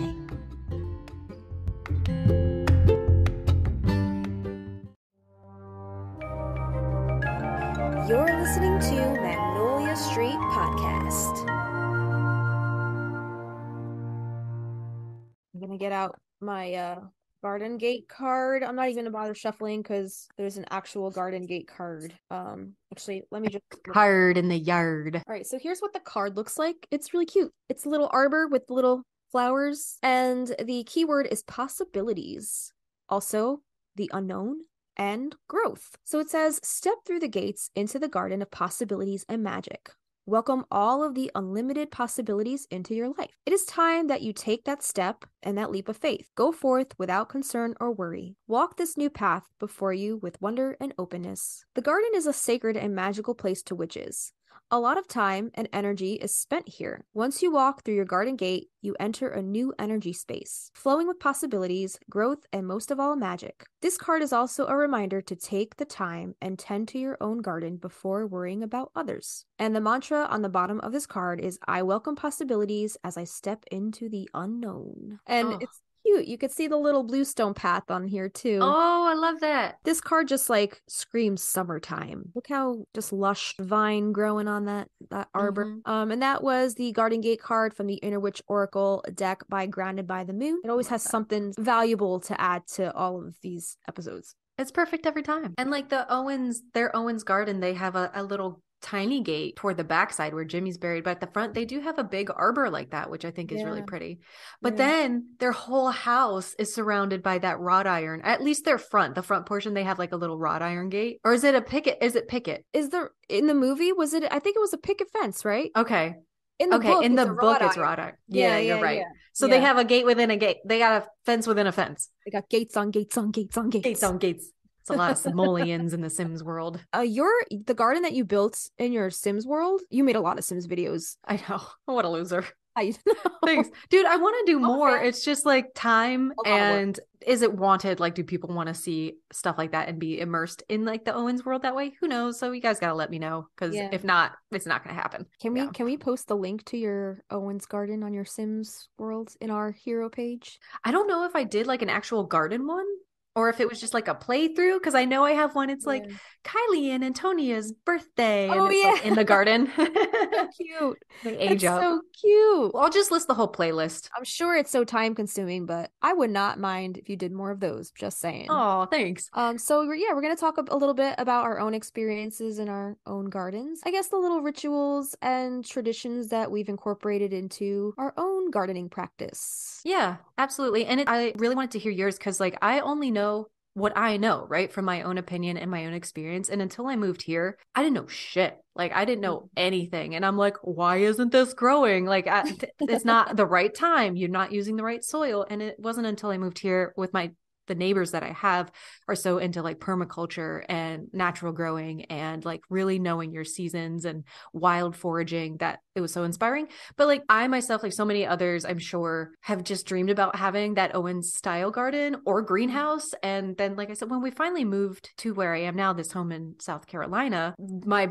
You're listening to Magnolia Street Podcast. I'm going to get out my garden gate card. I'm not even going to bother shuffling because there's an actual garden gate card. Actually, let me just... Card in the yard. All right, so here's what the card looks like. It's really cute. It's a little arbor with little flowers, and the keyword is possibilities. Also, the unknown and growth. So it says, step through the gates into the garden of possibilities and magic. Welcome all of the unlimited possibilities into your life. It is time that you take that step and that leap of faith. Go forth without concern or worry. Walk this new path before you with wonder and openness. The garden is a sacred and magical place to witches. A lot of time and energy is spent here. Once you walk through your garden gate, you enter a new energy space, flowing with possibilities, growth, and most of all, magic. This card is also a reminder to take the time and tend to your own garden before worrying about others. And the mantra on the bottom of this card is, I welcome possibilities as I step into the unknown. And it's cute. You could see the little bluestone path on here too. Oh, I love that. This card just like screams summertime. Look how just lush vine growing on that arbor. And that was the Garden Gate card from the Inner Witch Oracle deck by Grounded by the Moon. It always has something valuable to add to all of these episodes. It's perfect every time. And like their Owens garden, they have a little tiny gate toward the backside where Jimmy's buried, but at the front they do have a big arbor like that, which I think is really pretty. But then their whole house is surrounded by that wrought iron. At least the front portion, they have like a little wrought iron gate. Or is it a picket? Is it picket? In the movie, was it? I think it was a picket fence, right? Okay. In the book, it's wrought iron. Yeah, you're right. So they have a gate within a gate. They got a fence within a fence. They got gates on gates on gates on gates. Gates on gates. It's a lot of simoleons in the Sims world. The garden that you built in your Sims world, you made a lot of Sims videos. I know. What a loser. I know. Thanks. Dude, I want to do more. It's just like time and is it wanted? Like, do people want to see stuff like that and be immersed in like the Owens world that way? Who knows? So you guys got to let me know because if not, it's not going to happen. Can we post the link to your Owens garden on your Sims world in our hero page? I don't know if I did like an actual garden one. Or if it was just like a playthrough, because I know I have one. It's like Kylie and Antonia's birthday, and it's like in the garden. So cute. They age up. So cute. I'll just list the whole playlist. I'm sure it's so time consuming, but I would not mind if you did more of those. Just saying. Oh, thanks. So we're gonna talk a little bit about our own experiences in our own gardens. I guess the little rituals and traditions that we've incorporated into our own gardening practice. Yeah, absolutely. And I really wanted to hear yours because like I only know what I know, right? From my own opinion and my own experience. And until I moved here, I didn't know shit. Like I didn't know anything. And I'm like, why isn't this growing? Like it's not the right time. You're not using the right soil. And it wasn't until I moved here with the neighbors that I have are so into like permaculture and natural growing and like really knowing your seasons and wild foraging that it was so inspiring. But like I myself, like so many others, I'm sure have just dreamed about having that Owens style garden or greenhouse. And then, like I said, when we finally moved to where I am now, this home in South Carolina, my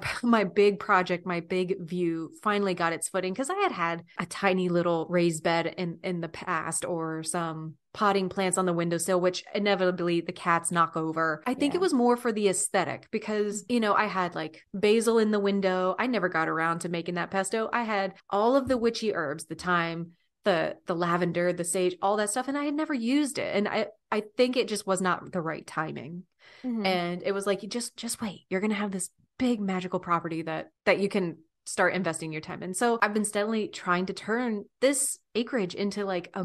big project, my big view finally got its footing because I had a tiny little raised bed in the past or some potting plants on the windowsill, which inevitably the cats knock over. I think it was more for the aesthetic because, you know, I had like basil in the window. I never got around to making that pesto. I had all of the witchy herbs, the thyme, the lavender, the sage, all that stuff. And I had never used it. And I think it just was not the right timing. And it was like, you just wait, you're going to have this big magical property that you can start investing your time in. So I've been steadily trying to turn this acreage into like a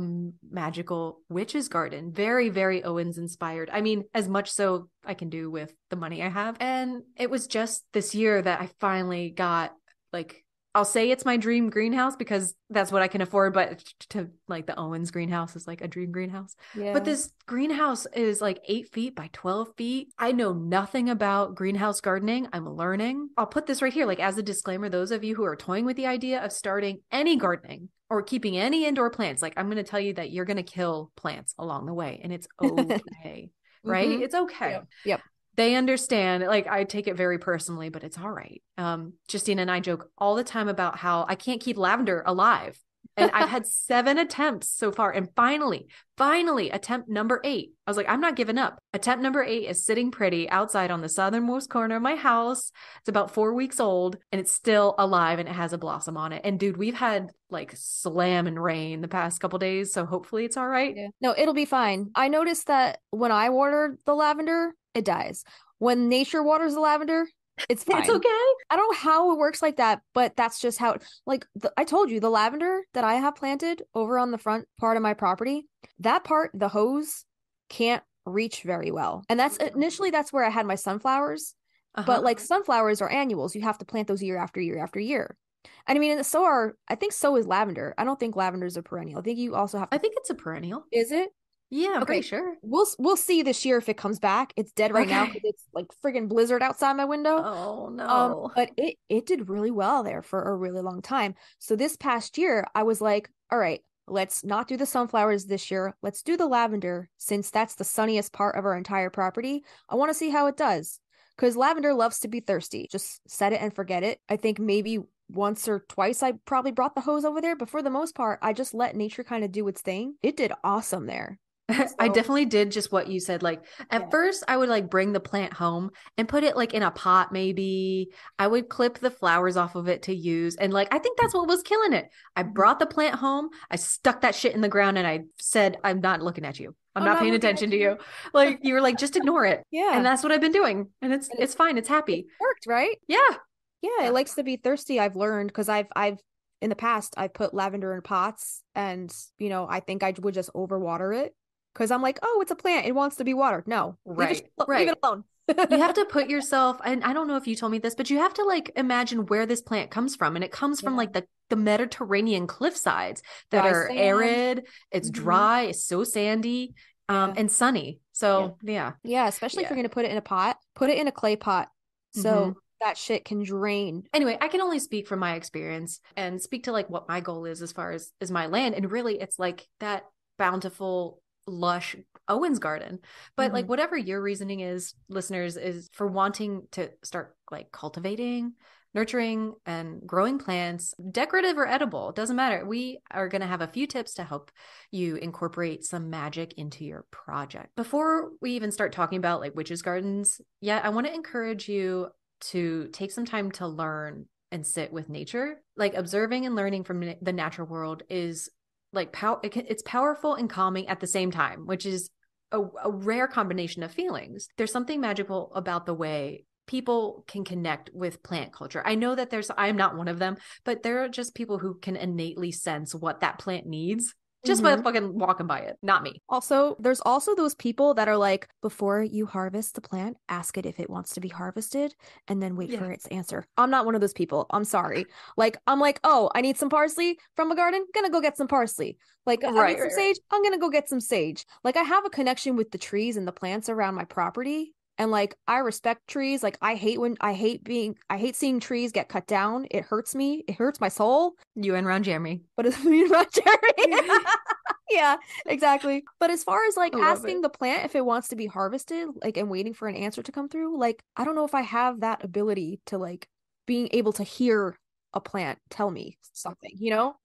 magical witch's garden. Very, very Owens inspired. I mean, as much so I can do with the money I have. And it was just this year that I finally got like I'll say it's my dream greenhouse because that's what I can afford, but to like the Owens greenhouse is like a dream greenhouse. Yeah. But this greenhouse is like 8 feet by 12 feet. I know nothing about greenhouse gardening. I'm learning. I'll put this right here, like as a disclaimer, those of you who are toying with the idea of starting any gardening or keeping any indoor plants, like I'm going to tell you that you're going to kill plants along the way, and it's okay, right? Mhm. It's okay. Yep. They understand. Like I take it very personally, but it's all right. Justina and I joke all the time about how I can't keep lavender alive. And I've had 7 attempts so far. And finally, attempt number 8. I was like, I'm not giving up. Attempt number 8 is sitting pretty outside on the southernmost corner of my house. It's about 4 weeks old and it's still alive and it has a blossom on it. And dude, we've had like slam and rain the past couple days. So hopefully it's all right. Yeah. No, it'll be fine. I noticed that when I water the lavender, it dies. When nature waters the lavender, it's fine. It's okay. I don't know how it works like that, but that's just how I told you, the lavender that I have planted over on the front part of my property, that part, the hose can't reach very well. And that's where I had my sunflowers. But like sunflowers are annuals. You have to plant those year after year after year. And I mean, I think so is lavender. I don't think lavender is a perennial. I think you also have to. I think it's a perennial. Is it? Yeah, I'm Okay, pretty sure. We'll see this year if it comes back. It's dead right now because it's like friggin' blizzard outside my window. Oh no. But it did really well there for a really long time. So this past year, I was like, all right, let's not do the sunflowers this year. Let's do the lavender since that's the sunniest part of our entire property. I want to see how it does because lavender loves to be thirsty. Just set it and forget it. I think maybe once or twice I probably brought the hose over there, but for the most part, I just let nature kind of do its thing. It did awesome there. I definitely did just what you said. Like at first I would like bring the plant home and put it like in a pot. Maybe I would clip the flowers off of it to use. And like, I think that's what was killing it. I brought the plant home. I stuck that shit in the ground and I said, I'm not looking at you. I'm not paying attention to you. Like you were like, just ignore it. Yeah. And that's what I've been doing. And it's fine. It's happy. It worked, right? Yeah. Yeah. It likes to be thirsty. I've learned because I've in the past, I've put lavender in pots and, I think I would just overwater it. Because I'm like, oh, it's a plant. It wants to be watered. No. Right. Leave it alone. You have to put yourself, and I don't know if you told me this, but you have to like imagine where this plant comes from. And it comes from like the Mediterranean cliff sides that are arid. It's dry. It's so sandy and sunny. So yeah. Yeah. Especially if you're going to put it in a pot, put it in a clay pot. So that shit can drain. Anyway, I can only speak from my experience and speak to like what my goal is as far as my land. And really it's like that bountiful lush Owens garden. But like whatever your reasoning is, listeners, is for wanting to start like cultivating, nurturing and growing plants, decorative or edible, doesn't matter. We are going to have a few tips to help you incorporate some magic into your project. Before we even start talking about like witches gardens, I want to encourage you to take some time to learn and sit with nature. Like observing and learning from the natural world is like it's powerful and calming at the same time, which is a rare combination of feelings. There's something magical about the way people can connect with plant culture. I know that I'm not one of them, but there are just people who can innately sense what that plant needs just by fucking walking by it. Not me. Also, there's also those people that are like, before you harvest the plant, ask it if it wants to be harvested and then wait for its answer. I'm not one of those people. I'm sorry. Like, I'm like, oh, I need some parsley from a garden. Gonna go get some parsley. Like, I need some sage. I'm gonna go get some sage. Like, I have a connection with the trees and the plants around my property. And like, I respect trees. Like, I hate seeing trees get cut down. It hurts me. It hurts my soul. You and Ron Jeremy. What is me and Ron Jeremy? Yeah, exactly. But as far as like asking the plant if it wants to be harvested, like, and waiting for an answer to come through, like, I don't know if I have that ability to like being able to hear a plant tell me something,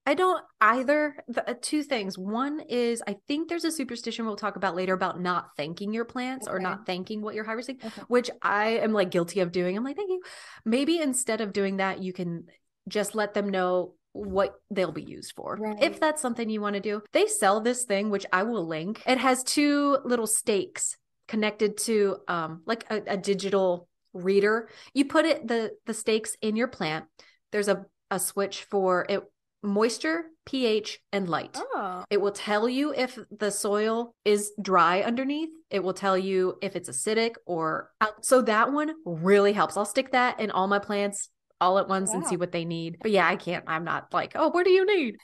I don't either. Two things. One is I think there's a superstition we'll talk about later about not thanking your plants or not thanking what you're harvesting, which I am like guilty of doing. I'm like, thank you. Maybe instead of doing that, you can just let them know what they'll be used for. If that's something you want to do. They sell this thing, which I will link. It has 2 little stakes connected to like a digital reader. You put the stakes in your plant. There's a switch for it, moisture, pH, and light. It will tell you if the soil is dry underneath. It will tell you if it's acidic or out. So that one really helps. I'll stick that in all my plants all at once and see what they need. But yeah, I'm not like, oh, what do you need?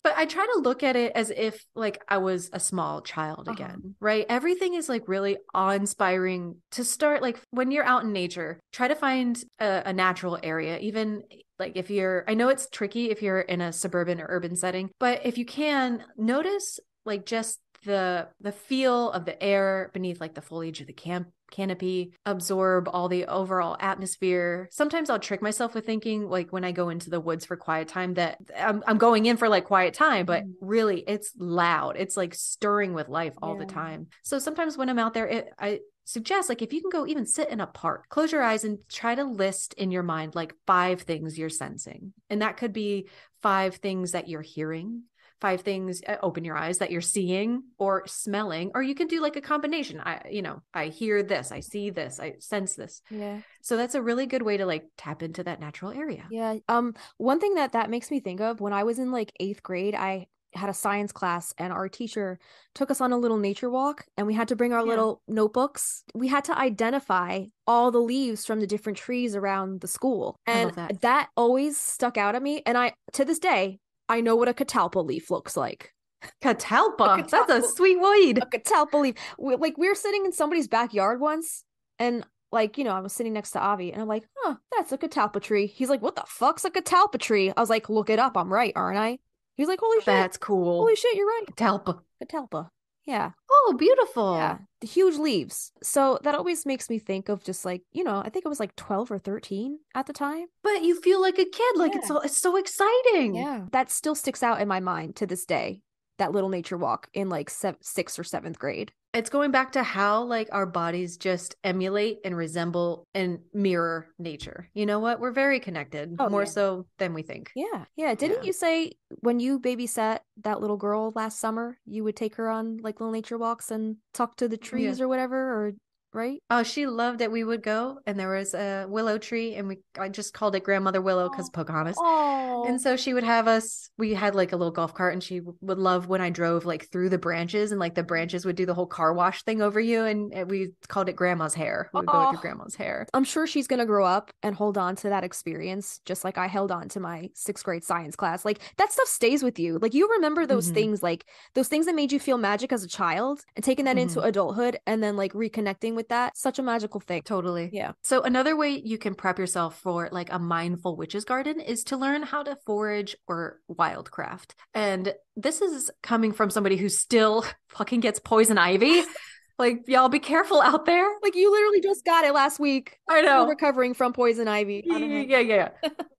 But I try to look at it as if like I was a small child again, right? Everything is like really awe-inspiring to start. Like when you're out in nature, try to find a natural area, even like if you're, I know it's tricky if you're in a suburban or urban setting, but if you can notice like just the feel of the air beneath like the foliage of the canopy, absorb all the overall atmosphere. Sometimes I'll trick myself with thinking like when I go into the woods for quiet time that I'm going in for like quiet time, but really it's loud. It's like stirring with life all the time. So sometimes when I'm out there, I suggest like if you can go even sit in a park, close your eyes and try to list in your mind like 5 things you're sensing. And that could be 5 things that you're hearing, 5 things, open your eyes, that you're seeing or smelling, or you can do like a combination. I hear this, I see this, I sense this. Yeah. So that's a really good way to like tap into that natural area. Yeah. One thing that makes me think of when I was in like 8th grade, I had a science class and our teacher took us on a little nature walk and we had to bring our little notebooks. We had to identify all the leaves from the different trees around the school. And that always stuck out at me. And to this day, I know what a catalpa leaf looks like. Catalpa? That's a sweet weed. A catalpa leaf. We were sitting in somebody's backyard once and like, I was sitting next to Avi and I'm like, oh, that's a catalpa tree. He's like, what the fuck's a catalpa tree? I was like, look it up. I'm right, aren't I? He's like, holy shit. That's cool. Holy shit, you're right. Catalpa. Yeah. Oh, beautiful. Yeah. The huge leaves. So that always makes me think of just like, I think I was like 12 or 13 at the time. But you feel like a kid. Like it's so exciting. Yeah. That still sticks out in my mind to this day. That little nature walk in like 6th or 7th grade. It's going back to how like our bodies just emulate and resemble and mirror nature. You know what? We're very connected, more so than we think. Yeah. Yeah. Didn't you say when you babysat that little girl last summer, you would take her on like little nature walks and talk to the trees or whatever, or right? Oh, she loved it. We would go and there was a willow tree and I just called it Grandmother Willow because Pocahontas. Oh. And so she would have us, we had like a little golf cart and she would love when I drove like through the branches and like the branches would do the whole car wash thing over you. And we called it Grandma's hair. We would go through Grandma's hair. I'm sure she's going to grow up and hold on to that experience just like I held on to my 6th grade science class. Like that stuff stays with you. Like you remember those things, like those things that made you feel magic as a child and taking that into adulthood and then like reconnecting with that. Such a magical thing. Totally. Yeah. So another way you can prep yourself for like a mindful witch's garden is to learn how to forage or wildcraft. And this is coming from somebody who still fucking gets poison ivy. Like, y'all be careful out there. Like you literally just got it last week. I know. Still recovering from poison ivy. Yeah.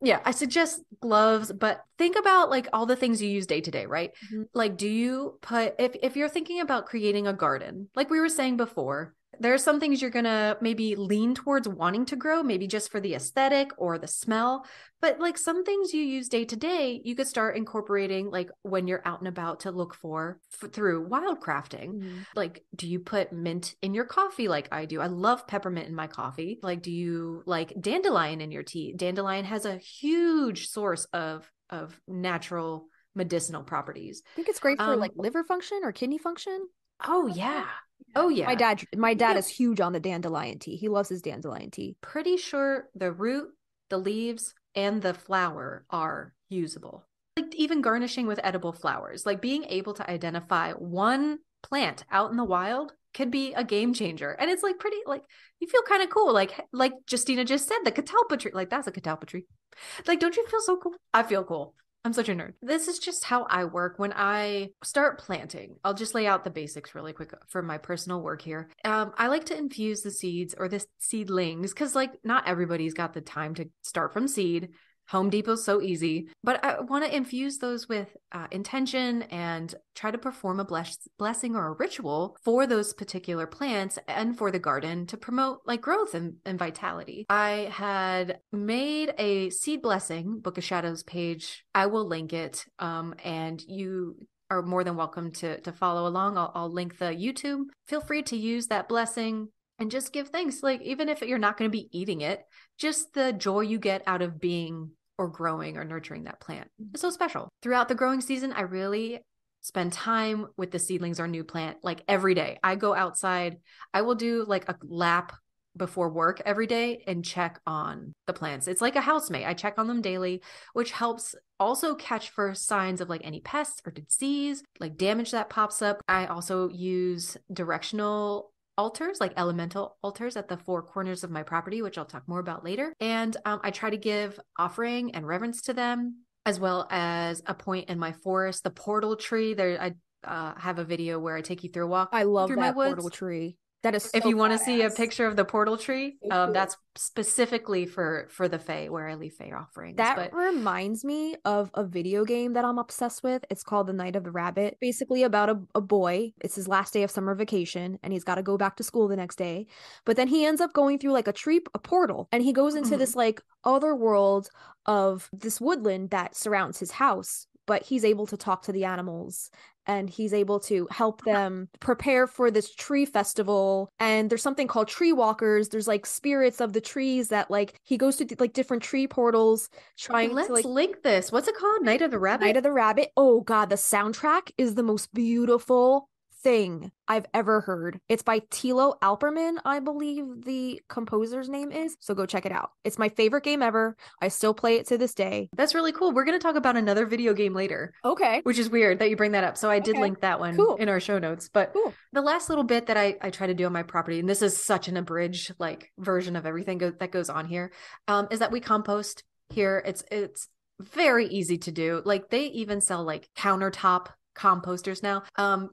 Yeah. I suggest gloves, but think about like all the things you use day to day, right? Like, do you put, if you're thinking about creating a garden, like we were saying before, there are some things you're going to maybe lean towards wanting to grow, maybe just for the aesthetic or the smell. But like some things you use day to day, you could start incorporating like when you're out and about to look for through wildcrafting. Like, do you put mint in your coffee like I do? I love peppermint in my coffee. Like, do you like dandelion in your tea? Dandelion has a huge source of natural medicinal properties. I think it's great for like liver function or kidney function. Oh, yeah. Oh, yeah. My dad is huge on the dandelion tea. He loves his dandelion tea. Pretty sure the root, the leaves, and the flower are usable. Like even garnishing with edible flowers, like being able to identify one plant out in the wild could be a game changer. And it's like pretty, like you feel kind of cool. Like Justina just said, the catalpa tree, like that's a catalpa tree. Like, don't you feel so cool? I feel cool. I'm such a nerd. This is just how I work when I start planting. I'll just lay out the basics really quick for my personal work here. I like to infuse the seeds or the seedlings because like not everybody's got the time to start from seed. Home Depot's so easy, but I want to infuse those with intention and try to perform a blessing or a ritual for those particular plants and for the garden to promote like growth and vitality. I had made a seed blessing Book of Shadows page. I will link it, and you are more than welcome to follow along. I'll link the YouTube. Feel free to use that blessing and just give thanks. Like even if you're not going to be eating it, just the joy you get out of being or growing or nurturing that plant is so special. Throughout the growing season, I really spend time with the seedlings or new plant like every day. I go outside. I will do like a lap before work every day and check on the plants. It's like a housemate. I check on them daily, which helps also catch for signs of like any pests or disease, like damage that pops up. I also use directional altars, like elemental altars at the four corners of my property, which I'll talk more about later. And I try to give offering and reverence to them, as well as a point in my forest, the portal tree. There, I have a video where I take you through a walk. I love through that my woods. portal tree. That is so If you want to see a badass. picture of the portal tree, So cool. that's specifically for the Fae, where I leave Fae offerings. That But reminds me of a video game that I'm obsessed with. It's called The Night of the Rabbit. Basically about a boy. It's his last day of summer vacation and he's got to go back to school the next day. But then he ends up going through like a portal, and he goes into this like other world of this woodland that surrounds his house. But he's able to talk to the animals and he's able to help them prepare for this tree festival. And there's something called tree walkers. There's like spirits of the trees that like he goes to like different tree portals trying let's to like link this. What's it called? Night of the Rabbit? Night of the Rabbit. Oh God, the soundtrack is the most beautiful thing I've ever heard. It's by Tilo Alperman, I believe the composer's name is. So go check it out. It's my favorite game ever. I still play it to this day. That's really cool. We're going to talk about another video game later. Okay. Which is weird that you bring that up. So I did link that one in our show notes. But the last little bit that I try to do on my property, and this is such an abridged like version of everything that goes on here, is that we compost here. It's very easy to do. Like they even sell like countertop composters now,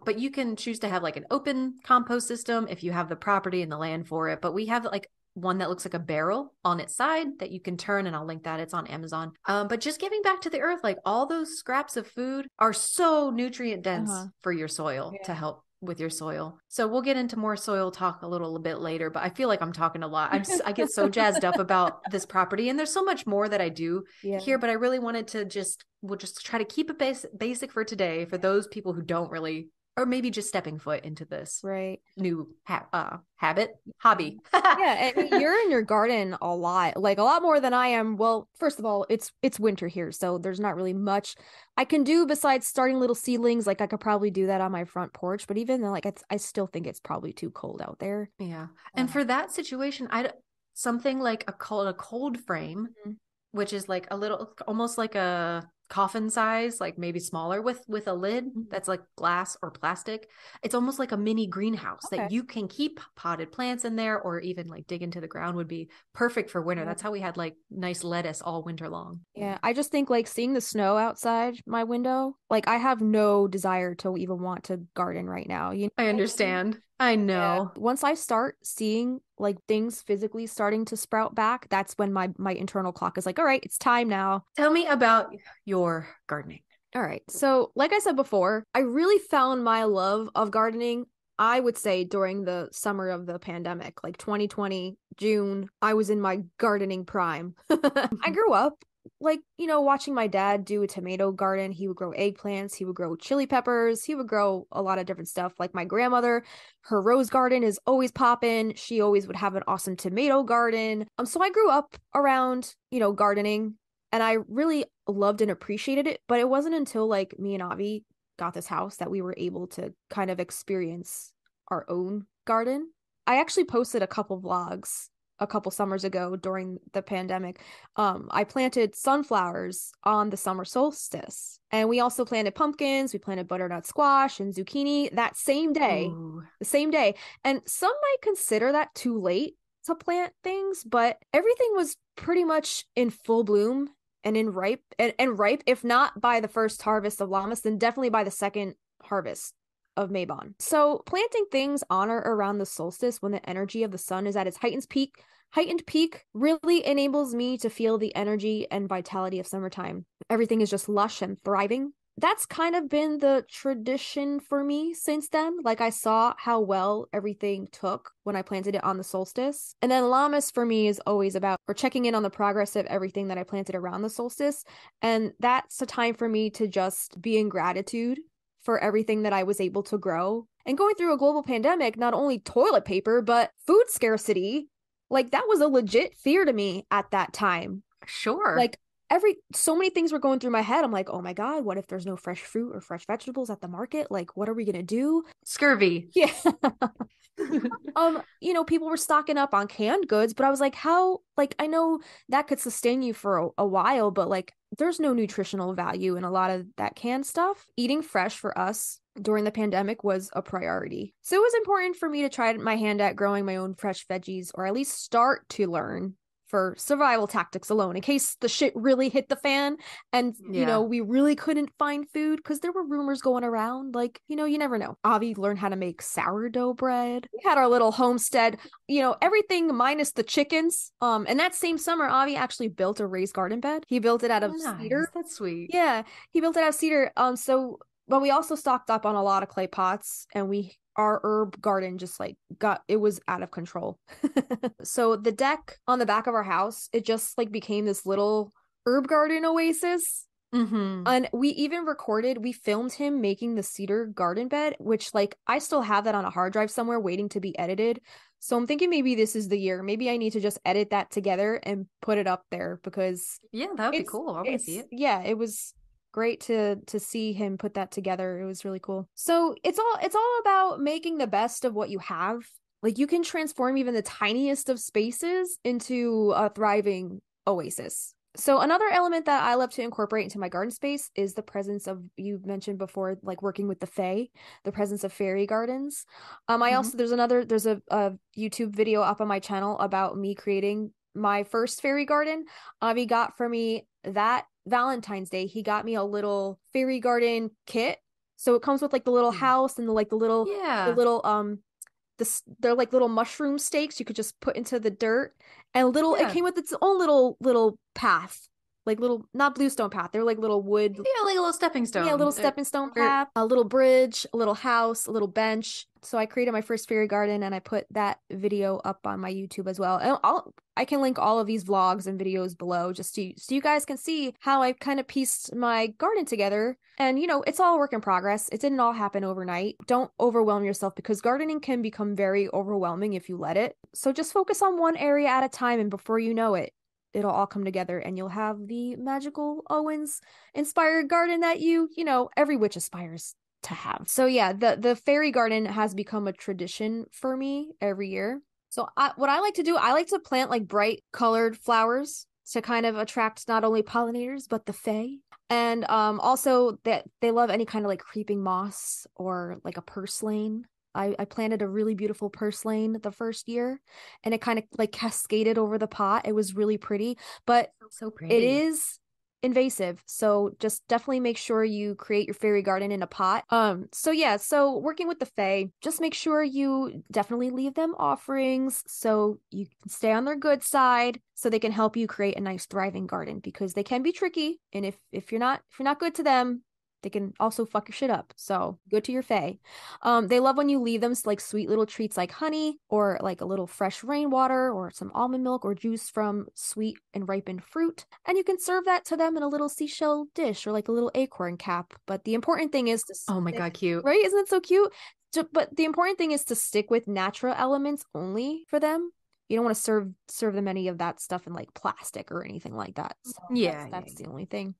but you can choose to have like an open compost system if you have the property and the land for it. But we have like one that looks like a barrel on its side that you can turn, and I'll link that. It's on Amazon. But just giving back to the earth, like all those scraps of food are so nutrient dense for your soil to help with your soil. So we'll get into more soil talk a little bit later, but I feel like I'm talking a lot. I get so jazzed up about this property, and there's so much more that I do here, but I really wanted to we'll just try to keep it basic for today for those people who don't really, or maybe just stepping foot into this new hobby. Yeah, and you're in your garden a lot, like a lot more than I am. Well, first of all, it's winter here, so there's not really much I can do besides starting little seedlings. Like I could probably do that on my front porch, but even then, like I still think it's probably too cold out there. Yeah, and for that situation, something like a cold frame, which is like a little, almost like a coffin size, like maybe smaller with a lid that's like glass or plastic. It's almost like a mini greenhouse that you can keep potted plants in there, or even like dig into the ground would be perfect for winter. That's how we had like nice lettuce all winter long. Yeah, I just think like seeing the snow outside my window, like I have no desire to even want to garden right now. You know? I understand. I know. Yeah. Once I start seeing like things physically starting to sprout back, that's when my internal clock is like, all right, it's time now. Tell me about your gardening. All right. So like I said before, I really found my love of gardening, I would say, during the summer of the pandemic, like 2020, June. I was in my gardening prime. I grew up like, you know, watching my dad do a tomato garden. He would grow eggplants, he would grow chili peppers, he would grow a lot of different stuff. Like my grandmother, her rose garden is always popping. She always would have an awesome tomato garden. So I grew up around, you know, gardening, and I really loved and appreciated it. But it wasn't until like me and Avi got this house that we were able to kind of experience our own garden. I actually posted a couple vlogs a couple summers ago during the pandemic. I planted sunflowers on the summer solstice, and we also planted pumpkins. We planted butternut squash and zucchini that same day. The same day. And some might consider that too late to plant things, but everything was pretty much in full bloom and in ripe, if not by the first harvest of Lammas, then definitely by the second harvest of Mabon. So planting things on or around the solstice when the energy of the sun is at its heightened peak really enables me to feel the energy and vitality of summertime. Everything is just lush and thriving. That's kind of been the tradition for me since then. Like I saw how well everything took when I planted it on the solstice. And then Lammas for me is always about checking in on the progress of everything that I planted around the solstice. And that's a time for me to just be in gratitude for everything that I was able to grow. And going through a global pandemic, not only toilet paper, but food scarcity, like that was a legit fear to me at that time. Sure. Like so many things were going through my head. I'm like, oh my God, what if there's no fresh fruit or fresh vegetables at the market? Like, what are we going to do? Scurvy. Yeah. People were stocking up on canned goods, but I was like, how, like, I know that could sustain you for a while, but like, there's no nutritional value in a lot of that canned stuff. Eating fresh for us during the pandemic was a priority. So it was important for me to try my hand at growing my own fresh veggies, or at least start to learn for survival tactics alone, in case the shit really hit the fan and, we really couldn't find food, because there were rumors going around. Like, you never know. Avi learned how to make sourdough bread. We had our little homestead, everything minus the chickens. And that same summer, Avi actually built a raised garden bed. He built it out of cedar. That's sweet. Yeah, he built it out of cedar. But we also stocked up on a lot of clay pots, and our herb garden just like it was out of control. So the deck on the back of our house, it just like became this little herb garden oasis. Mm-hmm. And we filmed him making the cedar garden bed, which like I still have that on a hard drive somewhere waiting to be edited. So I'm thinking maybe this is the year. Maybe I need to just edit that together and put it up there, because that would be cool. I want to see it. Yeah, it was great to see him put that together. It was really cool. So it's all about making the best of what you have. Like, you can transform even the tiniest of spaces into a thriving oasis. So another element that I love to incorporate into my garden space is the presence of, you mentioned before, like working with the fae, the presence of fairy gardens. I also, there's a YouTube video up on my channel about me creating my first fairy garden. Avi got for me that Valentine's Day. He got me a little fairy garden kit. So it comes with like the little house and they're like little mushroom stakes you could just put into the dirt, and it came with its own little path, like little, not bluestone path, they're like little wood, like a little stepping stone. Yeah, a little stepping stone path, a little bridge, a little house, a little bench. So I created my first fairy garden, and I put that video up on my YouTube as well. And I can link all of these vlogs and videos below, just so you guys can see how I kind of pieced my garden together. And it's all a work in progress. It didn't all happen overnight. Don't overwhelm yourself, because gardening can become very overwhelming if you let it. So just focus on one area at a time, and before you know it, it'll all come together, and you'll have the magical Owens inspired garden that every witch aspires to have. So yeah, the fairy garden has become a tradition for me every year. So what I like to do, I like to plant like bright colored flowers to kind of attract not only pollinators but the fae. And also that they love any kind of like creeping moss or like a purslane. I planted a really beautiful purslane the first year, and it kind of like cascaded over the pot. It was really pretty, but so pretty. It is invasive. So just definitely make sure you create your fairy garden in a pot. So working with the fae, just make sure you definitely leave them offerings so you can stay on their good side, so they can help you create a nice thriving garden, because they can be tricky. And if you're not good to them, they can also fuck your shit up. So good to your fae. They love when you leave them like sweet little treats like honey, or like a little fresh rainwater, or some almond milk, or juice from sweet and ripened fruit. And you can serve that to them in a little seashell dish, or like a little acorn cap. But the important thing is to oh my God, cute. Right? Isn't it so cute? But the important thing is to stick with natural elements only for them. You don't want to serve them any of that stuff in like plastic or anything like that. So that's the only thing.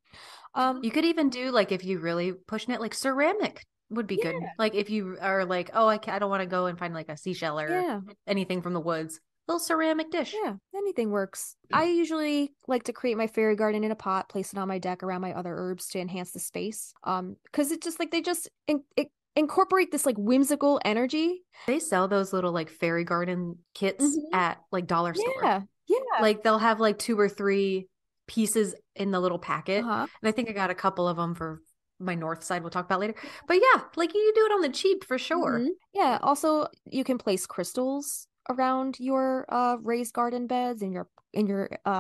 You could even do, like, if you really pushing it, like ceramic would be good. Like if you are like, oh, I don't want to go and find like a seashell or anything from the woods. Little ceramic dish. Yeah, anything works. I usually like to create my fairy garden in a pot, place it on my deck around my other herbs to enhance the space. Because it just like it incorporate this like whimsical energy. They sell those little like fairy garden kits at like dollar store. Yeah. Like they'll have like 2 or 3 pieces in the little packet. And I think I got a couple of them for my north side we'll talk about later. But yeah, like you do it on the cheap for sure. Yeah. Also, you can place crystals around your raised garden beds, in your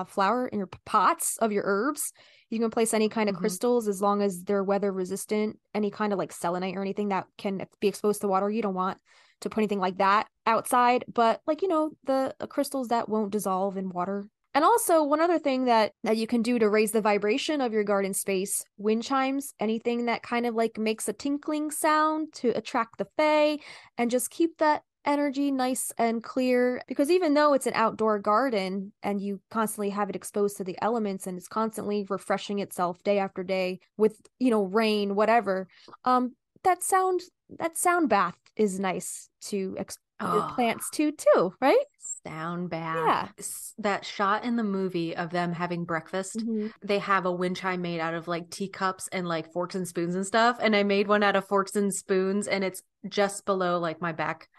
flower, in your pots of your herbs. You can place any kind of crystals, as long as they're weather resistant. Any kind of like selenite or anything that can be exposed to water, you don't want to put anything like that outside. But like, the crystals that won't dissolve in water. And also, one other thing that you can do to raise the vibration of your garden space: wind chimes, anything that kind of like makes a tinkling sound to attract the fae and just keep that energy nice and clear. Because even though it's an outdoor garden and you constantly have it exposed to the elements and it's constantly refreshing itself day after day with, rain, whatever, that sound bath is nice to your Oh, plants too, right? sound bath. Yeah. That shot in the movie of them having breakfast, Mhm. they have a wind chime made out of like teacups and like forks and spoons and stuff. And I made one out of forks and spoons, and it's just below like my back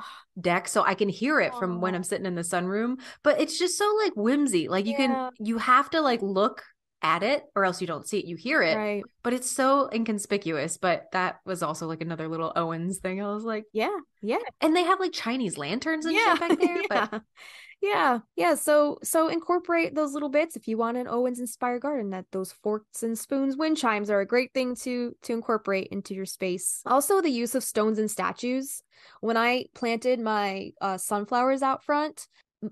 deck. So I can hear it from when I'm sitting in the sunroom. But it's just so like whimsy. Like Yeah. you have to like look at it or else you don't see it. You hear it. Right. But it's so inconspicuous. But that was also like another little Owens thing. I was like, Yeah. Yeah. and they have like Chinese lanterns and Yeah. shit back there. But Yeah. So incorporate those little bits if you want an Owens inspired garden. That those forks and spoons wind chimes are a great thing to incorporate into your space. Also, the use of stones and statues. When I planted my sunflowers out front,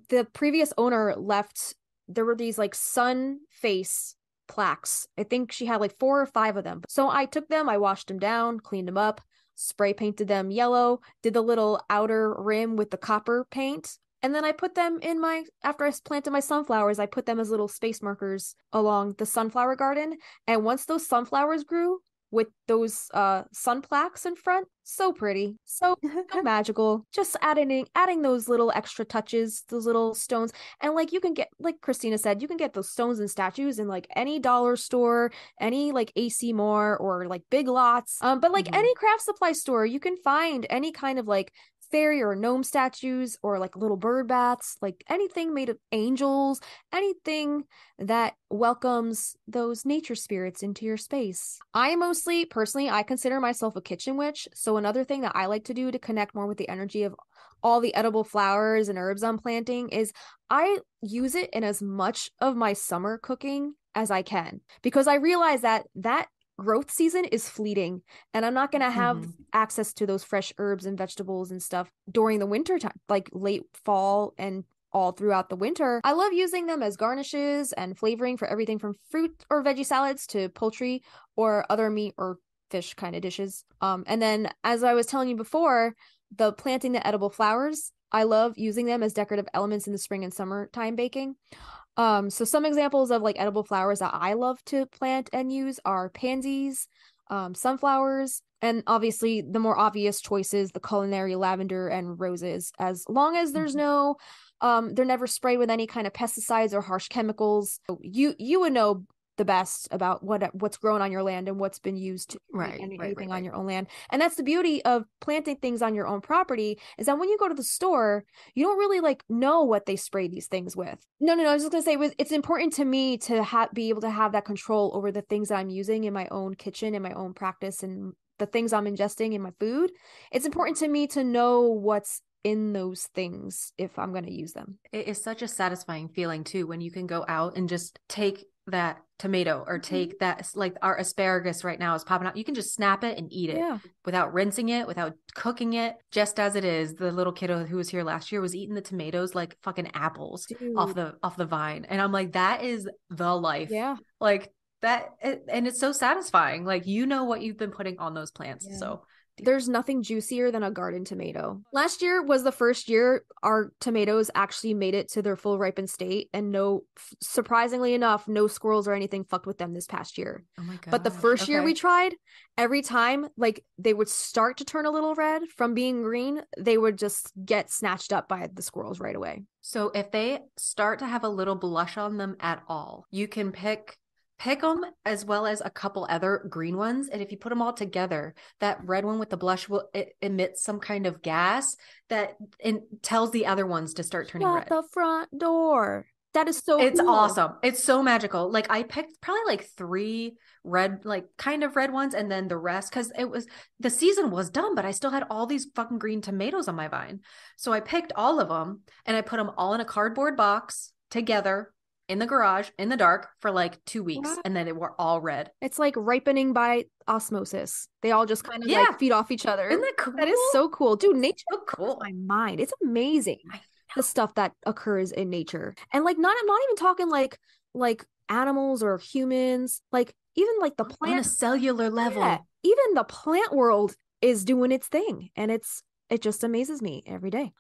the previous owner left. There were these like sun face plaques. I think she had like 4 or 5 of them. So I took them, I washed them down, cleaned them up, spray painted them yellow, did the little outer rim with the copper paint. And then I put them in after I planted my sunflowers, I put them as little space markers along the sunflower garden. And once those sunflowers grew with those sun plaques in front, so pretty, so magical. Just adding those little extra touches, those little stones. And like you can get, like Kristina said, you can get those stones and statues in like any dollar store, any like AC Moore or like Big Lots. But like any craft supply store, you can find any kind of like fairy or gnome statues or like little bird baths, like anything made of angels, anything that welcomes those nature spirits into your space. Personally, I consider myself a kitchen witch. So another thing that I like to do to connect more with the energy of all the edible flowers and herbs I'm planting is I use it in as much of my summer cooking as I can, because I realize that growth season is fleeting, and I'm not going to have access to those fresh herbs and vegetables and stuff during the winter time, like late fall and all throughout the winter. I love using them as garnishes and flavoring for everything from fruit or veggie salads to poultry or other meat or fish kind of dishes. And then, as I was telling you before, the planting the edible flowers, I love using them as decorative elements in the spring and summertime baking. So some examples of like edible flowers that I love to plant and use are pansies, sunflowers, and obviously the more obvious choices, the culinary lavender and roses. As long as there's no, they're never sprayed with any kind of pesticides or harsh chemicals. So you would know the best about what's grown on your land and what's been used anything on your own land. And that's the beauty of planting things on your own property, is that when you go to the store, you don't really like know what they spray these things with. No, I was just gonna say, it's important to me to be able to have that control over the things that I'm using in my own kitchen, in my own practice, and the things I'm ingesting in my food. It's important to me to know what's in those things if I'm going to use them. It is such a satisfying feeling too when you can go out and just take that tomato or take that, like our asparagus right now is popping out. You can just snap it and eat it without rinsing it, without cooking it, just as it is. The little kiddo who was here last year was eating the tomatoes like fucking apples off the vine. And I'm like, that is the life. Yeah. Like that. And it's so satisfying. Like, you know what you've been putting on those plants. Yeah. So there's nothing juicier than a garden tomato. Last year was the first year our tomatoes actually made it to their full ripened state, and surprisingly enough, no squirrels or anything fucked with them this past year. Oh my god! But the first year we tried, every time like they would start to turn a little red from being green, they would just get snatched up by the squirrels right away. So if they start to have a little blush on them at all, you can pick them as well as a couple other green ones, and if you put them all together, that red one with the blush will emit some kind of gas that tells the other ones to start turning red. The front door. That is so it's cool. Awesome. It's so magical. Like, I picked probably like 3 red, like kind of red ones, and then the rest, because the season was done, but I still had all these fucking green tomatoes on my vine. So I picked all of them and I put them all in a cardboard box together in the garage in the dark for like 2 weeks. Wow. And then they were all red. It's like ripening by osmosis. They all just kind of like feed off each other. Isn't that cool? That is so cool. Dude, nature so cool. My mind. It's amazing. The stuff that occurs in nature. And like I'm not even talking like animals or humans, like even like the plant on a cellular level. Yeah, even the plant world is doing its thing, and it just amazes me every day.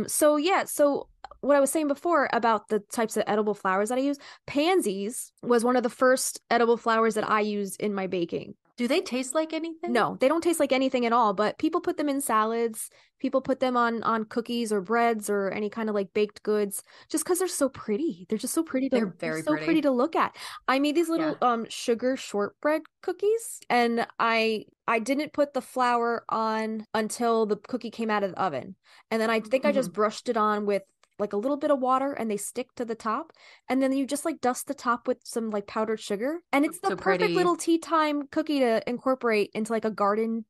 So what I was saying before about the types of edible flowers that I use, pansies was one of the first edible flowers that I used in my baking. Do they taste like anything? No, they don't taste like anything at all, but people put them in salads. People put them on cookies or breads or any kind of like baked goods just because they're so pretty. They're just so pretty They're very so pretty to look at. I made these little sugar shortbread cookies, and I didn't put the flour on until the cookie came out of the oven. And then I think I just brushed it on with like a little bit of water, and they stick to the top, and then you just like dust the top with some like powdered sugar, and it's the So perfect pretty. little tea time cookie to incorporate into like a garden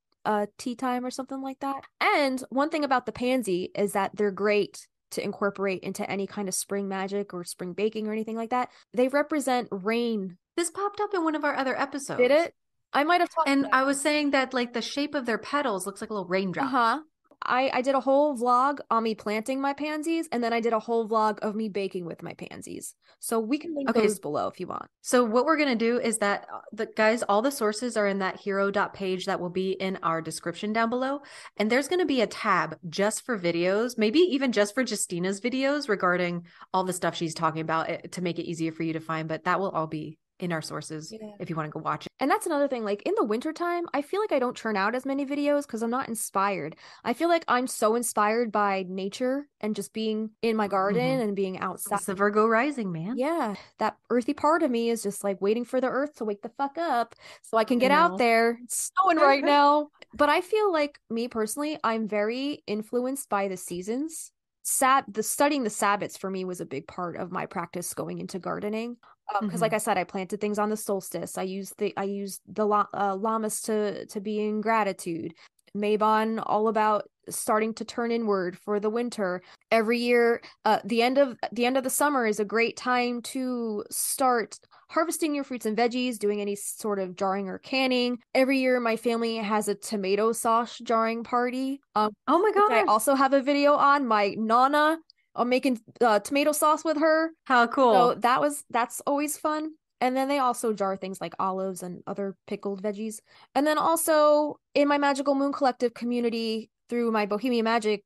tea time or something like that. And one thing about the pansy is that they're great to incorporate into any kind of spring magic or spring baking or anything like that. They represent rain. This popped up in one of our other episodes. Did it? I might have talked And about I was saying that like the shape of their petals looks like a little raindrop. Uh-huh. I did a whole vlog on me planting my pansies, and then I did a whole vlog of me baking with my pansies. So we can link those below if you want. So what we're going to do is that guys, all the sources are in that hero.page that will be in our description down below. And there's going to be a tab just for videos, maybe even just for Justina's videos regarding all the stuff she's talking about to make it easier for you to find. But that will all be in our sources if you want to go watch it. And that's another thing, like in the wintertime, I feel like I don't churn out as many videos because I'm not inspired. I feel like I'm so inspired by nature and just being in my garden and being outside. It's the Virgo rising, man. Yeah, that earthy part of me is just like waiting for the earth to wake the fuck up so I can get out there. It's snowing right now. But I feel like, me personally, I'm very influenced by the seasons. Studying the Sabbats for me was a big part of my practice going into gardening. Because like I said, I planted things on the solstice. I used the llamas to be in gratitude. Mabon all about starting to turn inward for the winter. Every year, the end of the summer is a great time to start harvesting your fruits and veggies, doing any sort of jarring or canning. Every year, my family has a tomato sauce jarring party. Oh my god! I also have a video on my nana. I'm making tomato sauce with her. How cool. So that's always fun. And then they also jar things like olives and other pickled veggies. And then also in my Magical Moon Collective community through my Bohemian Magic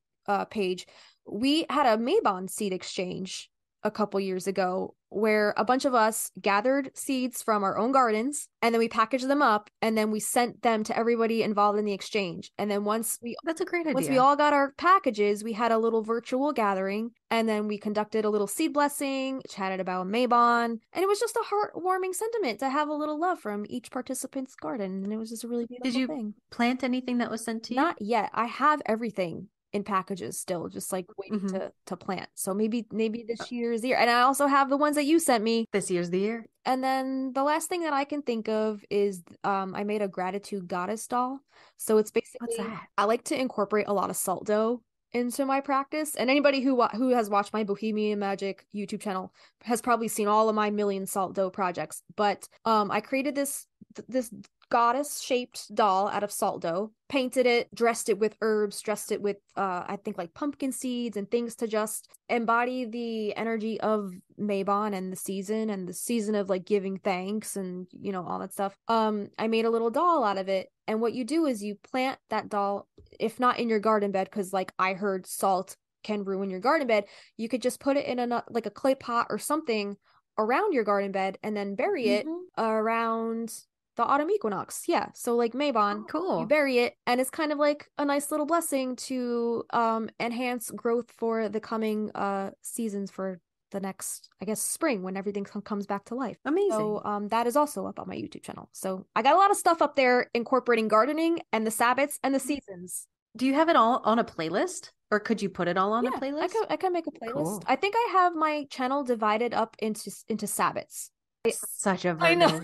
page, we had a Mabon seed exchange a couple years ago where a bunch of us gathered seeds from our own gardens, and then we packaged them up, and then we sent them to everybody involved in the exchange. And then that's a great idea. Once we all got our packages, we had a little virtual gathering, and then we conducted a little seed blessing, chatted about Mabon, and it was just a heartwarming sentiment to have a little love from each participant's garden, and it was just a really beautiful thing. Did you plant anything that was sent to you? Not yet. I have everything in packages still, just like waiting to plant. So maybe this year's the year. And I also have the ones that you sent me. This year's the year. And then the last thing that I can think of is I made a gratitude goddess doll. So it's basically, what's that? I like to incorporate a lot of salt dough into my practice. And anybody who has watched my Bohemian Magic YouTube channel has probably seen all of my million salt dough projects. But I created this goddess shaped doll out of salt dough, painted it, dressed it with herbs, dressed it with I think like pumpkin seeds and things to just embody the energy of Mabon and the season of like giving thanks and all that stuff. I made a little doll out of it, and what you do is you plant that doll, if not in your garden bed, because like I heard salt can ruin your garden bed, you could just put it in a clay pot or something around your garden bed and then bury it around the autumn equinox. Yeah. So like Mabon, cool. You bury it, and it's kind of like a nice little blessing to enhance growth for the coming seasons for the next, I guess, spring when everything comes back to life. Amazing. So that is also up on my YouTube channel. So I got a lot of stuff up there incorporating gardening and the Sabbats and the seasons. Do you have it all on a playlist? Or could you put it all on a playlist? I can make a playlist. Cool. I think I have my channel divided up into Sabbats. Such a Virgo. I know.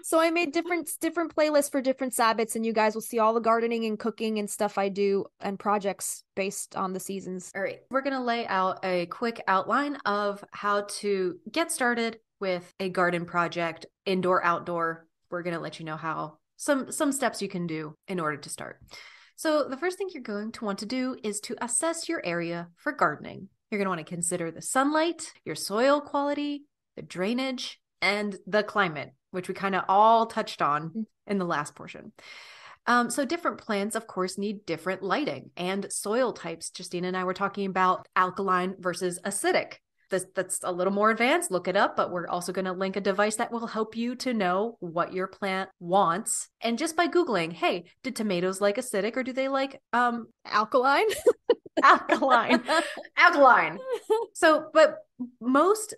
So I made different playlists for different Sabbats, and you guys will see all the gardening and cooking and stuff I do and projects based on the seasons. All right. We're going to lay out a quick outline of how to get started with a garden project, indoor, outdoor. We're going to let you know how some steps you can do in order to start. So the first thing you're going to want to do is to assess your area for gardening. You're going to want to consider the sunlight, your soil quality, the drainage, and the climate, which we kind of all touched on in the last portion. So different plants, of course, need different lighting and soil types. Justina and I were talking about alkaline versus acidic. that's a little more advanced, look it up, but we're also going to link a device that will help you to know what your plant wants. And just by Googling, hey, did tomatoes like acidic or do they like Alkaline? alkaline. So, but most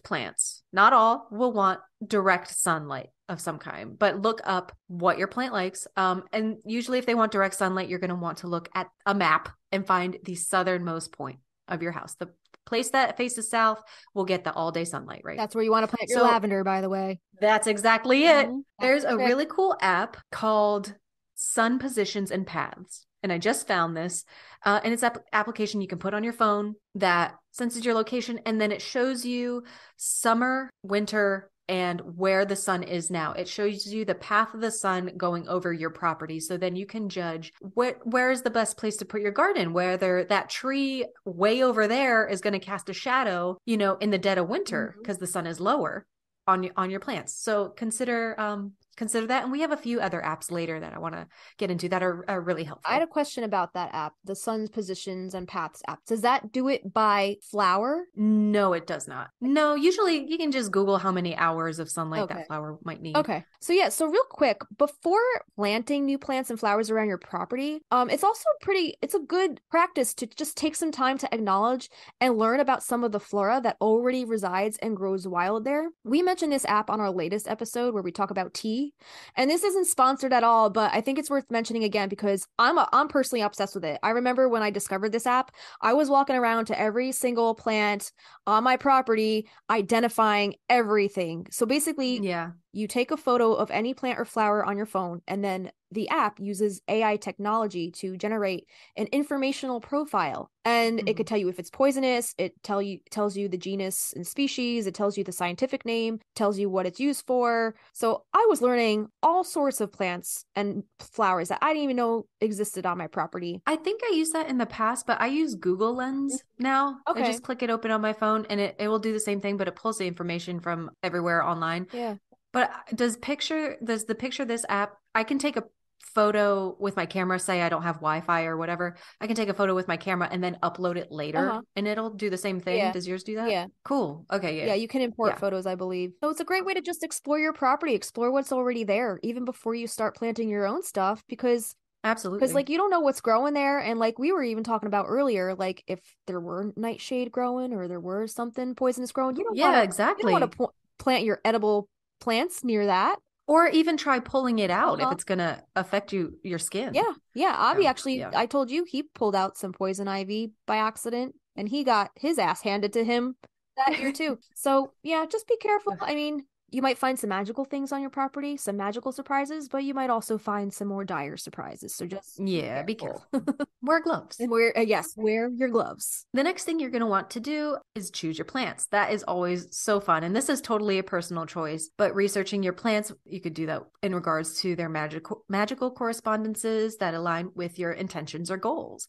plants, not all, will want direct sunlight of some kind, but look up what your plant likes. And usually if they want direct sunlight, you're going to want to look at a map and find the southernmost point of your house. The place that faces south will get the all day sunlight, right? That's where you want to plant your lavender, by the way. That's exactly it. Mm-hmm. There's a really cool app called Sun Positions and Paths. And I just found this, and it's an application you can put on your phone that senses your location, and then it shows you summer, winter, and where the sun is now. It shows you the path of the sun going over your property. So then you can judge where is the best place to put your garden, whether that tree way over there is going to cast a shadow, in the dead of winter because the sun is lower on your plants. So consider that. And we have a few other apps later that I want to get into that are really helpful. I had a question about that app, the Sun's Positions and Paths app. Does that do it by flower? No, it does not. No, usually you can just Google how many hours of sunlight that flower might need. Okay. So real quick, before planting new plants and flowers around your property, it's a good practice to just take some time to acknowledge and learn about some of the flora that already resides and grows wild there. We mentioned this app on our latest episode where we talk about tea. And this isn't sponsored at all, but I think it's worth mentioning again because I'm personally obsessed with it. I remember when I discovered this app, I was walking around to every single plant on my property, identifying everything. So basically, you take a photo of any plant or flower on your phone, and then the app uses AI technology to generate an informational profile. And it could tell you if it's poisonous, it tells you the genus and species, it tells you the scientific name, tells you what it's used for. So I was learning all sorts of plants and flowers that I didn't even know existed on my property. I think I used that in the past, but I use Google Lens now. Okay. I just click it open on my phone and it will do the same thing, but it pulls the information from everywhere online. Yeah. But does the picture this app, I can take a photo with my camera, say I don't have Wi-Fi or whatever, I can take a photo with my camera and then upload it later and it'll do the same thing. Does yours do that? Yeah. Cool. Okay. Yeah, you can import photos, I believe. So it's a great way to just explore your property, explore what's already there, even before you start planting your own stuff, because absolutely. Because you don't know what's growing there. And we were even talking about earlier, if there were nightshade growing or there were something poisonous growing, you don't want to plant your edible plants near that. Or even try pulling it out if it's going to affect your skin. Yeah. Avi I told you he pulled out some poison ivy by accident and he got his ass handed to him that year too. So yeah, just be careful. I mean, you might find some magical things on your property, some magical surprises, but you might also find some more dire surprises. So just be careful. Wear gloves. And wear your gloves. The next thing you're going to want to do is choose your plants. That is always so fun. And this is totally a personal choice, but researching your plants, you could do that in regards to their magical correspondences that align with your intentions or goals.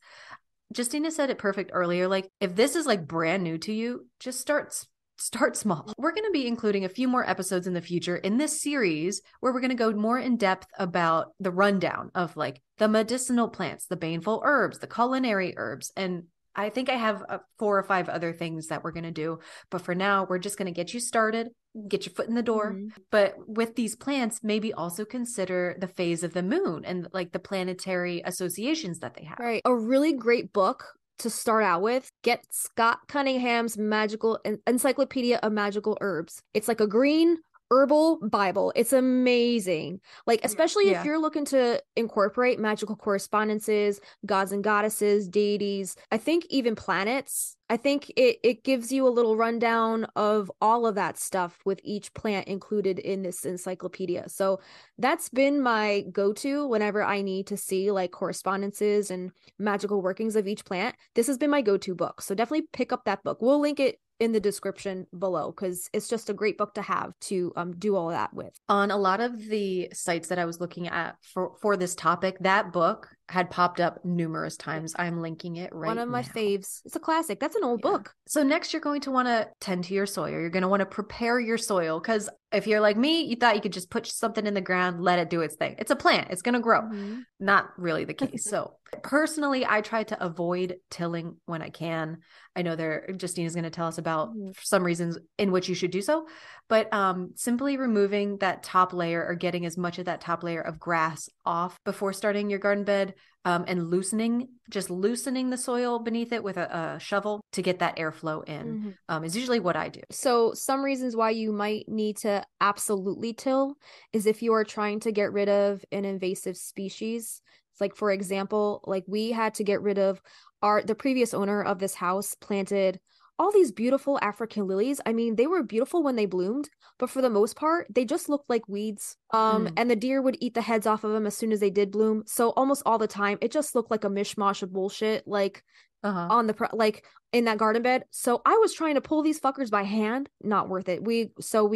Justina said it perfect earlier. If this is brand new to you, just start small. We're going to be including a few more episodes in the future in this series where we're going to go more in depth about the rundown of the medicinal plants, the baneful herbs, the culinary herbs. And I think I have 4 or 5 other things that we're going to do. But for now, we're just going to get you started, get your foot in the door. Mm-hmm. But with these plants, maybe also consider the phase of the moon and the planetary associations that they have. Right. A really great book to start out with, get Scott Cunningham's Magical Encyclopedia of Magical Herbs. It's like a green herbal Bible. It's amazing. Especially if you're looking to incorporate magical correspondences, gods and goddesses, deities, I think even planets. I think it gives you a little rundown of all of that stuff with each plant included in this encyclopedia. So that's been my go-to whenever I need to see correspondences and magical workings of each plant. This has been my go-to book. So definitely pick up that book. We'll link it in the description below because it's just a great book to have to do all that with. On a lot of the sites that I was looking at for this topic, that book had popped up numerous times. I'm linking it right now. One of my faves. It's a classic. That's an old book. So next you're going to want to tend to your soil. You're going to want to prepare your soil because If you're like me, you thought you could just put something in the ground, let it do its thing. It's a plant. It's going to grow. Mhm. Not really the case. So personally, I try to avoid tilling when I can. I know Justina's going to tell us about some reasons in which you should do so, but simply removing that top layer or getting as much of that top layer of grass off before starting your garden bed, and loosening the soil beneath it with a shovel to get that airflow in, is usually what I do. So some reasons why you might need to absolutely till is if you are trying to get rid of an invasive species. It's like, for example, like we had to get rid of the previous owner of this house planted all these beautiful African lilies. I mean, they were beautiful when they bloomed, but for the most part, they just looked like weeds. And the deer would eat the heads off of them as soon as they did bloom. So almost all the time, it just looked like a mishmash of bullshit, like on the like in that garden bed. So I was trying to pull these fuckers by hand. Not worth it. We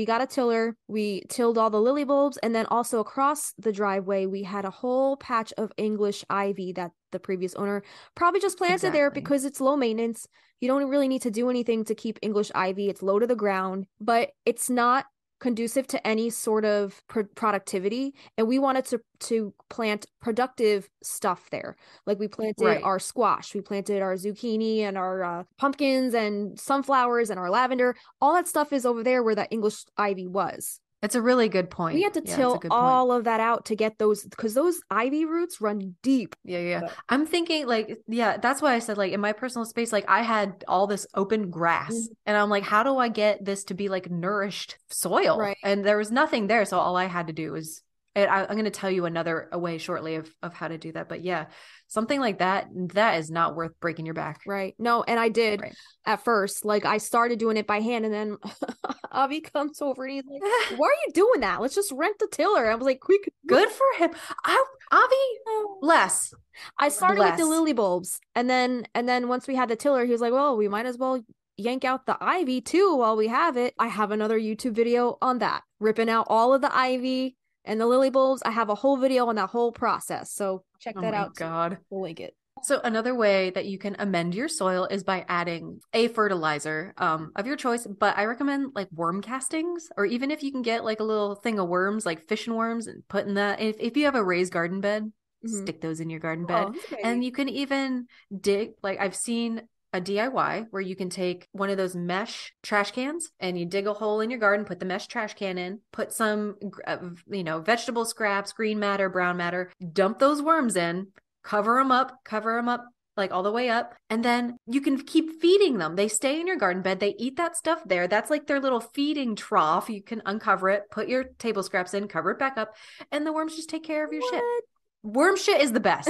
got a tiller. We tilled all the lily bulbs, and then also across the driveway, we had a whole patch of English ivy that the previous owner probably just planted there because it's low maintenance. You don't really need to do anything to keep English ivy. It's low to the ground, but it's not conducive to any sort of productivity, and we wanted to plant productive stuff there. Like we planted our squash, we planted our zucchini and our pumpkins and sunflowers and our lavender. All that stuff is over there where that English ivy was. It's a really good point. We had to till all of that out to get those, because those ivy roots run deep. Yeah. I'm thinking that's why I said, like, in my personal space, like I had all this open grass and I'm like, how do I get this to be like nourished soil? Right. And there was nothing there. So all I had to do was, I'm going to tell you a way shortly of how to do that. But yeah, something like that is not worth breaking your back. Right. No, and I did at first. Like I started doing it by hand, and then Avi comes over and he's like, why are you doing that? Let's just rent the tiller. I was like, good for him. Avi, bless. I started with the lily bulbs, and then once we had the tiller, he was like, well, we might as well yank out the ivy too while we have it. I have another YouTube video on that, ripping out all of the ivy and the lily bulbs. I have a whole video on that whole process. So check that out. God. We'll link it. So another way that you can amend your soil is by adding a fertilizer of your choice, but I recommend like worm castings, or even if you can get like a little thing of worms, like fish and worms, and put in that. If you have a raised garden bed, stick those in your garden bed. And you can even dig, like I've seen a DIY where you can take one of those mesh trash cans and you dig a hole in your garden, put the mesh trash can in, put some, vegetable scraps, green matter, brown matter, dump those worms in, cover them up like all the way up. And then you can keep feeding them. They stay in your garden bed. They eat that stuff there. That's like their little feeding trough. You can uncover it, put your table scraps in, cover it back up, and the worms just take care of your shit. Worm shit is the best.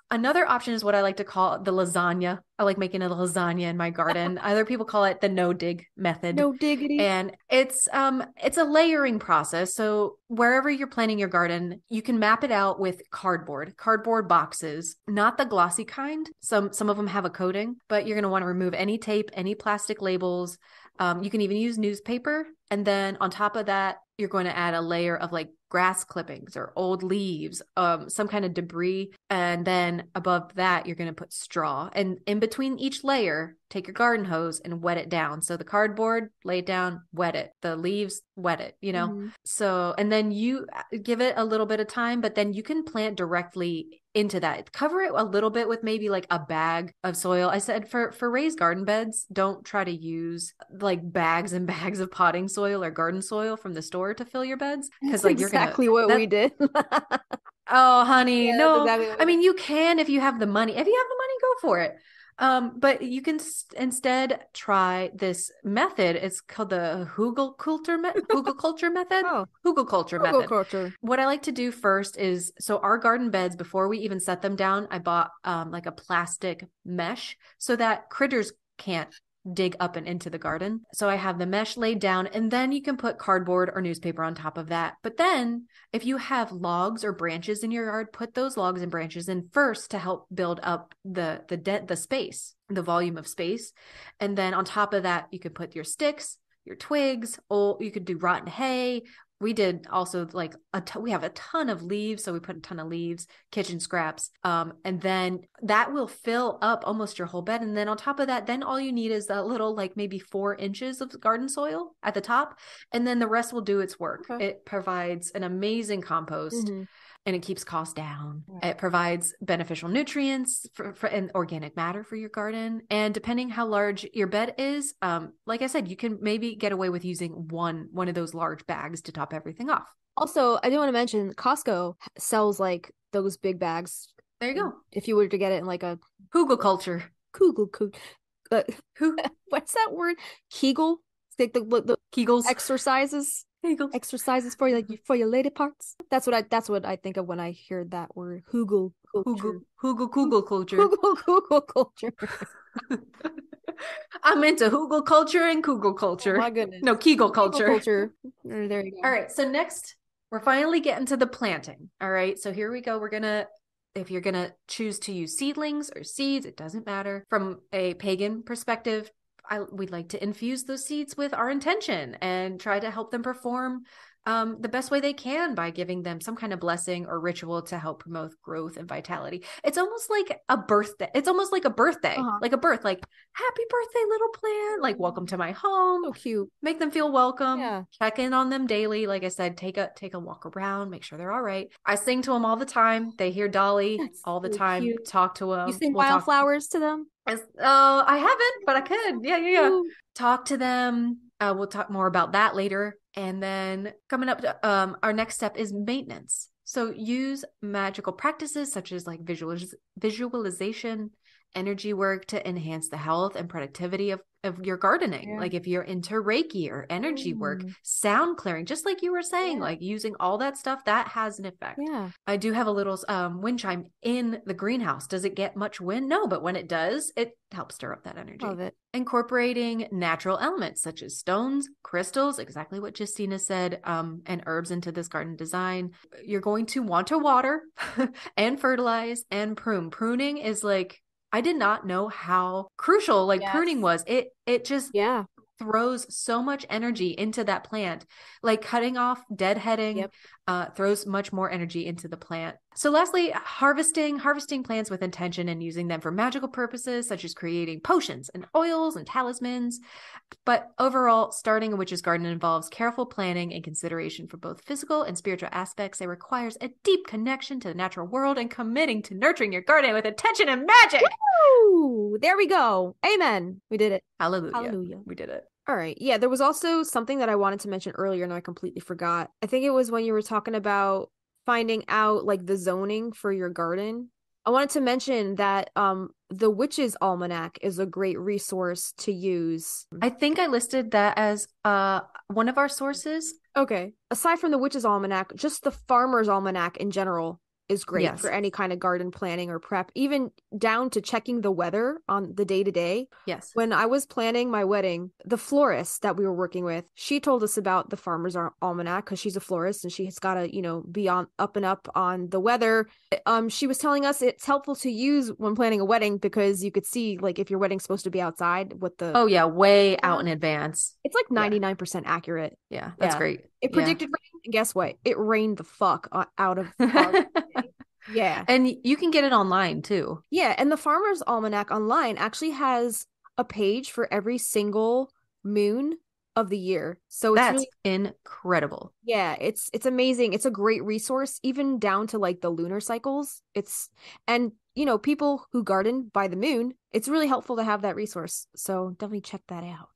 Another option is what I like to call the lasagna. I like making a lasagna in my garden. Other people call it the no dig method. No diggity. And it's a layering process. So wherever you're planting your garden, you can map it out with cardboard boxes, not the glossy kind. Some of them have a coating, but you're going to want to remove any tape, any plastic labels. You can even use newspaper. And then on top of that, you're going to add a layer of like grass clippings or old leaves, some kind of debris. And then above that, you're going to put straw. And in between each layer, take your garden hose and wet it down. So the cardboard, lay it down, wet it. The leaves, wet it, So, and then you give it a little bit of time, but then you can plant directly into that. Cover it a little bit with maybe like a bag of soil. I said for raised garden beds, don't try to use like bags and bags of potting soil or garden soil from the store to fill your beds, because like exactly what we did. Oh, honey, no. Exactly I mean, you can if you have the money. If you have the money, go for it. But you can instead try this method. It's called the hugelkultur method. Hugelkultur method. What I like to do first is, so our garden beds, before we even set them down, I bought like a plastic mesh so that critters can't dig up and into the garden. So I have the mesh laid down, and then you can put cardboard or newspaper on top of that. But then if you have logs or branches in your yard, put those logs and branches in first to help build up the space, the volume of space. And then on top of that, you could put your sticks, your twigs, or you could do rotten hay, We did also like we have a ton of leaves. So we put a ton of leaves, kitchen scraps. And then that will fill up almost your whole bed. And then on top of that, then all you need is that little, like maybe 4 inches of garden soil at the top. And then the rest will do its work. Okay. It provides an amazing compost. Mm-hmm. And it keeps costs down. Right. It provides beneficial nutrients and organic matter for your garden. And depending how large your bed is, like I said, you can maybe get away with using one of those large bags to top everything off. Also, I do want to mention Costco sells like those big bags. There you go. If you were to get it in like a Kugel. What's that word? Kegel? It's like the Kegels. Exercises. Kegels. Exercises for your lady parts. That's what I think of when I hear that word. Kugel culture. Kugel culture. Kugel culture. I'm into Hugel culture and Kugel culture. Oh my goodness. No, Kegel culture. Kegel culture. There you go. All right. So next, we're finally getting to the planting. All right. So here we go. If you're going to choose to use seedlings or seeds, it doesn't matter. From a pagan perspective, we'd like to infuse those seeds with our intention and try to help them perform the best way they can by giving them some kind of blessing or ritual to help promote growth and vitality. It's almost like a birthday. It's almost like a birthday, like a birth, like happy birthday, little plant, like welcome to my home. So cute. Make them feel welcome. Yeah. Check in on them daily. Like I said, take a walk around, make sure they're all right. I sing to them all the time. They hear Dolly all the time. Cute. Talk to them. You sing wildflowers to them? I haven't, but I could. Yeah. Ooh. Talk to them. We'll talk more about that later. And then coming up to our next step is maintenance. So use magical practices such as like visualization, energy work to enhance the health and productivity of your gardening. Yeah. Like if you're into Reiki or energy work, sound clearing, just like you were saying, like using all that stuff, that has an effect. Yeah. I do have a little wind chime in the greenhouse. Does it get much wind? No, but when it does, it helps stir up that energy. Love it. Incorporating natural elements such as stones, crystals, exactly what Justina said, and herbs into this garden design. You're going to want to water and fertilize and prune. Pruning is like, I did not know how crucial pruning was. It just throws so much energy into that plant. Like cutting off, deadheading, throws much more energy into the plant. So lastly, harvesting plants with intention and using them for magical purposes, such as creating potions and oils and talismans. But overall, starting a witch's garden involves careful planning and consideration for both physical and spiritual aspects. It requires a deep connection to the natural world and committing to nurturing your garden with intention and magic. Woo! There we go. Amen. We did it. Hallelujah. We did it. All right. Yeah, there was also something that I wanted to mention earlier and I completely forgot. I think it was when you were talking about finding out like the zoning for your garden. I wanted to mention that the Witch's Almanac is a great resource to use. I think I listed that as one of our sources. Okay. Aside from the Witch's Almanac, just the Farmer's Almanac in general is great for any kind of garden planning or prep, even down to checking the weather on the day-to-day. Yes. When I was planning my wedding, the florist that we were working with, she told us about the Farmer's Almanac because she's a florist and she has got to, be up and up on the weather. She was telling us it's helpful to use when planning a wedding because you could see like if your wedding's supposed to be outside, what the way out in advance. It's like 99% accurate. Yeah, that's great. It predicted rain, and guess what? It rained the fuck out of yeah. And you can get it online too. Yeah, and the Farmer's Almanac online actually has a page for every single moon of the year. So that's incredible. Yeah, it's amazing. It's a great resource, even down to like the lunar cycles. People who garden by the moon, it's really helpful to have that resource. So definitely check that out.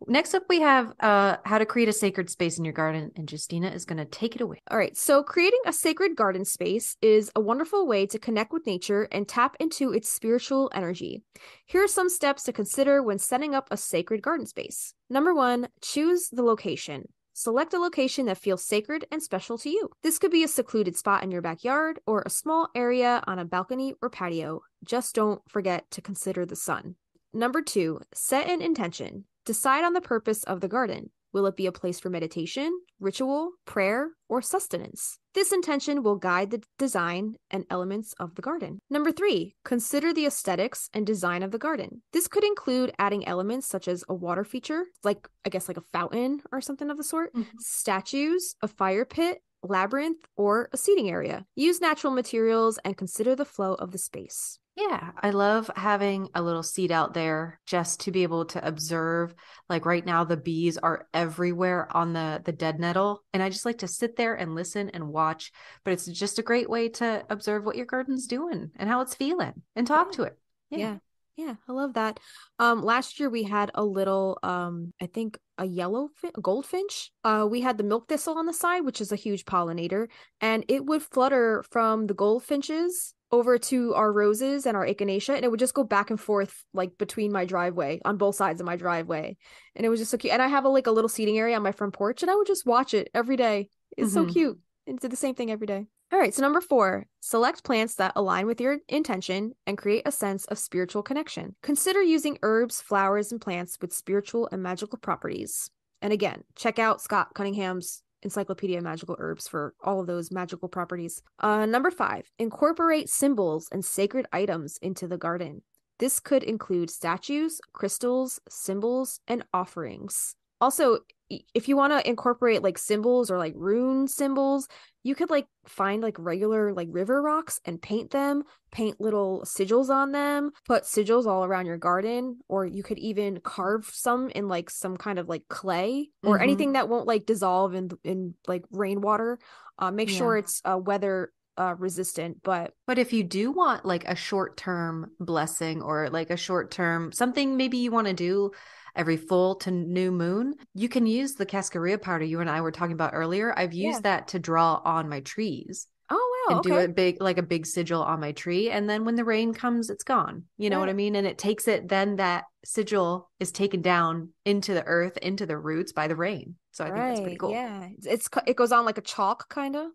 Next up, we have how to create a sacred space in your garden, and Justina is going to take it away. All right. So creating a sacred garden space is a wonderful way to connect with nature and tap into its spiritual energy. Here are some steps to consider when setting up a sacred garden space. Number 1, choose the location. Select a location that feels sacred and special to you. This could be a secluded spot in your backyard or a small area on a balcony or patio. Just don't forget to consider the sun. Number 2, set an intention. Decide on the purpose of the garden. Will it be a place for meditation, ritual, prayer, or sustenance? This intention will guide the design and elements of the garden. Number 3, consider the aesthetics and design of the garden. This could include adding elements such as a water feature, like I guess like a fountain or something of the sort, statues, a fire pit, labyrinth, or a seating area. Use natural materials and consider the flow of the space. Yeah, I love having a little seat out there just to be able to observe. Like right now, the bees are everywhere on the dead nettle. And I just like to sit there and listen and watch. But it's just a great way to observe what your garden's doing and how it's feeling and talk to it. Yeah. Yeah, I love that. Last year we had a little, I think a goldfinch. We had the milk thistle on the side, which is a huge pollinator, and it would flutter from the goldfinches over to our roses and our echinacea, and it would just go back and forth like between my driveway on both sides of my driveway, and it was just so cute. And I have a little seating area on my front porch, and I would just watch it every day. It's so cute. And did the same thing every day. All right, so number 4, select plants that align with your intention and create a sense of spiritual connection. Consider using herbs, flowers, and plants with spiritual and magical properties. And again, check out Scott Cunningham's Encyclopedia of Magical Herbs for all of those magical properties. Number 5, incorporate symbols and sacred items into the garden. This could include statues, crystals, symbols, and offerings. Also, if you want to incorporate like symbols or like rune symbols, you could like find like regular like river rocks and paint little sigils on them, put sigils all around your garden, or you could even carve some in like some kind of like clay or anything that won't like dissolve in like rainwater. Make sure it's weather resistant. But if you do want like a short-term blessing or like a short-term something maybe you want to do every full to new moon, you can use the cascarilla powder you and I were talking about earlier. I've used that to draw on my trees. Oh wow, and do a big sigil on my tree, and then when the rain comes, it's gone. You know what I mean? And it takes it, then that sigil is taken down into the earth, into the roots by the rain. So I think that's pretty cool. Yeah, it goes on like a chalk kind of.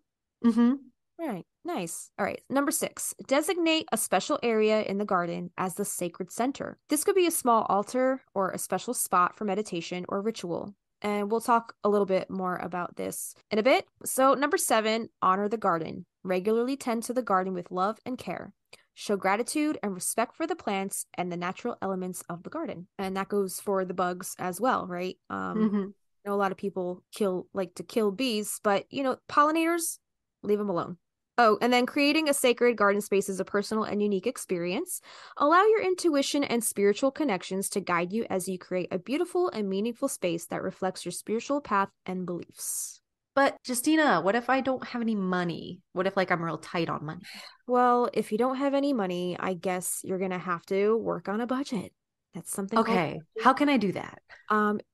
Right. Nice. All right. Number 6, designate a special area in the garden as the sacred center. This could be a small altar or a special spot for meditation or ritual. And we'll talk a little bit more about this in a bit. So number 7, honor the garden. Regularly tend to the garden with love and care. Show gratitude and respect for the plants and the natural elements of the garden. And that goes for the bugs as well, right? I know a lot of people like to kill bees, but pollinators, leave them alone. Oh, and then creating a sacred garden space is a personal and unique experience. Allow your intuition and spiritual connections to guide you as you create a beautiful and meaningful space that reflects your spiritual path and beliefs. But Justina, what if I don't have any money? What if like I'm real tight on money? Well, if you don't have any money, I guess you're going to have to work on a budget. That's something. Okay. How can I do that?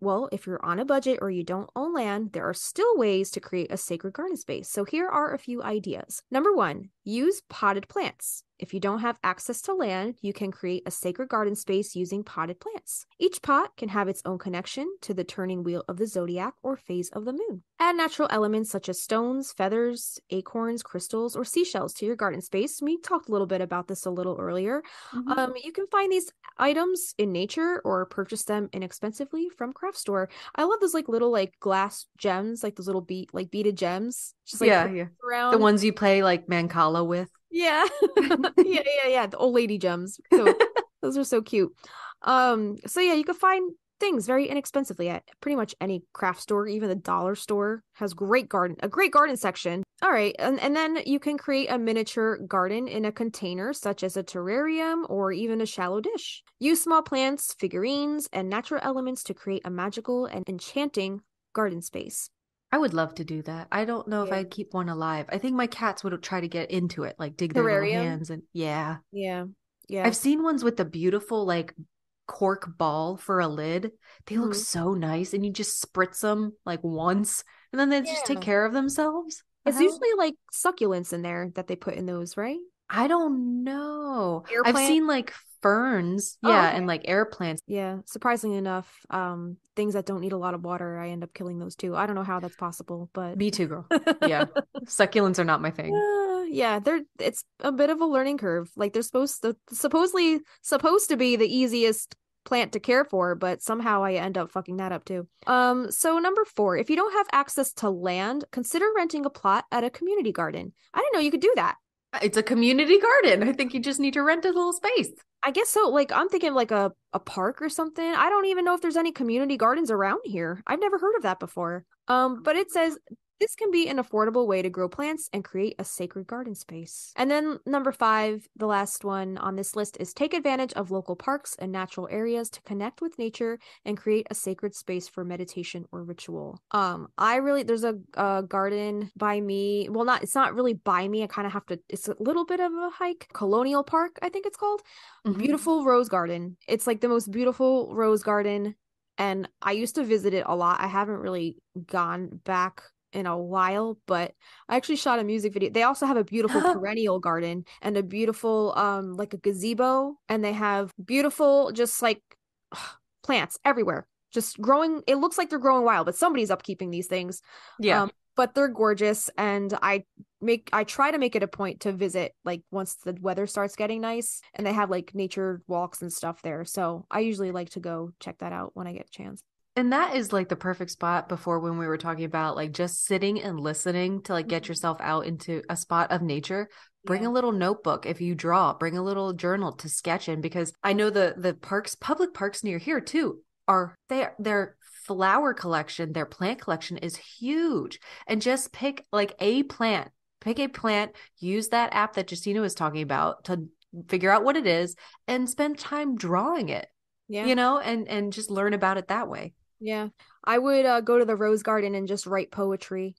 Well, if you're on a budget or you don't own land, there are still ways to create a sacred garden space. So here are a few ideas. Number 1, use potted plants. If you don't have access to land, you can create a sacred garden space using potted plants. Each pot can have its own connection to the turning wheel of the zodiac or phase of the moon. Add natural elements such as stones, feathers, acorns, crystals, or seashells to your garden space. We talked a little bit about this a little earlier. You can find these items in nature or purchase them inexpensively from craft store. I love those like little like glass gems, like those little beaded gems. Just like around. The ones you play like Mancala with. Yeah. yeah. The old lady gems. So those are so cute. So yeah, you can find things very inexpensively at pretty much any craft store. Even the dollar store has a great garden section. All right. And then you can create a miniature garden in a container, such as a terrarium or even a shallow dish. Use small plants, figurines, and natural elements to create a magical and enchanting garden space. I would love to do that. I don't know if I'd keep one alive. I think my cats would try to get into it, like dig their little hands and Yeah. I've seen ones with the beautiful like cork ball for a lid. They look so nice, and you just spritz them like once, and then they just take care of themselves. It's usually like succulents in there that they put in those, right? I don't know. I've seen like ferns, and like air plants. Yeah, surprisingly enough, things that don't need a lot of water, I end up killing those too. I don't know how that's possible, but me too, girl. Yeah, succulents are not my thing. It's a bit of a learning curve. Like they're supposed to be the easiest plant to care for, but somehow I end up fucking that up too. So number 4, if you don't have access to land, consider renting a plot at a community garden. I didn't know you could do that. It's a community garden. I think you just need to rent a little space. I guess so. Like, I'm thinking like a park or something. I don't even know if there's any community gardens around here. I've never heard of that before. But it says this can be an affordable way to grow plants and create a sacred garden space. And then number 5, the last one on this list, is take advantage of local parks and natural areas to connect with nature and create a sacred space for meditation or ritual. There's a garden by me. Well, it's not really by me. I kind of have to, it's a little bit of a hike. Colonial Park, I think it's called. Mm-hmm. Beautiful rose garden. It's like the most beautiful rose garden. And I used to visit it a lot. I haven't really gone back in a while, but I actually shot a music video. They also have a beautiful perennial garden and a beautiful like a gazebo, and they have beautiful just like plants everywhere, just growing. It looks like they're growing wild, but somebody's upkeeping these things. Yeah. But they're gorgeous, and I try to make it a point to visit like once the weather starts getting nice, and they have like nature walks and stuff there. So I usually like to go check that out when I get a chance. And that is like the perfect spot before when we were talking about like just sitting and listening to like get yourself out into a spot of nature. Bring a little notebook. If you draw, bring a little journal to sketch in, because I know the public parks near here too their flower collection, their plant collection is huge. And just pick a plant, use that app that Justina was talking about to figure out what it is and spend time drawing it, and just learn about it that way. Yeah, I would go to the rose garden and just write poetry.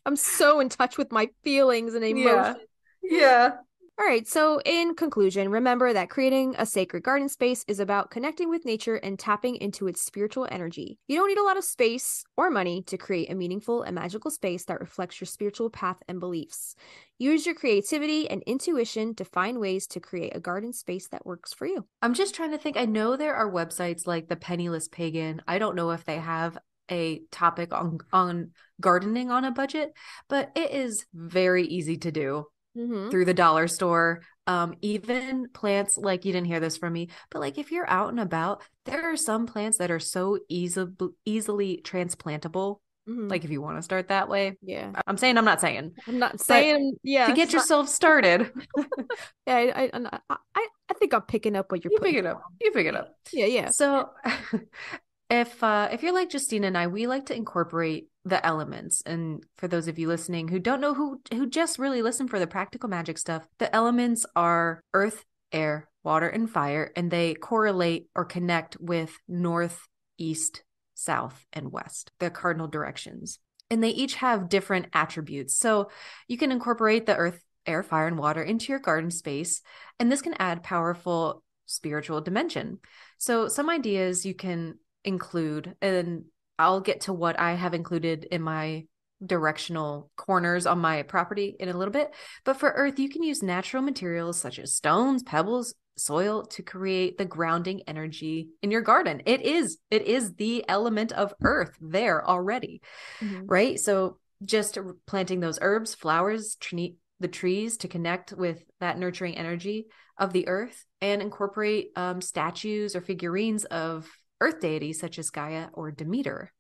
I'm so in touch with my feelings and emotions. Yeah. All right, so in conclusion, remember that creating a sacred garden space is about connecting with nature and tapping into its spiritual energy. You don't need a lot of space or money to create a meaningful and magical space that reflects your spiritual path and beliefs. Use your creativity and intuition to find ways to create a garden space that works for you. I'm just trying to think. I know there are websites like the Penniless Pagan. I don't know if they have a topic on gardening on a budget, but it is very easy to do. Mm-hmm. Through the dollar store. Even plants, like, you didn't hear this from me, but like if you're out and about, there are some plants that are so easily transplantable. Mm-hmm. Like if you want to start that way. Yeah. I'm not saying. Yeah. To get yourself started. Yeah, I think I'm picking up what you're putting. You pick it up. Yeah. So if you're like Justina and I, we like to incorporate the elements. And for those of you listening who don't know, who just really listen for the practical magic stuff, the elements are earth, air, water, and fire, and they correlate or connect with north, east, south, and west, the cardinal directions. And they each have different attributes. So you can incorporate the earth, air, fire, and water into your garden space, and this can add powerful spiritual dimension. So some ideas you can include, and I'll get to what I have included in my directional corners on my property in a little bit. But for earth, you can use natural materials such as stones, pebbles, soil to create the grounding energy in your garden. It is the element of earth there already, right? So just planting those herbs, flowers, the trees to connect with that nurturing energy of the earth, and incorporate statues or figurines of earth deities such as Gaia or Demeter.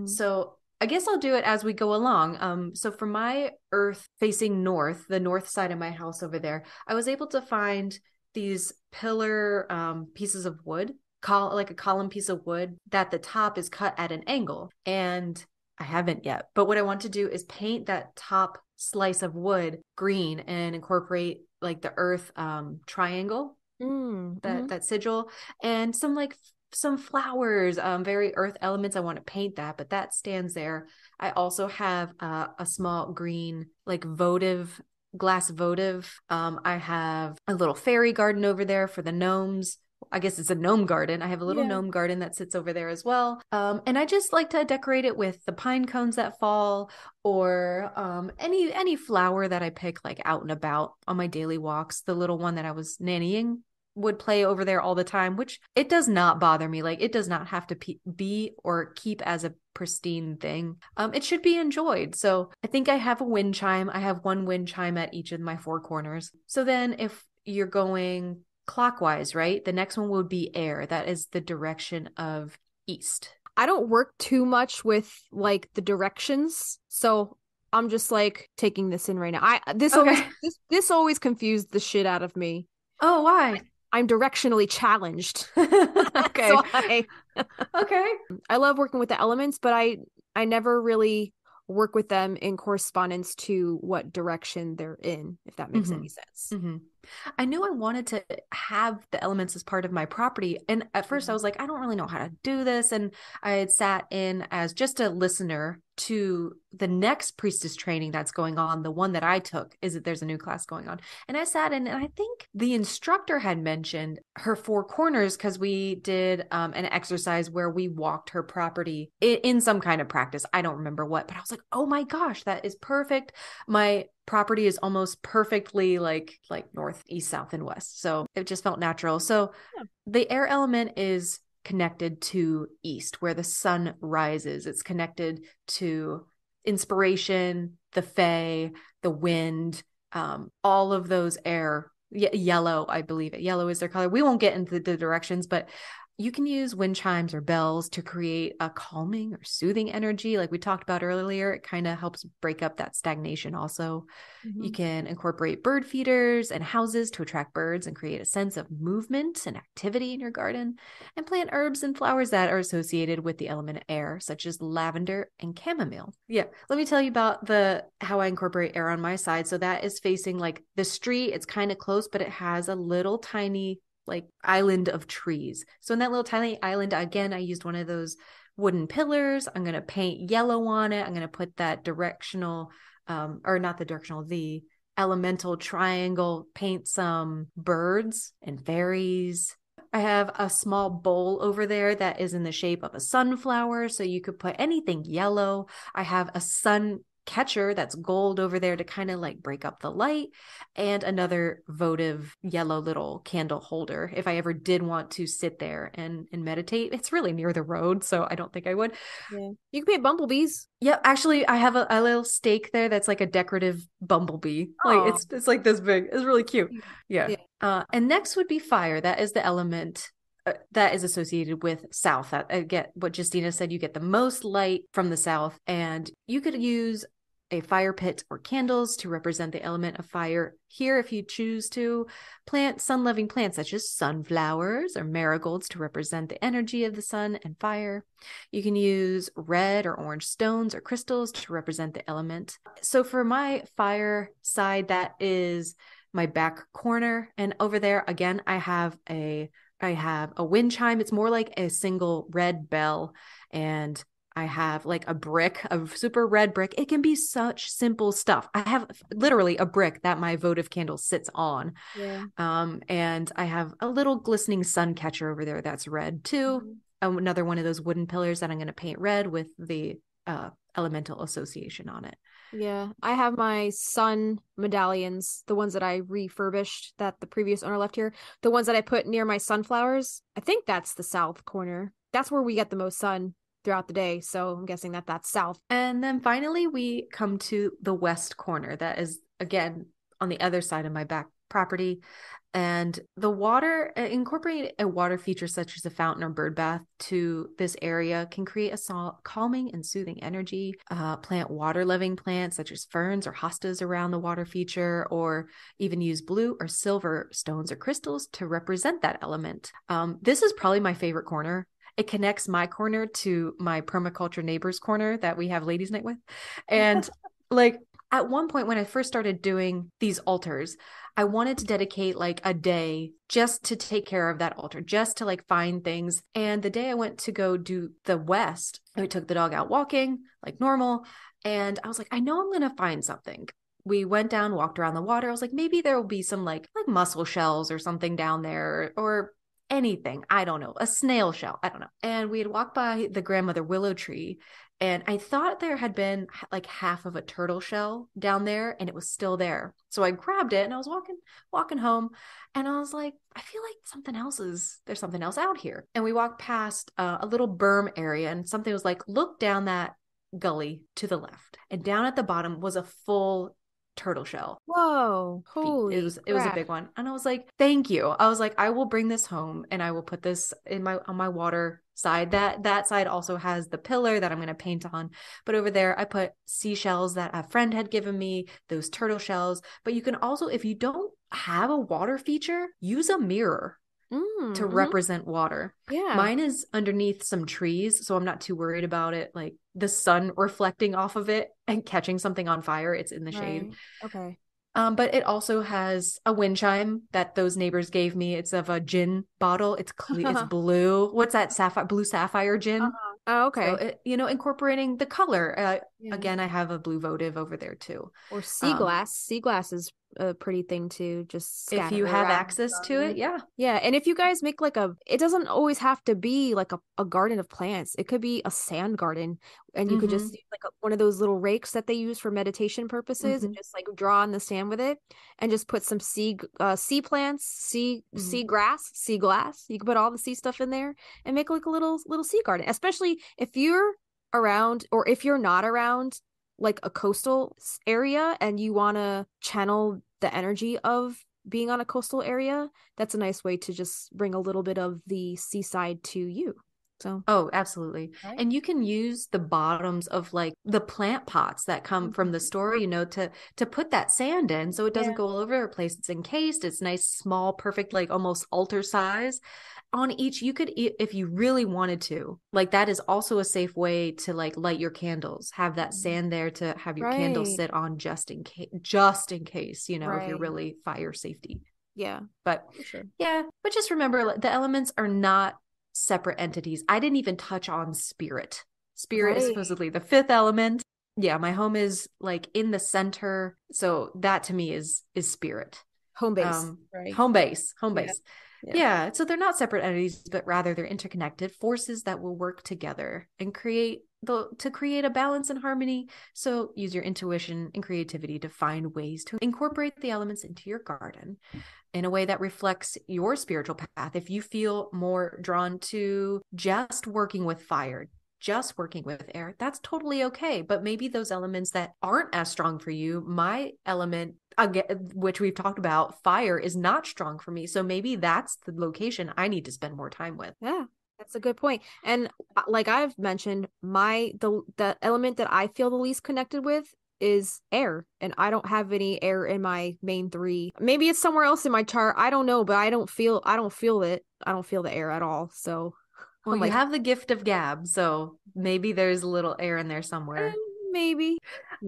So I guess I'll do it as we go along. So for my earth facing north, the north side of my house over there, I was able to find these pillar pieces of wood, like a column piece of wood that the top is cut at an angle. And I haven't yet, but what I want to do is paint that top slice of wood green and incorporate like the earth triangle, that sigil, and some flowers, very earth elements. I want to paint that, but that stands there. I also have a small green, like glass votive. I have a little fairy garden over there for the gnomes. I guess it's a gnome garden. I have a little gnome garden that sits over there as well. And I just like to decorate it with the pine cones that fall, or any flower that I pick like out and about on my daily walks. The little one that I was nannying would play over there all the time, which it does not bother me. Like, it does not have to be or keep as a pristine thing. It should be enjoyed. So I think I have a wind chime. I have one wind chime at each of my 4 corners. So then if you're going clockwise, right? The next one would be air. That is the direction of east. I don't work too much with like the directions, so I'm just like taking this in right now. Okay. This always confused the shit out of me. Oh, why? I'm directionally challenged. Okay. So Okay. I love working with the elements, but I never really work with them in correspondence to what direction they're in, if that makes any sense. Mm-hmm. I knew I wanted to have the elements as part of my property. And at first I was like, I don't really know how to do this. And I had sat in as just a listener to the next priestess training that's going on. The one that I took is that there's a new class going on. And I sat in, and I think the instructor had mentioned her four corners because we did an exercise where we walked her property in some kind of practice. I don't remember what, but I was like, oh my gosh, that is perfect. My property is almost perfectly like north, east, south, and west. So it just felt natural. So the air element is connected to east, where the sun rises. It's connected to inspiration, the fae, the wind, all of those air. Yellow, I believe it. Yellow is their color. We won't get into the directions, but you can use wind chimes or bells to create a calming or soothing energy. Like we talked about earlier, it kind of helps break up that stagnation also. You can incorporate bird feeders and houses to attract birds and create a sense of movement and activity in your garden, and plant herbs and flowers that are associated with the element of air, such as lavender and chamomile. Yeah, let me tell you about how I incorporate air on my side. So that is facing like the street. It's kind of close, but it has a little tiny like island of trees. So in that little tiny island, again, I used one of those wooden pillars. I'm going to paint yellow on it. I'm going to put that directional, the elemental triangle, paint some birds and fairies. I have a small bowl over there that is in the shape of a sunflower. So you could put anything yellow. I have a sun catcher that's gold over there to kind of like break up the light, and another votive yellow little candle holder if I ever did want to sit there and meditate. It's really near the road, so I don't think I would. Yeah, you can paint bumblebees. Yeah, actually I have a little stake there that's like a decorative bumblebee. Like it's like this big. It's really cute. Yeah. And next would be fire. That is the element that is associated with south. I get what Justina said. You get the most light from the south, and you could use a fire pit or candles to represent the element of fire. Here, if you choose to, plant sun-loving plants such as sunflowers or marigolds to represent the energy of the sun and fire. You can use red or orange stones or crystals to represent the element. So for my fire side, that is my back corner. And over there, again, I have a wind chime. It's more like a single red bell, and I have like a super red brick. It can be such simple stuff. I have literally a brick that my votive candle sits on. Yeah. And I have a little glistening sun catcher over there that's red too. Another one of those wooden pillars that I'm going to paint red with the elemental association on it. Yeah, I have my sun medallions, the ones that I refurbished that the previous owner left here. The ones that I put near my sunflowers. I think that's the south corner. That's where we get the most sun throughout the day, so I'm guessing that's south. And then finally we come to the west corner. That is again on the other side of my back property, and the water, incorporating a water feature such as a fountain or bird bath to this area can create a calming and soothing energy. Plant water loving plants such as ferns or hostas around the water feature, or even use blue or silver stones or crystals to represent that element. This is probably my favorite corner. It connects my corner to my permaculture neighbor's corner that we have ladies' night with. And like at one point when I first started doing these altars, I wanted to dedicate like a day just to take care of that altar, just to like find things. And the day I went to go do the west, I took the dog out walking like normal. And I was like, I know I'm going to find something. We went down, walked around the water. I was like, maybe there will be some like mussel shells or something down there, or anything. I don't know. A snail shell. I don't know. And we had walked by the grandmother willow tree, and I thought there had been like half of a turtle shell down there, and it was still there. So I grabbed it and I was walking home, and I was like, I feel like there's something else out here. And we walked past a little berm area, and something was like, look down that gully to the left. And down at the bottom was a full turtle shell. Whoa. Holy It was a crap. big one. And I was like, thank you. I was like, I will bring this home and I will put this in on my water side. That side also has the pillar that I'm going to paint on. But over there, I put seashells that a friend had given me, those turtle shells. But you can also, if you don't have a water feature, use a mirror to represent water. Yeah. Mine is underneath some trees, so I'm not too worried about it, like the sun reflecting off of it and catching something on fire. It's in the shade. Okay. But it also has a wind chime that those neighbors gave me. It's of a gin bottle. It's clear. It's blue. What's that? Blue sapphire gin. Oh, okay. So it, incorporating the color. Yeah. Again, I have a blue votive over there too. Or sea glass. Sea glass is a pretty thing to just if scatter you have around access the to it, garden. yeah. Yeah, and if you guys make like it doesn't always have to be like a garden of plants. It could be a sand garden, and you could just use like one of those little rakes that they use for meditation purposes, and just like draw in the sand with it, and just put some sea plants, sea grass, sea glass. You can put all the sea stuff in there and make like a little sea garden. Especially if you're around, or if you're not around like a coastal area and you want to channel the energy of being on a coastal area, that's a nice way to just bring a little bit of the seaside to you. So absolutely. Right. And you can use the bottoms of like the plant pots that come from the store, to put that sand in so it doesn't go all over the place. It's encased, it's nice, small, perfect, like almost altar size. On each, you could, if you really wanted to, like that is also a safe way to like light your candles, have that sand there to have your candles sit on just in case, if you're really fire safety. Yeah. But for sure. Yeah, but just remember the elements are not separate entities. I didn't even touch on spirit. Spirit is supposedly the fifth element. Yeah, my home is like in the center, so that to me is spirit. Home base. Right. Home base. Yeah. So they're not separate entities, but rather they're interconnected forces that will work together and create a balance and harmony. So use your intuition and creativity to find ways to incorporate the elements into your garden in a way that reflects your spiritual path. If you feel more drawn to just working with fire, just working with air, that's totally okay. But maybe those elements that aren't as strong for you, my element, again, which we've talked about, fire, is not strong for me. So maybe that's the location I need to spend more time with. Yeah. That's a good point. And like I've mentioned, the element that I feel the least connected with is air, and I don't have any air in my main three. Maybe it's somewhere else in my chart. I don't know, but I don't feel it. I don't feel the air at all. So well, you have the gift of gab, so maybe there's a little air in there somewhere. Maybe.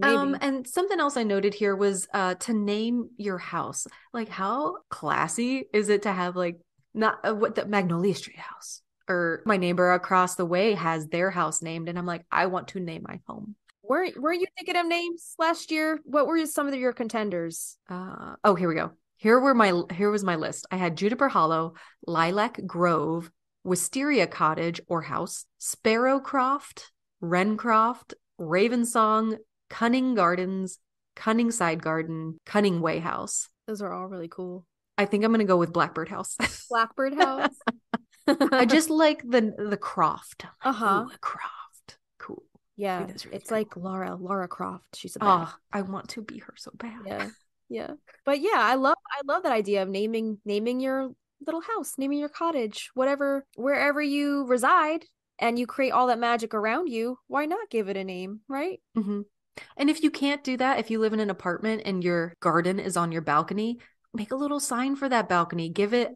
And something else I noted here was to name your house. Like, how classy is it to have like not what the Magnolia Street house, or my neighbor across the way has their house named, and I'm like, I want to name my home. Were you thinking of names last year? What were some of your contenders? Here we go. Here was my list. I had Juniper Hollow, Lilac Grove, Wisteria Cottage or House, Sparrowcroft, Wrencroft, Ravensong, Cunning Gardens, Cunning Side Garden, Cunning Way House. Those are all really cool. I think I'm gonna go with Blackbird House. Blackbird House. I just like the Croft. Ooh, Croft. Cool. Yeah, really it's cool. Like Lara Croft. She's a bad. I want to be her so bad. Yeah. But yeah, I love that idea of naming your little house, naming your cottage, wherever you reside, and you create all that magic around you. Why not give it a name, right? Mm-hmm. And if you can't do that, if you live in an apartment and your garden is on your balcony, make a little sign for that balcony. Give it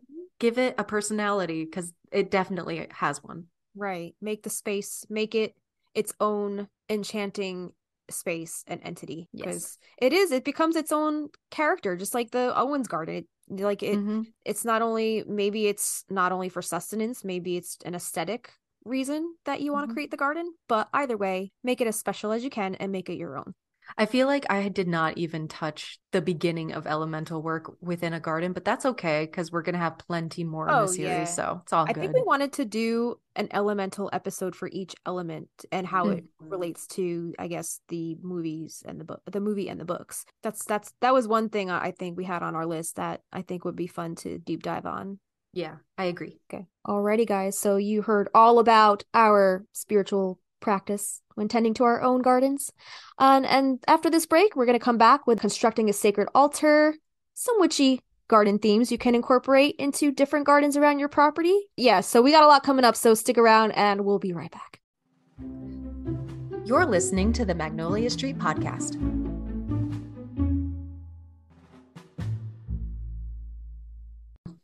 a personality, because it definitely has one. Right. Make the space, make it its own enchanting space and entity, because it becomes its own character, just like the Owens garden. It's not only for sustenance, maybe it's an aesthetic reason that you want to create the garden, but either way, make it as special as you can and make it your own. I feel like I did not even touch the beginning of elemental work within a garden, but that's okay, because we're going to have plenty more in the series, so it's all good. I think we wanted to do an elemental episode for each element and how it relates to, I guess, the movies and the movie and the books. That was one thing I think we had on our list that I think would be fun to deep dive on. Yeah, I agree. Okay. Alrighty, guys. So you heard all about our spiritual practice when tending to our own gardens. And after this break, we're going to come back with constructing a sacred altar, some witchy garden themes you can incorporate into different gardens around your property. Yeah, so we got a lot coming up, so stick around and we'll be right back. You're listening to the Magnolia Street Podcast.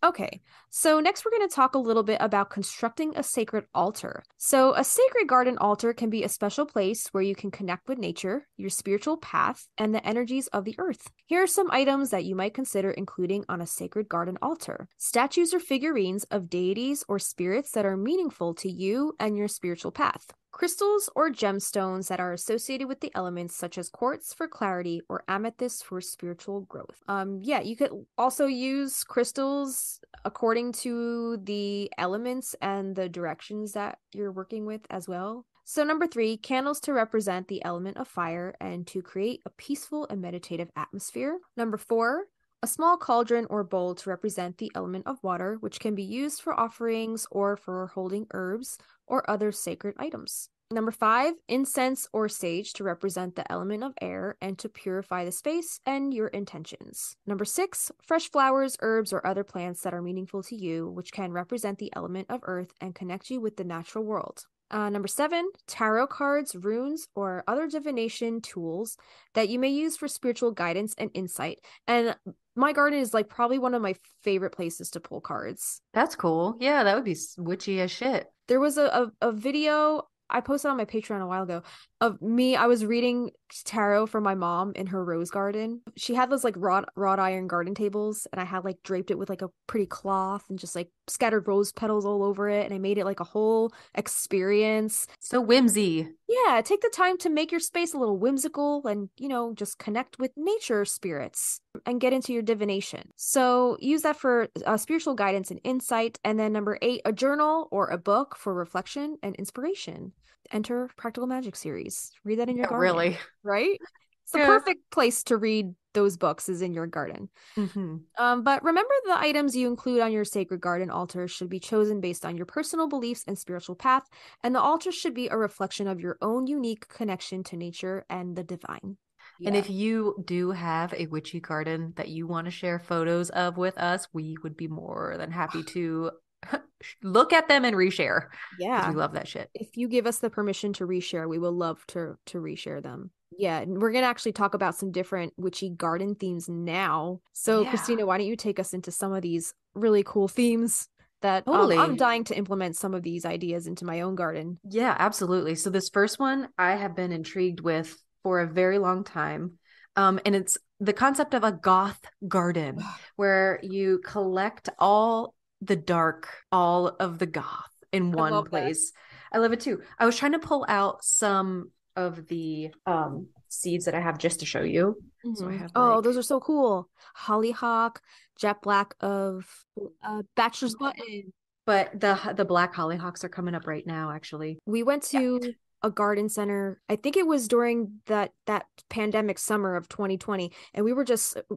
Okay, so next we're going to talk a little bit about constructing a sacred altar. So a sacred garden altar can be a special place where you can connect with nature, your spiritual path, and the energies of the earth. Here are some items that you might consider including on a sacred garden altar. Statues or figurines of deities or spirits that are meaningful to you and your spiritual path. Crystals or gemstones that are associated with the elements, such as quartz for clarity or amethyst for spiritual growth. You could also use crystals according to the elements and the directions that you're working with as well. So number 3, candles to represent the element of fire and to create a peaceful and meditative atmosphere. Number 4, a small cauldron or bowl to represent the element of water, which can be used for offerings or for holding herbs or other sacred items. Number 5, incense or sage to represent the element of air and to purify the space and your intentions. Number 6, fresh flowers, herbs, or other plants that are meaningful to you, which can represent the element of earth and connect you with the natural world. Number 7, tarot cards, runes, or other divination tools that you may use for spiritual guidance and insight. And my garden is like probably one of my favorite places to pull cards. That's cool. Yeah, that would be witchy as shit. There was a video I posted on my Patreon a while ago of me. I was reading tarot for my mom in her rose garden. She had those like wrought iron garden tables, and I had like draped it with like a pretty cloth and just like scattered rose petals all over it, and I made it like a whole experience. So whimsy. Yeah, take the time to make your space a little whimsical and, just connect with nature spirits and get into your divination. So use that for spiritual guidance and insight. And then number 8, a journal or a book for reflection and inspiration. Enter Practical Magic series. Read that in your garden. Really? Right? It's the perfect place to read those books is in your garden. Mm-hmm. But remember, the items you include on your sacred garden altar should be chosen based on your personal beliefs and spiritual path, and the altar should be a reflection of your own unique connection to nature and the divine. And if you do have a witchy garden that you want to share photos of with us, we would be more than happy to look at them and reshare. Yeah. We love that shit. If you give us the permission to reshare, we will love to reshare them. Yeah, and we're going to actually talk about some different witchy garden themes now. So, Yeah. Kristina, why don't you take us into some of these really cool themes that Totally. I'm dying to implement some of these ideas into my own garden. Yeah, absolutely. So this first one I have been intrigued with for a very long time. And it's the concept of a goth garden where you collect all the dark, all of the goth in one place. I love it too. I was trying to pull out some of the seeds that I have just to show you. Mm-hmm. So I have those are so cool. Hollyhock, jet black of bachelor's button. But the black hollyhocks are coming up right now, actually. We went to a garden center. I think it was during that pandemic summer of 2020. And we were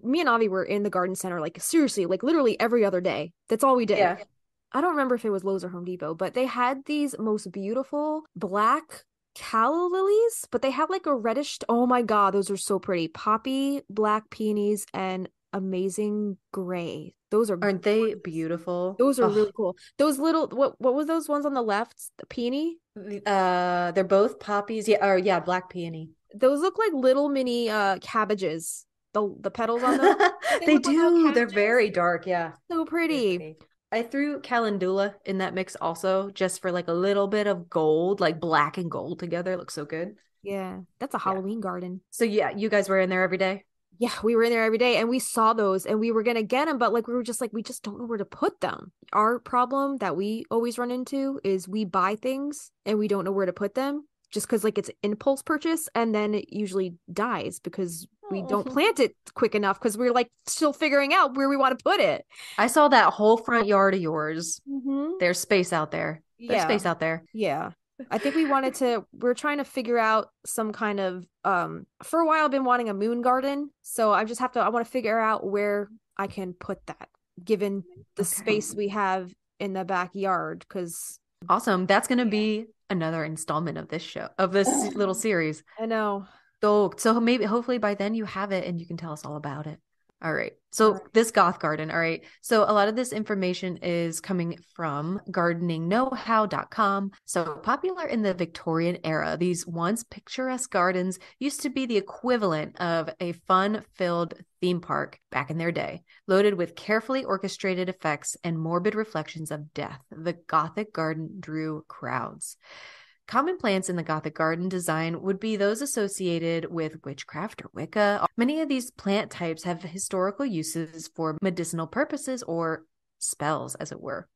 me and Avi were in the garden center, like seriously, like literally every other day. That's all we did. Yeah. I don't remember if it was Lowe's or Home Depot, but they had these most beautiful black calla lilies, but they had like a reddish, oh my God, those are so pretty. Poppy, black peonies, and amazing gray. Those aren't they beautiful? Those are really cool. Those little, what were those ones on the left? The peony? They're both poppies. Yeah, black peony. Those look like little mini cabbages. The petals on them. They do. Like they're very dark. Yeah. So pretty. I threw calendula in that mix also, just for like a little bit of gold, like black and gold together. It looks so good. Yeah, that's a Halloween garden. So yeah, you guys were in there every day? Yeah, we were in there every day and we saw those and we were going to get them, but like we were just like, we just don't know where to put them. Our problem that we always run into is we buy things and we don't know where to put them just because like it's impulse purchase, and then it usually dies because we don't plant it quick enough because we're like still figuring out where we want to put it. I saw that whole front yard of yours. Mm-hmm. There's space out there. There's space out there. Yeah. I think we're trying to figure out some kind of, for a while I've been wanting a moon garden. So I want to figure out where I can put that given the space we have in the backyard. Awesome. That's going to be another installment of this little series. I know. So maybe hopefully by then you have it and you can tell us all about it. All right. So this goth garden. All right. So a lot of this information is coming from gardeningknowhow.com. So popular in the Victorian era, these once picturesque gardens used to be the equivalent of a fun-filled theme park back in their day, loaded with carefully orchestrated effects and morbid reflections of death. The Gothic garden drew crowds. Common plants in the Gothic garden design would be those associated with witchcraft or Wicca. Many of these plant types have historical uses for medicinal purposes or spells, as it were.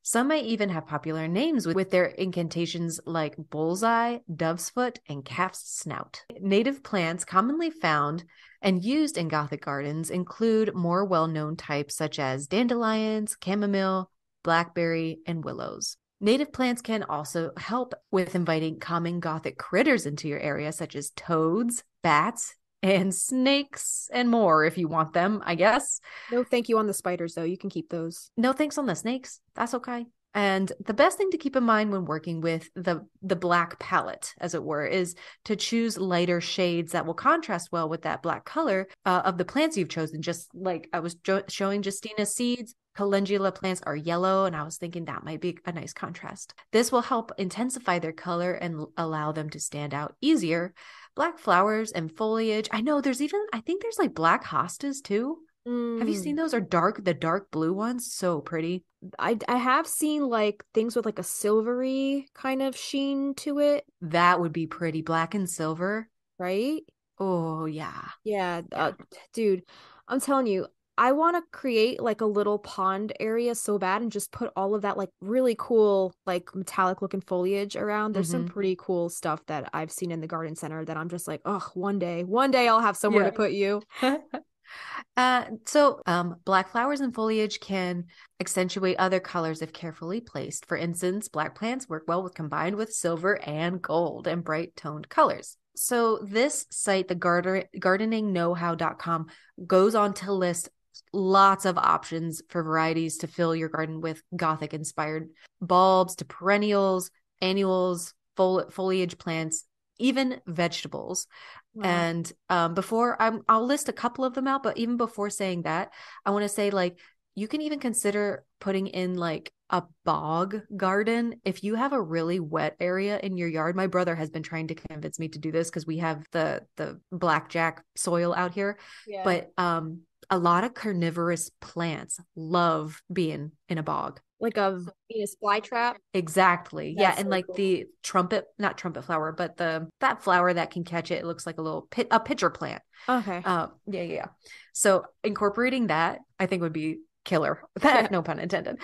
Some may even have popular names with their incantations like bullseye, dove's foot, and calf's snout. Native plants commonly found and used in Gothic gardens include more well-known types such as dandelions, chamomile, blackberry, and willows. Native plants can also help with inviting common Gothic critters into your area, such as toads, bats, and snakes, and more if you want them, I guess. No thank you on the spiders, though. You can keep those. No thanks on the snakes. That's okay. And the best thing to keep in mind when working with the black palette, as it were, is to choose lighter shades that will contrast well with that black color of the plants you've chosen. Just like I was showing Justina's seeds, calendula plants are yellow, and I was thinking that might be a nice contrast. This will help intensify their color and allow them to stand out easier. Black flowers and foliage. I think there's like black hostas too. Have you seen those? Or the dark blue ones? So pretty. I have seen like things with like a silvery kind of sheen to it. That would be pretty. Black and silver. Right? Oh, yeah. Yeah. Dude, I'm telling you, I want to create like a little pond area so bad and just put all of that like really cool, like metallic looking foliage around. There's some pretty cool stuff that I've seen in the garden center that I'm just like, oh, one day I'll have somewhere to put you. Black flowers and foliage can accentuate other colors if carefully placed. For instance, black plants work well with combined with silver and gold and bright toned colors. So this site, the gardeningknowhow.com, goes on to list lots of options for varieties to fill your garden with Gothic inspired bulbs to perennials, annuals, foliage plants, even vegetables. Wow. And I'll list a couple of them out, but even before saying that, I want to say like you can even consider putting in like a bog garden if you have a really wet area in your yard. My brother has been trying to convince me to do this because we have the blackjack soil out here. Yeah. But a lot of carnivorous plants love being in a bog. Like a Venus flytrap? Exactly. That's yeah. And so like cool. The not trumpet flower, but that flower that can catch it. It looks like a pitcher plant. Okay. Yeah. So incorporating that, I think would be killer. No pun intended.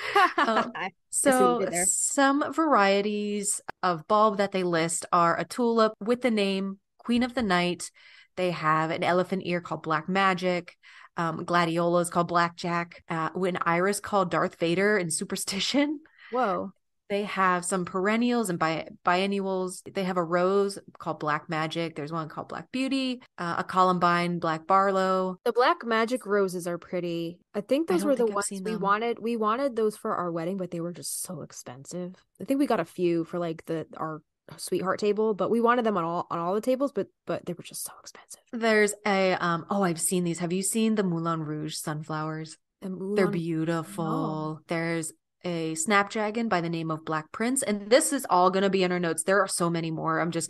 So some varieties of bulb that they list are a tulip with the name Queen of the Night. They have an elephant ear called Black Magic. Gladiola is called Blackjack. An iris called Darth Vader in Superstition. Whoa. They have some perennials and biennials. They have a rose called Black Magic. There's one called Black Beauty, a columbine, Black Barlow. The Black Magic roses are pretty. I think those were the ones we wanted. We wanted those for our wedding, but they were just so expensive. I think we got a few for like our sweetheart table, but we wanted them on all the tables, but they were just so expensive. There's a I've seen these. Have you seen the Moulin Rouge sunflowers? They're beautiful. No. There's a snapdragon by the name of Black Prince, and this is all going to be in our notes. There are so many more. I'm just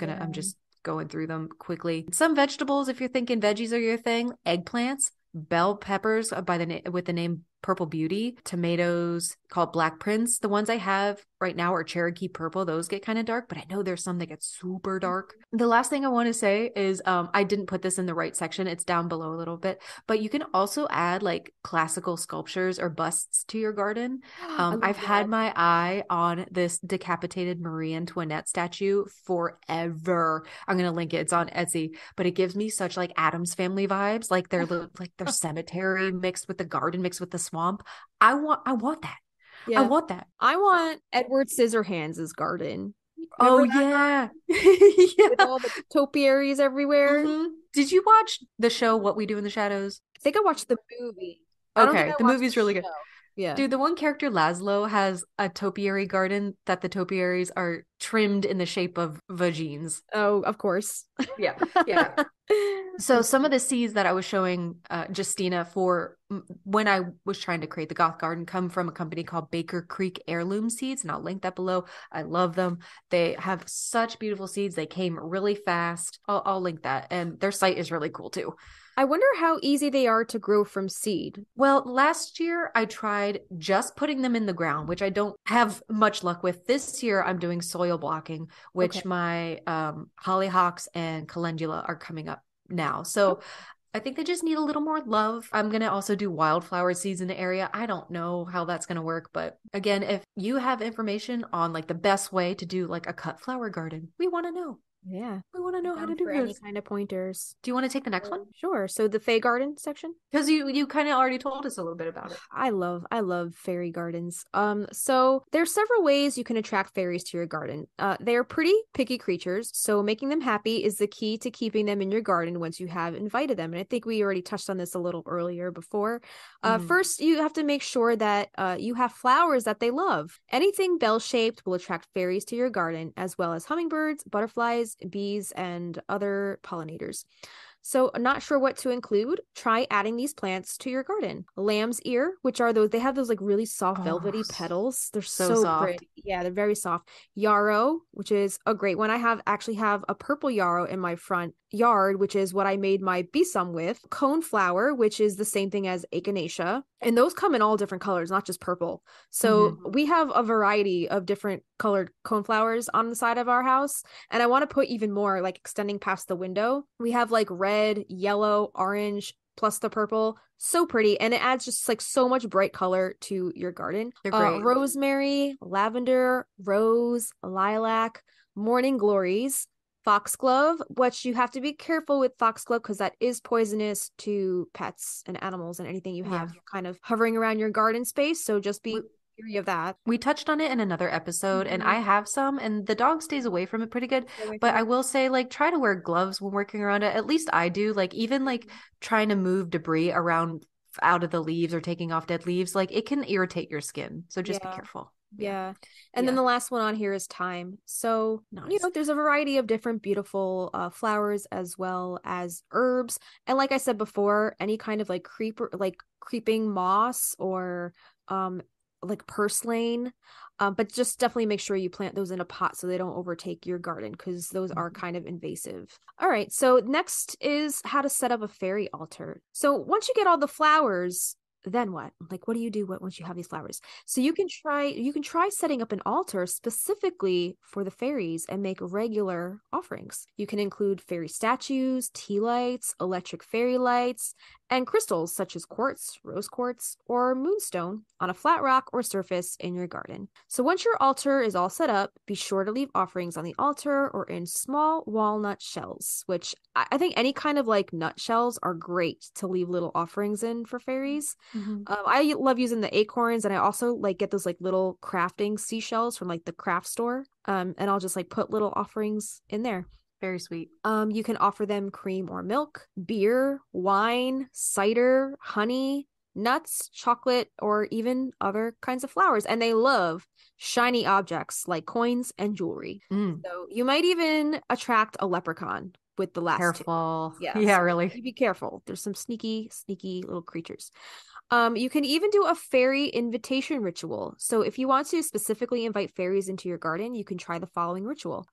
going through them quickly. Some vegetables, if you're thinking veggies are your thing, eggplants, bell peppers with the name Purple Beauty, tomatoes called Black Prince. The ones I have right now are Cherokee Purple. Those get kind of dark, but I know there's some that get super dark. The last thing I want to say is I didn't put this in the right section. It's down below a little bit, but you can also add like classical sculptures or busts to your garden. I've had my eye on this decapitated Marie Antoinette statue forever. I'm going to link it. It's on Etsy, but it gives me such like Addams Family vibes, like their cemetery mixed with the garden, mixed with the swamp. I want that. Yeah. I want that. I want Edward Scissorhands' garden. Remember yeah. Yeah. With all the topiaries everywhere. Mm-hmm. Did you watch the show What We Do in the Shadows? I think I watched the movie. Okay, the movie's really good. Yeah. Dude, the one character, Laszlo, has a topiary garden that the topiaries are trimmed in the shape of vagines. Oh, of course. Yeah, yeah. So some of the seeds that I was showing Justina for when I was trying to create the goth garden come from a company called Baker Creek Heirloom Seeds, and I'll link that below. I love them. They have such beautiful seeds. They came really fast. I'll link that, and their site is really cool too. I wonder how easy they are to grow from seed. Well, last year I tried just putting them in the ground, which I don't have much luck with. This year I'm doing soil blocking, which Okay. my hollyhocks and calendula are coming up now. So I think they just need a little more love. I'm going to also do wildflower seeds in the area. I don't know how that's going to work, but again, if you have information on like the best way to do like a cut flower garden, we want to know. Yeah. We want to know how to Down do for any this. kind of pointers. Do you want to take the next one? Sure. So the Fey Garden section. Because you kind of already told us a little bit about it. I love fairy gardens. So there's several ways you can attract fairies to your garden. They're pretty picky creatures, so making them happy is the key to keeping them in your garden once you have invited them. And I think we already touched on this a little earlier before. First, you have to make sure that you have flowers that they love. Anything bell-shaped will attract fairies to your garden, as well as hummingbirds, butterflies, bees, and other pollinators. So, not sure what to include? Try adding these plants to your garden. Lamb's ear, which are those, they have those like really soft velvety petals. They're so so soft. pretty. Yeah, they're very soft. Yarrow, which is a great one. I actually have a purple yarrow in my front yard, which is what I made my besom with. Coneflower, which is the same thing as echinacea. And those come in all different colors, not just purple. So we have a variety of different colored coneflowers on the side of our house. And I want to put even more, like extending past the window. We have like red, yellow, orange, plus the purple. So pretty. And it adds just like so much bright color to your garden. They're great. Rosemary, lavender, rose, lilac, morning glories, foxglove, which you have to be careful with foxglove because that is poisonous to pets and animals and anything you have kind of hovering around your garden space. So just be leery of that. We touched on it in another episode, and I have some, and the dog stays away from it pretty good. But I will say, like, try to wear gloves when working around it. At least I do. Like, even like trying to move debris around out of the leaves or taking off dead leaves, like it can irritate your skin. So just be careful. Yeah. And then the last one on here is thyme. So, you know, there's a variety of different beautiful flowers as well as herbs. And like I said before, any kind of like creeping moss or like purslane. But just definitely make sure you plant those in a pot so they don't overtake your garden because those are kind of invasive. All right. So next is how to set up a fairy altar. So once you get all the flowers, then what? Like, what do you do once you have these flowers? So you can try setting up an altar specifically for the fairies and make regular offerings. You can include fairy statues, tea lights, electric fairy lights, and crystals such as quartz, rose quartz, or moonstone on a flat rock or surface in your garden. So once your altar is all set up, be sure to leave offerings on the altar or in small walnut shells, which I think any kind of like nut shells are great to leave little offerings in for fairies. I love using the acorns, and I also like get those like little crafting seashells from like the craft store. And I'll just like put little offerings in there. Very sweet. You can offer them cream or milk, beer, wine, cider, honey, nuts, chocolate, or even other kinds of flowers. And they love shiny objects like coins and jewelry. So you might even attract a leprechaun with the last Careful. two. Yeah, so really. be careful. There's some sneaky little creatures. You can even do a fairy invitation ritual. So if you want to specifically invite fairies into your garden, you can try the following ritual.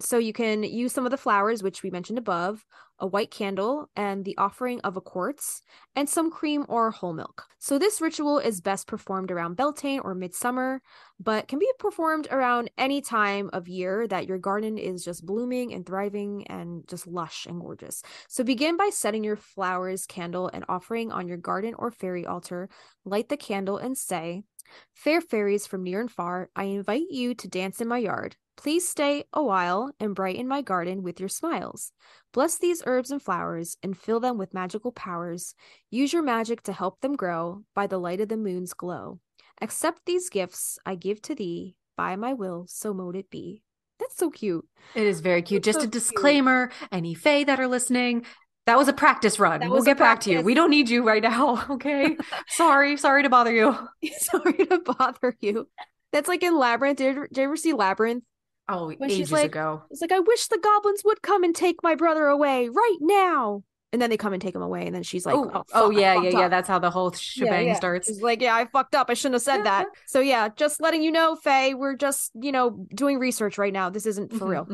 So you can use some of the flowers, which we mentioned above, a white candle, and the offering of a quartz, and some cream or whole milk. So this ritual is best performed around Beltane or midsummer, but can be performed around any time of year that your garden is just blooming and thriving and just lush and gorgeous. So begin by setting your flowers, candle, and offering on your garden or fairy altar. Light the candle and say, "Fair fairies from near and far, I invite you to dance in my yard. Please stay a while and brighten my garden with your smiles. Bless these herbs and flowers and fill them with magical powers. Use your magic to help them grow by the light of the moon's glow. Accept these gifts I give to thee. By my will, so mote it be." That's so cute. It is very cute. That's Just so a disclaimer, any fae that are listening, That was a practice run. That We'll was a get back to you. practice. We don't need you right now. Okay. Sorry to bother you. Sorry to bother you. That's like in Labyrinth. Did you ever see Labyrinth? Oh, When she's ages like, ago. it's like, I wish the goblins would come and take my brother away right now. And then they come and take him away. And then she's like, oh, Oh, fuck, I yeah, fucked up. That's how the whole Yeah, shebang yeah. starts. She's like, yeah, I fucked up. I shouldn't have said that. So yeah, just letting you know, Faye, we're just, doing research right now. This isn't for real.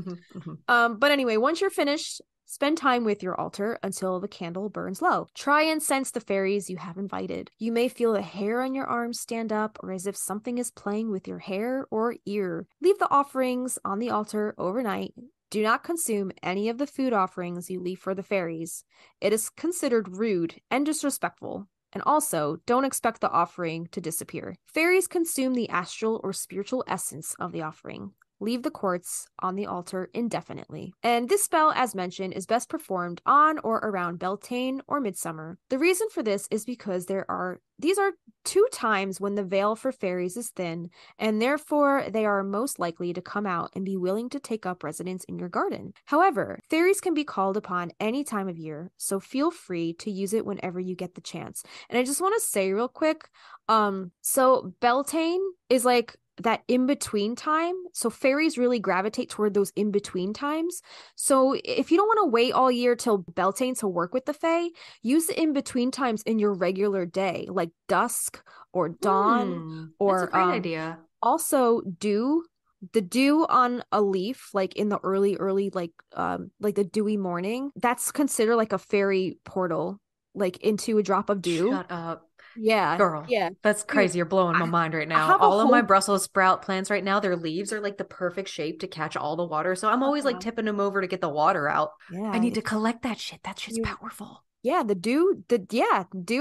But anyway, once you're finished, spend time with your altar until the candle burns low. Try and sense the fairies you have invited. You may feel the hair on your arms stand up or as if something is playing with your hair or ear. Leave the offerings on the altar overnight. Do not consume any of the food offerings you leave for the fairies. It is considered rude and disrespectful. And also, don't expect the offering to disappear. Fairies consume the astral or spiritual essence of the offering. Leave the quartz on the altar indefinitely. And this spell, as mentioned, is best performed on or around Beltane or Midsummer. The reason for this is because these are 2 times when the veil for fairies is thin, and therefore they are most likely to come out and be willing to take up residence in your garden. However, fairies can be called upon any time of year, so feel free to use it whenever you get the chance. And I just want to say real quick, so Beltane is like that in-between time. So fairies really gravitate toward those in-between times. So if you don't want to wait all year till Beltane to work with the fae, use the in-between times in your regular day, like dusk or dawn, or that's a great idea. Also the dew on a leaf, like in the early, like the dewy morning, that's considered like a fairy portal, like into a drop of dew. Shut up. Yeah. Girl, Yeah. that's crazy. Dude, You're blowing my mind right now. have a All of my whole- Brussels sprout plants right now, their leaves are like the perfect shape to catch all the water. So I'm always like tipping them over to get the water out. Yeah. I need to collect that shit. That shit's powerful. Yeah, dew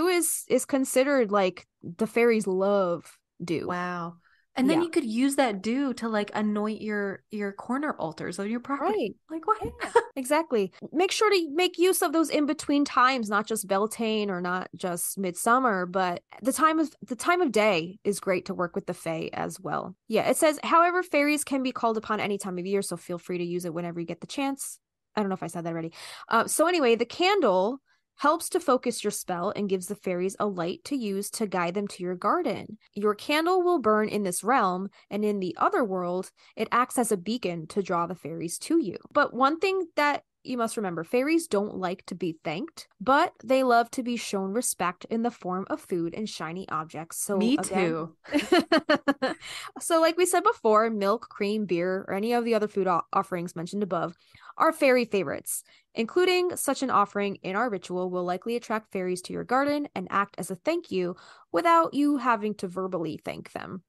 is considered like the fairies love dew. Wow. And then you could use that dew to like anoint your corner altars on your property. Right. Like what? Yeah, exactly. Make sure to make use of those in-between times, not just Beltane or not just Midsummer, but the time of day is great to work with the fae as well. Yeah, it says, however, fairies can be called upon any time of year, so feel free to use it whenever you get the chance. I don't know if I said that already. So anyway, the candle helps to focus your spell and gives the fairies a light to use to guide them to your garden. Your candle will burn in this realm, and in the other world, it acts as a beacon to draw the fairies to you. But one thing that you must remember, fairies don't like to be thanked, but they love to be shown respect in the form of food and shiny objects. So Me again, too. So like we said before, milk, cream, beer, or any of the other food offerings mentioned above are fairy favorites. Including such an offering in our ritual will likely attract fairies to your garden and act as a thank you without you having to verbally thank them.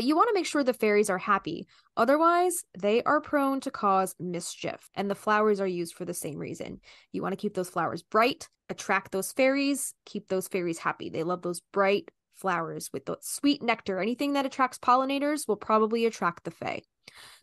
You want to make sure the fairies are happy. Otherwise, they are prone to cause mischief, and the flowers are used for the same reason. You want to keep those flowers bright, attract those fairies, keep those fairies happy. They love those bright flowers with the sweet nectar. Anything that attracts pollinators will probably attract the fae.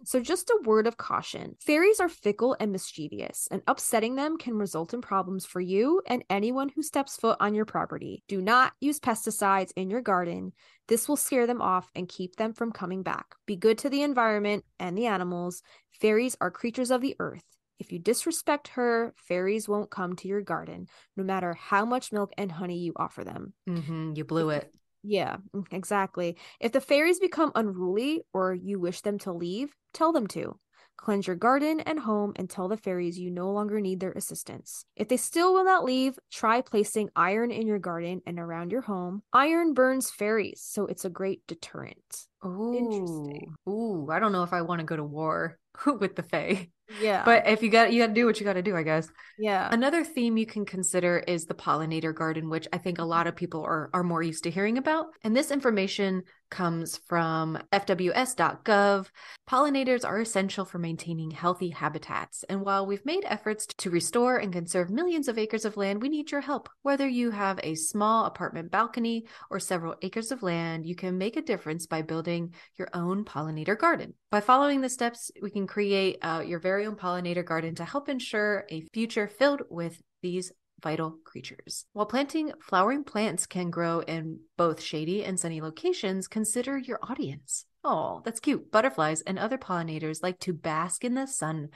So just a word of caution. Fairies are fickle and mischievous, and upsetting them can result in problems for you and anyone who steps foot on your property. Do not use pesticides in your garden. This will scare them off and keep them from coming back. Be good to the environment and the animals. Fairies are creatures of the earth. If you disrespect her, fairies won't come to your garden, no matter how much milk and honey you offer them. You blew it. Yeah, exactly. If the fairies become unruly or you wish them to leave, tell them to. Cleanse your garden and home and tell the fairies you no longer need their assistance. If they still will not leave, try placing iron in your garden and around your home. Iron burns fairies, so it's a great deterrent. Interesting. Ooh, I don't know if I want to go to war with the fae. Yeah. But if you got to do what you got to do, I guess. Yeah. Another theme you can consider is the pollinator garden, which I think a lot of people are more used to hearing about. And this information comes from fws.gov. Pollinators are essential for maintaining healthy habitats. And while we've made efforts to restore and conserve millions of acres of land, we need your help. Whether you have a small apartment balcony or several acres of land, you can make a difference by building your own pollinator garden. By following the steps, we can create your very own pollinator garden to help ensure a future filled with these vital creatures. While planting flowering plants can grow in both shady and sunny locations, consider your audience. Oh, that's cute. Butterflies and other pollinators like to bask in the sun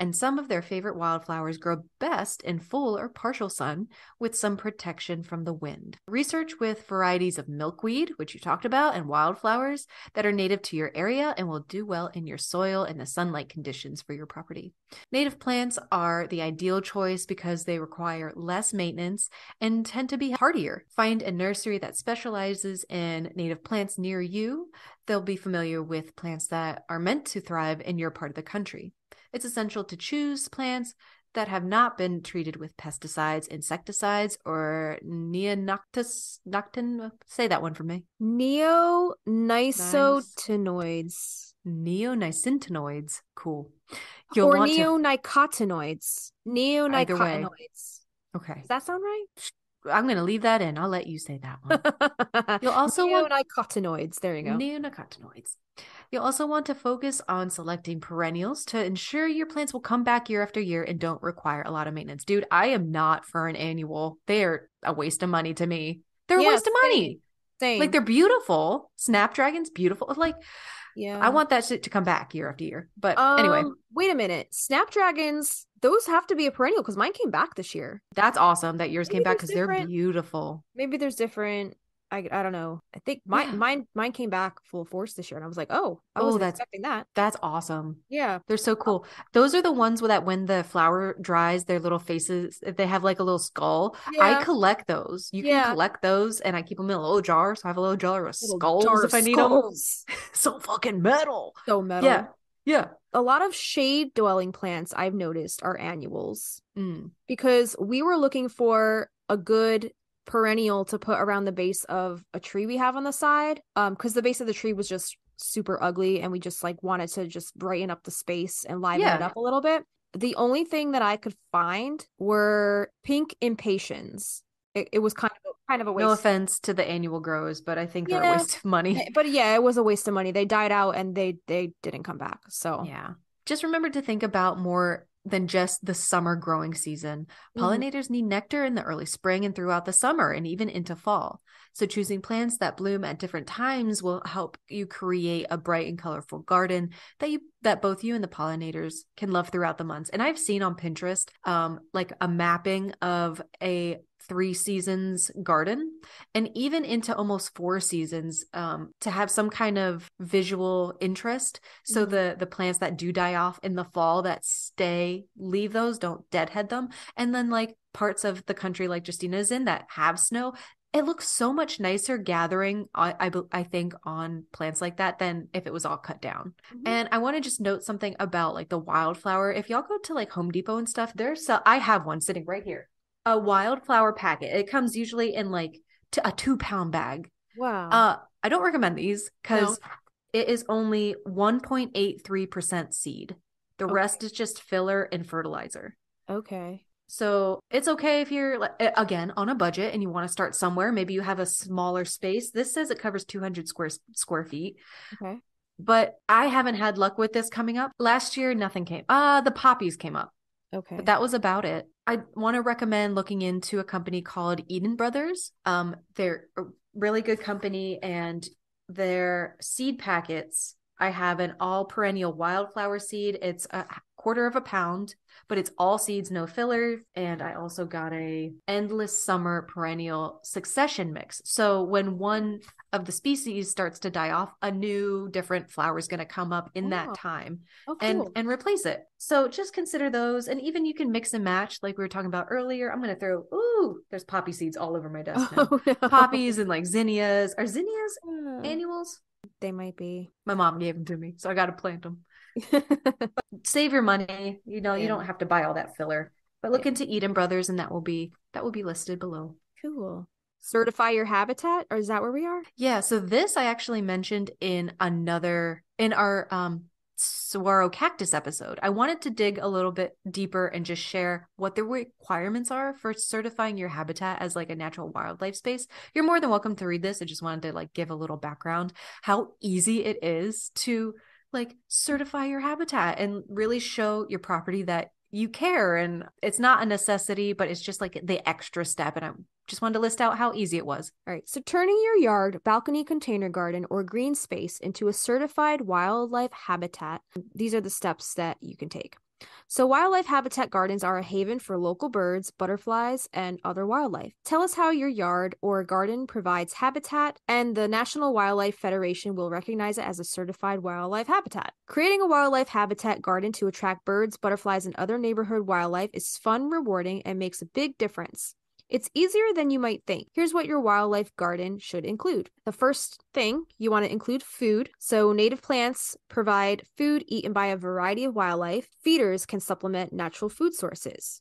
and some of their favorite wildflowers grow best in full or partial sun with some protection from the wind. Research with varieties of milkweed, which you talked about, and wildflowers that are native to your area and will do well in your soil and the sunlight conditions for your property. Native plants are the ideal choice because they require less maintenance and tend to be hardier. Find a nursery that specializes in native plants near you. They'll be familiar with plants that are meant to thrive in your part of the country. It's essential to choose plants that have not been treated with pesticides, insecticides, or say that one for me. Neonicotinoids. Neonicotinoids. Cool. Or neonicotinoids. Either way. Neonicotinoids. Okay. Does that sound right? I'm going to leave that in. I'll let you say that one. You'll also neonicotinoids. There you go. Neonicotinoids. You'll also want to focus on selecting perennials to ensure your plants will come back year after year and don't require a lot of maintenance. Dude, I am not for an annual. They're a waste of money to me. They're a waste of money. Same. Like, they're beautiful. Snapdragon's beautiful. Like, yeah, I want that shit to come back year after year. But anyway. Wait a minute. Snapdragons, those have to be a perennial because mine came back this year. That's awesome that yours came back because they're beautiful. Maybe there's different. I don't know. I think mine came back full force this year, and I was like, I wasn't expecting that. That's awesome. Yeah, they're so cool. Those are the ones that when the flower dries, their little faces, they have like a little skull. Yeah. I collect those. You can collect those, and I keep them in a little jar. So I have a little jar of skulls if I need them. So fucking metal. So metal. Yeah. A lot of shade dwelling plants I've noticed are annuals because we were looking for a good perennial to put around the base of a tree we have on the side because the base of the tree was just super ugly and we just like wanted to just brighten up the space and liven it up a little bit. The only thing that I could find were pink impatiens. It was kind of a waste. No offense to the annual growers, but I think they're a waste of money. But yeah, it was a waste of money. They died out and they didn't come back. So yeah, just remember to think about more than just the summer growing season. Pollinators need nectar in the early spring and throughout the summer and even into fall. So choosing plants that bloom at different times will help you create a bright and colorful garden that both you and the pollinators can love throughout the months. And I've seen on Pinterest like a mapping of a 3 seasons garden and even into almost 4 seasons to have some kind of visual interest. So the plants that do die off in the fall that stay, leave those, don't deadhead them. And then like parts of the country like Justina is in that have snow, it looks so much nicer gathering, I think, on plants like that than if it was all cut down. And I want to just note something about like the wildflower. If y'all go to like Home Depot and stuff, I have one sitting right here. A wildflower packet. It comes usually in like a 2-pound bag. Wow. I don't recommend these because it is only 1.83% seed. The rest is just filler and fertilizer. Okay. So it's okay if you're, again, on a budget and you want to start somewhere. Maybe you have a smaller space. This says it covers 200 square feet. Okay. But I haven't had luck with this coming up. Last year, nothing came. The poppies came up. Okay. But that was about it. I want to recommend looking into a company called Eden Brothers. They're a really good company, and their seed packets, I have an all perennial wildflower seed. It's a 1/4 pound, but it's all seeds, no filler. And I also got a endless summer perennial succession mix. So when one of the species starts to die off, a new different flower is going to come up in that time and replace it. So just consider those. And even you can mix and match like we were talking about earlier. I'm going to throw, there's poppy seeds all over my desk now. No. Poppies and like zinnias. Are zinnias annuals? They might be. My mom gave them to me, so I got to plant them. Save your money. You don't have to buy all that filler. But look into Eden Brothers, and that will be listed below. Cool. Certify your habitat, or is that where we are? Yeah. So this I actually mentioned in our saguaro cactus episode. I wanted to dig a little bit deeper and just share what the requirements are for certifying your habitat as like a natural wildlife space. You're more than welcome to read this. I just wanted to like give a little background, how easy it is to like certify your habitat and really show your property that you care. And it's not a necessity, but it's just like the extra step. And I just wanted to list out how easy it was. All right. So turning your yard, balcony, container garden, or green space into a certified wildlife habitat, these are the steps that you can take. So wildlife habitat gardens are a haven for local birds, butterflies, and other wildlife. Tell us how your yard or garden provides habitat, and the National Wildlife Federation will recognize it as a certified wildlife habitat. Creating a wildlife habitat garden to attract birds, butterflies, and other neighborhood wildlife is fun, rewarding, and makes a big difference. It's easier than you might think. Here's what your wildlife garden should include. The first thing, you want to include food. So native plants provide food eaten by a variety of wildlife. Feeders can supplement natural food sources.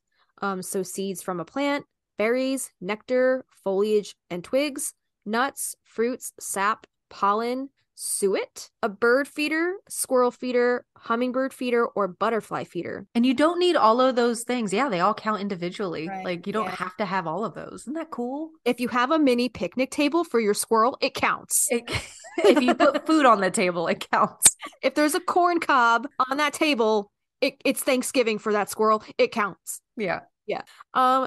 So seeds from a plant, berries, nectar, foliage and twigs, nuts, fruits, sap, pollen, suet, a bird feeder, squirrel feeder, hummingbird feeder, or butterfly feeder. And you don't need all of those things. Yeah, they all count individually. Right. Like you don't Yeah. have to have all of those. Isn't that cool? If you have a mini picnic table for your squirrel, it counts. If you put food on the table, it counts. If there's a corn cob on that table, it's Thanksgiving for that squirrel. It counts. Yeah. Yeah.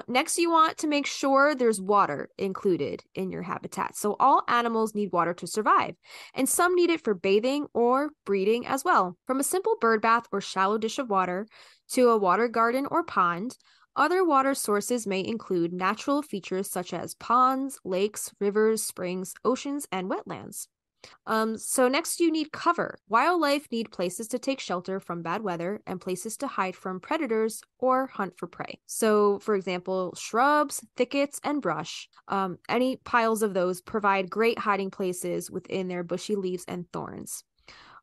Next, you want to make sure there's water included in your habitat. So all animals need water to survive, and some need it for bathing or breeding as well. From a simple bird bath or shallow dish of water to a water garden or pond, other water sources may include natural features such as ponds, lakes, rivers, springs, oceans, and wetlands. So next you need cover. Wildlife need places to take shelter from bad weather and places to hide from predators or hunt for prey. So for example, shrubs, thickets, and brush, any piles of those provide great hiding places within their bushy leaves and thorns.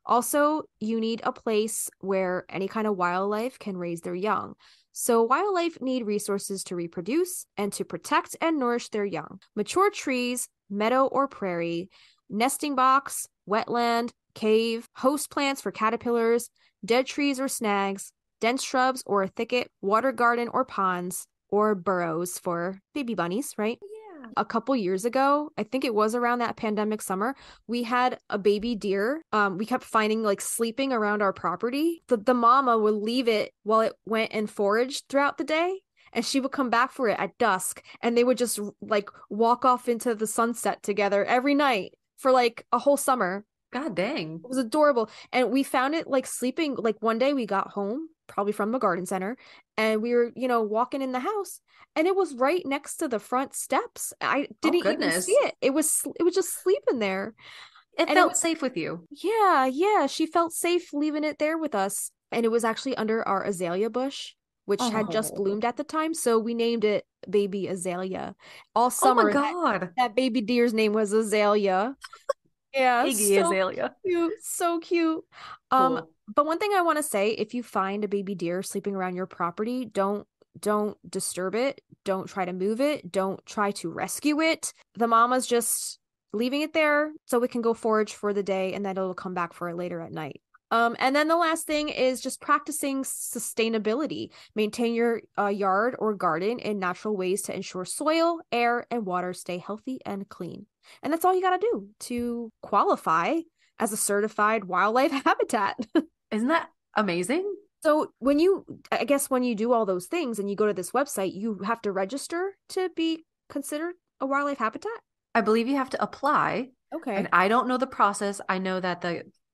Also, you need a place where any kind of wildlife can raise their young. So wildlife need resources to reproduce and to protect and nourish their young. Mature trees, meadow or prairie, nesting box, wetland, cave, host plants for caterpillars, dead trees or snags, dense shrubs or a thicket, water garden or ponds, or burrows for baby bunnies, right? Yeah. A couple years ago, I think it was around that pandemic summer, we had a baby deer. We kept finding like sleeping around our property. The mama would leave it while it went and foraged throughout the day. And she would come back for it at dusk, and they would just like walk off into the sunset together every night for like a whole summer. God dang. It was adorable. And we found it like sleeping. Like one day we got home, probably from the garden center, and we were, walking in the house, and it was right next to the front steps. I didn't even see it. It was just sleeping there. It And felt safe with you. Yeah. She felt safe leaving it there with us. And it was actually under our azalea bush, which had just bloomed at the time. So we named it Baby Azalea. All summer, oh my God. that baby deer's name was Azalea. Yeah, Iggy Azalea. Cute, so cute. Cool. But one thing I want to say, if you find a baby deer sleeping around your property, don't disturb it. Don't try to move it. Don't try to rescue it. The mama's just leaving it there so it can go forage for the day, and then it'll come back for it later at night. And then the last thing is just practicing sustainability. Maintain your yard or garden in natural ways to ensure soil, air, and water stay healthy and clean. And that's all you got to do to qualify as a certified wildlife habitat. Isn't that amazing? So when you do all those things and you go to this website, you have to register to be considered a wildlife habitat? I believe you have to apply. Okay. And I don't know the process. I know that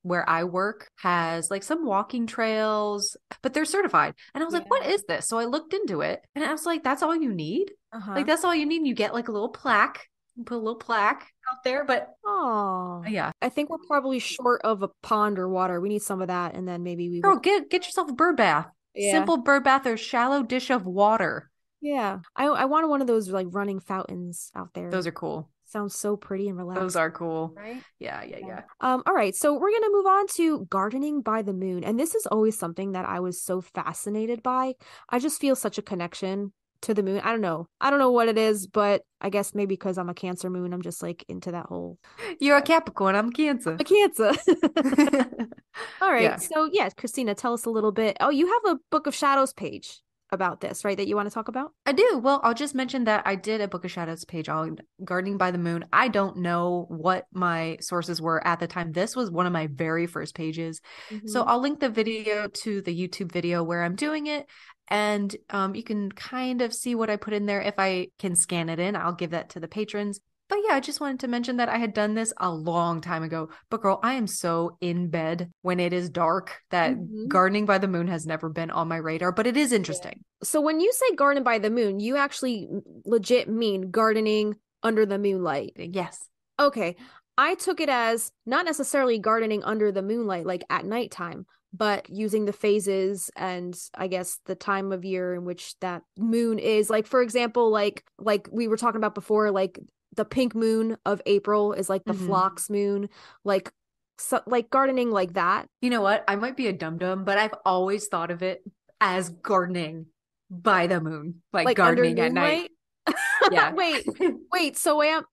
where I work has like some walking trails, but they're certified. And I was like, what is this? So I looked into it, and I was like, that's all you need? Like, that's all you need. You get like a little plaque. You put a little plaque out there, but yeah. I think we're probably short of a pond or water. We need some of that, and then maybe we Girl, get yourself a bird bath. Yeah. Simple bird bath or shallow dish of water. Yeah. I wanted one of those like running fountains out there. Those are cool. Sounds so pretty and relaxed. Those are cool. Right? Yeah. All right. So we're going to move on to gardening by the moon. And this is always something that I was so fascinated by. I just feel such a connection to the moon. I don't know what it is, but I guess maybe because I'm a Cancer moon, I'm just like into that whole. You're a Capricorn. I'm Cancer. A Cancer. All right. Yeah. So Kristina, tell us a little bit. Oh, you have a Book of Shadows page about this, right? That you want to talk about? I do. Well, I'll just mention that I did a Book of Shadows page on gardening by the moon. I don't know what my sources were at the time. This was one of my very first pages. So I'll link the video to the YouTube video where I'm doing it. And you can kind of see what I put in there. If I can scan it in, I'll give that to the patrons. But yeah, I just wanted to mention that I had done this a long time ago. But girl, I am so in bed when it is dark that gardening by the moon has never been on my radar, but it is interesting. So when you say garden by the moon, you actually legit mean gardening under the moonlight. Yes. Okay. I took it as not necessarily gardening under the moonlight, like at nighttime, but using the phases and I guess the time of year in which that moon is. Like, for example, like we were talking about before, like the pink moon of April is like the phlox moon, like like gardening like that. You know what? I might be a dum-dum, but I've always thought of it as gardening by the moon, like gardening at night. Yeah. Wait. So am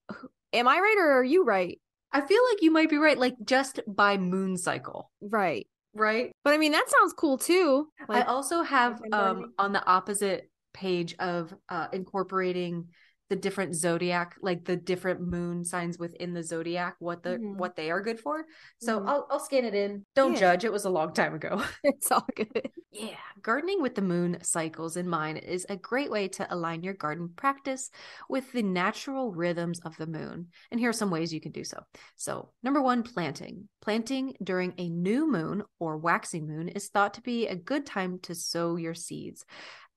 I right or are you right? I feel like you might be right, like just by moon cycle. Right. Right. But I mean, that sounds cool too. Like, I also have on the opposite page of incorporating the different zodiac, like the different moon signs within the zodiac, what they are good for. So I'll scan it in. Don't judge. It was a long time ago. It's all good. Yeah. Gardening with the moon cycles in mind is a great way to align your garden practice with the natural rhythms of the moon. And here are some ways you can do so. So, number 1, planting. Planting during a new moon or waxing moon is thought to be a good time to sow your seeds,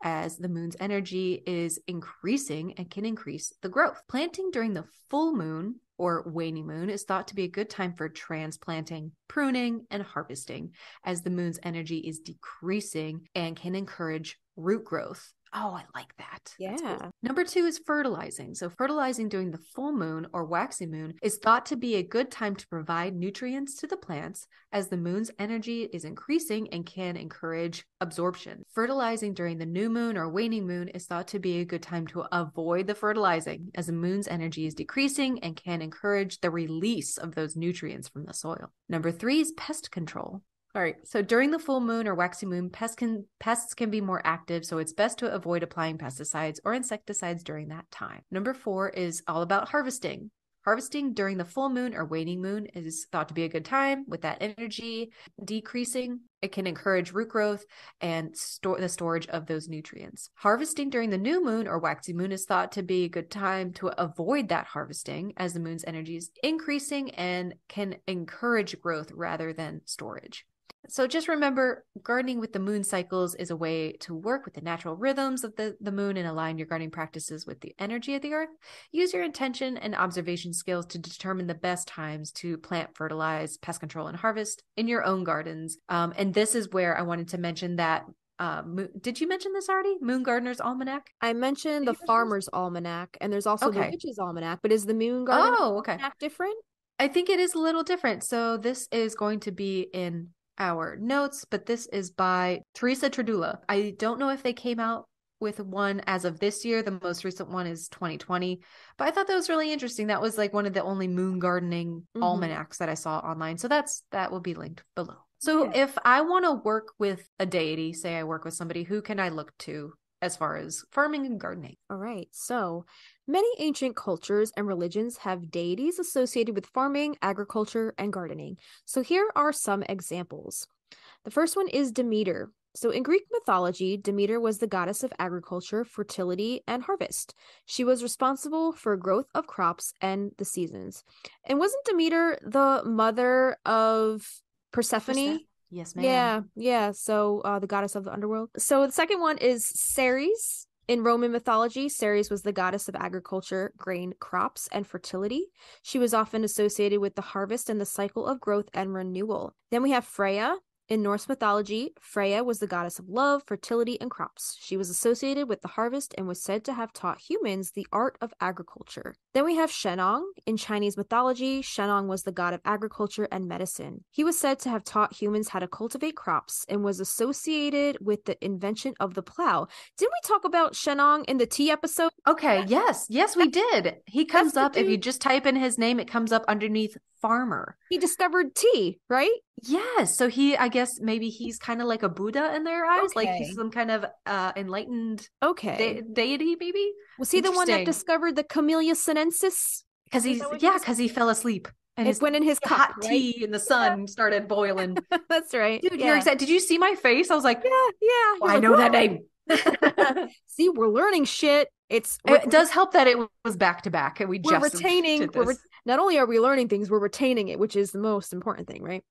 as the moon's energy is increasing and can increase the growth. Planting during the full moon or waning moon is thought to be a good time for transplanting, pruning, and harvesting, as the moon's energy is decreasing and can encourage root growth. Oh, I like that. Yeah. Cool. Number 2 is fertilizing. So fertilizing during the full moon or waxing moon is thought to be a good time to provide nutrients to the plants, as the moon's energy is increasing and can encourage absorption. Fertilizing during the new moon or waning moon is thought to be a good time to avoid the fertilizing, as the moon's energy is decreasing and can encourage the release of those nutrients from the soil. Number 3 is pest control. All right. So during the full moon or waxing moon, pests can be more active, so it's best to avoid applying pesticides or insecticides during that time. Number 4 is all about harvesting. Harvesting during the full moon or waning moon is thought to be a good time with that energy decreasing. It can encourage root growth and the storage of those nutrients. Harvesting during the new moon or waxing moon is thought to be a good time to avoid that harvesting, as the moon's energy is increasing and can encourage growth rather than storage. So just remember, gardening with the moon cycles is a way to work with the natural rhythms of the moon and align your gardening practices with the energy of the earth. Use your intention and observation skills to determine the best times to plant, fertilize, pest control, and harvest in your own gardens. And this is where I wanted to mention that. Did you mention this already? Moon Gardener's Almanac? I mentioned the Farmer's Almanac, and there's also the Witch's Almanac, but is the Moon Gardener's Almanac different? I think it is a little different. So this is going to be in our notes, but this is by Teresa Tredula. I don't know if they came out with one as of this year. The most recent one is 2020, but I thought that was really interesting. That was like one of the only moon gardening almanacs that I saw online. So that will be linked below. So if I want to work with a deity, say I work with somebody, who can I look to as far as farming and gardening? All right. So many ancient cultures and religions have deities associated with farming, agriculture, and gardening. So here are some examples. The first one is Demeter. So in Greek mythology, Demeter was the goddess of agriculture, fertility, and harvest. She was responsible for growth of crops and the seasons. And wasn't Demeter the mother of Persephone? Yes, ma'am. Yeah. So the goddess of the underworld. So the second one is Ceres. In Roman mythology, Ceres was the goddess of agriculture, grain, crops, and fertility. She was often associated with the harvest and the cycle of growth and renewal. Then we have Freya. In Norse mythology, Freya was the goddess of love, fertility, and crops. She was associated with the harvest and was said to have taught humans the art of agriculture. Then we have Shennong. In Chinese mythology, Shennong was the god of agriculture and medicine. He was said to have taught humans how to cultivate crops and was associated with the invention of the plow. Didn't we talk about Shennong in the tea episode? Okay, yes, we did. He comes up, if you just type in his name, it comes up underneath farmer. He discovered tea, right? Yes. So I guess maybe he's kind of like a Buddha in their eyes, like he's some kind of enlightened deity, maybe. Was he the one that discovered the Camellia sinensis? Because he fell asleep and it went in his cup, hot tea in the sun started boiling. That's right. Dude, you're excited. Did you see my face? I was like, yeah. I know that name. See, we're learning shit. It does help that it was back to back, and we're retaining. did this. Not only are we learning things, we're retaining it, which is the most important thing, right?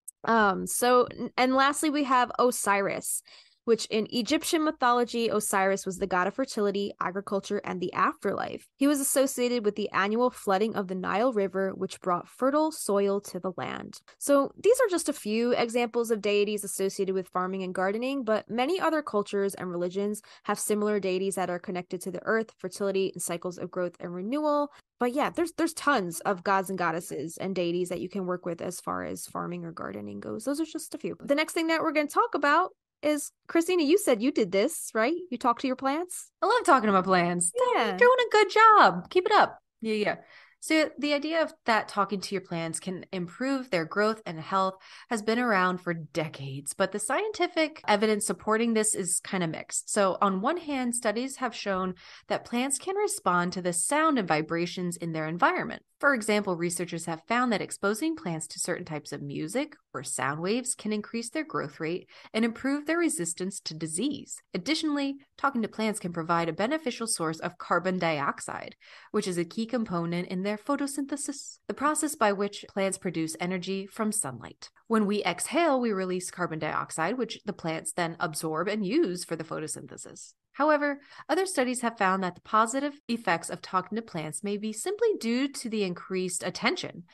So, and lastly, we have Osiris, which in Egyptian mythology, Osiris was the god of fertility, agriculture, and the afterlife. He was associated with the annual flooding of the Nile River, which brought fertile soil to the land. So these are just a few examples of deities associated with farming and gardening, but many other cultures and religions have similar deities that are connected to the earth, fertility, and cycles of growth and renewal. But yeah, there's tons of gods and goddesses and deities that you can work with as far as farming or gardening goes. Those are just a few. The next thing that we're going to talk about is, Kristina, you said you did this, right? You talk to your plants? I love talking about plants. Yeah. You're doing a good job. Keep it up. Yeah. So the idea of that talking to your plants can improve their growth and health has been around for decades, but the scientific evidence supporting this is kind of mixed. So on one hand, studies have shown that plants can respond to the sound and vibrations in their environment. For example, researchers have found that exposing plants to certain types of music or sound waves can increase their growth rate and improve their resistance to disease. Additionally, talking to plants can provide a beneficial source of carbon dioxide, which is a key component in their photosynthesis, the process by which plants produce energy from sunlight. When we exhale, we release carbon dioxide, which the plants then absorb and use for the photosynthesis. However, other studies have found that the positive effects of talking to plants may be simply due to the increased attention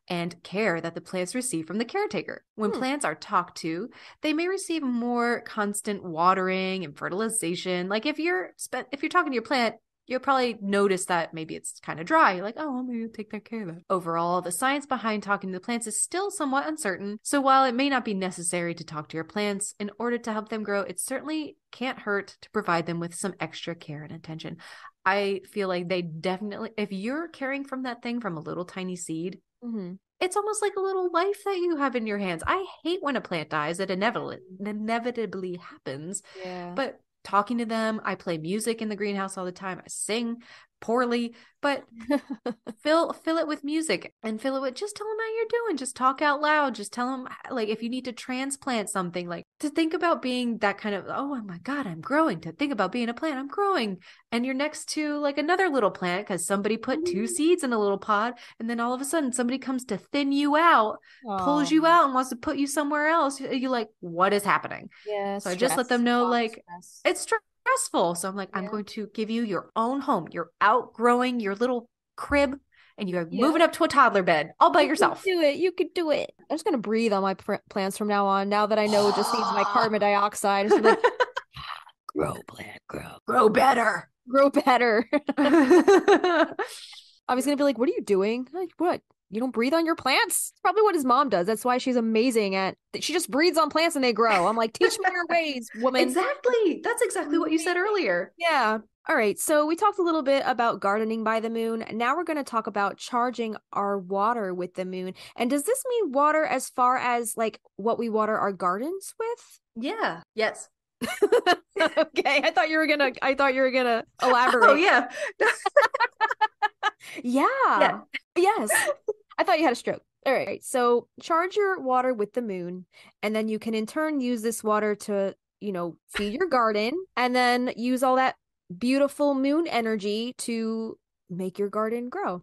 and care that the plants receive from the caretaker. When plants are talked to, they may receive more constant watering and fertilization. Like if you're talking to your plant, you'll probably notice that maybe it's kind of dry. You're like, oh, well, maybe I'll take care of that. Overall, the science behind talking to the plants is still somewhat uncertain. So while it may not be necessary to talk to your plants in order to help them grow, it certainly can't hurt to provide them with some extra care and attention. I feel like they definitely, if you're caring from that thing from a little tiny seed, it's almost like a little life that you have in your hands. I hate when a plant dies. It inevitably happens. Yeah. But talking to them, I play music in the greenhouse all the time. I sing poorly, but fill it with music and fill it with, just tell them how you're doing. Just talk out loud. Just tell them, like, if you need to transplant something, like to think about being that kind of, oh my God, I'm growing, to think about being a plant, I'm growing. And you're next to like another little plant because somebody put 2 seeds in a little pod. And then all of a sudden somebody comes to thin you out, pulls you out and wants to put you somewhere else. You're like, what is happening? Yeah. So I just let them know, like, it's stressful. So I'm like, I'm going to give you your own home. You're outgrowing your little crib and you're moving up to a toddler bed all by yourself. You could do it. I'm just going to breathe on my plants from now on. Now that I know it just needs my carbon dioxide. It's like, grow, plant, grow better. Grow better. I was going to be like, what are you doing? Like, what? You don't breathe on your plants? It's probably what his mom does. That's why she's amazing at, she just breathes on plants and they grow. I'm like, teach me your ways, woman. Exactly. That's exactly what you said earlier. Yeah. All right. So we talked a little bit about gardening by the moon. Now we're going to talk about charging our water with the moon. And does this mean water as far as like what we water our gardens with? Yeah. Yes. Okay. I thought you were gonna elaborate. Oh yeah. Yeah. Yes. I thought you had a stroke. All right. So charge your water with the moon, and then you can in turn use this water to, feed your garden, and then use all that beautiful moon energy to make your garden grow.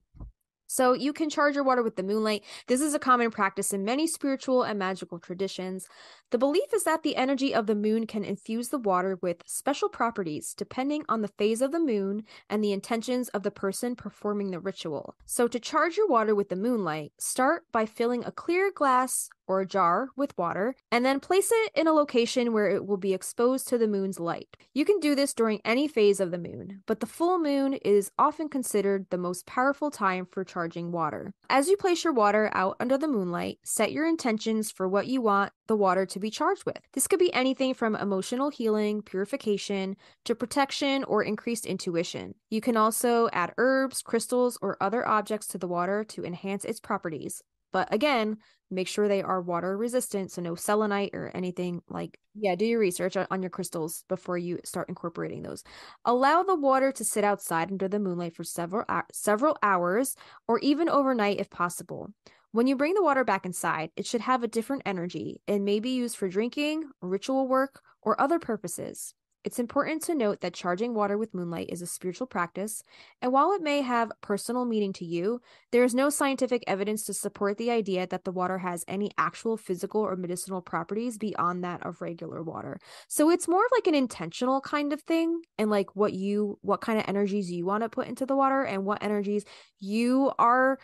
So you can charge your water with the moonlight. This is a common practice in many spiritual and magical traditions. The belief is that the energy of the moon can infuse the water with special properties depending on the phase of the moon and the intentions of the person performing the ritual. So to charge your water with the moonlight, start by filling a clear glass or a jar with water, and then place it in a location where it will be exposed to the moon's light. You can do this during any phase of the moon, but the full moon is often considered the most powerful time for charging water. As you place your water out under the moonlight, set your intentions for what you want the water to be charged with. This could be anything from emotional healing, purification, to protection or increased intuition. You can also add herbs, crystals, or other objects to the water to enhance its properties. But again, make sure they are water resistant, so no selenite or anything like, do your research on your crystals before you start incorporating those. Allow the water to sit outside under the moonlight for several hours or even overnight if possible. When you bring the water back inside, it should have a different energy and may be used for drinking, ritual work, or other purposes. It's important to note that charging water with moonlight is a spiritual practice, and while it may have personal meaning to you, there is no scientific evidence to support the idea that the water has any actual physical or medicinal properties beyond that of regular water. So it's more of like an intentional kind of thing, and like what kind of energies you want to put into the water and what energies you are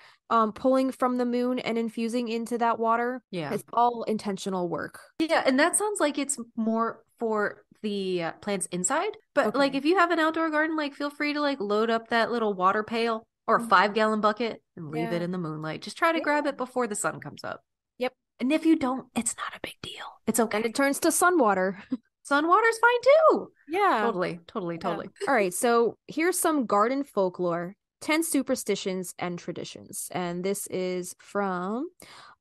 pulling from the moon and infusing into that water. Yeah. It's all intentional work. Yeah, and that sounds like it's more for the plants inside. But Okay. like if you have an outdoor garden, like feel free to like load up that little water pail or a 5-gallon bucket and leave it in the moonlight. Just try to grab it before the sun comes up. Yep. And if you don't, it's not a big deal. It's okay. And it turns to sun water. Sun water's fine too. Yeah. Totally. All right, so here's some garden folklore, 10 superstitions and traditions. And this is from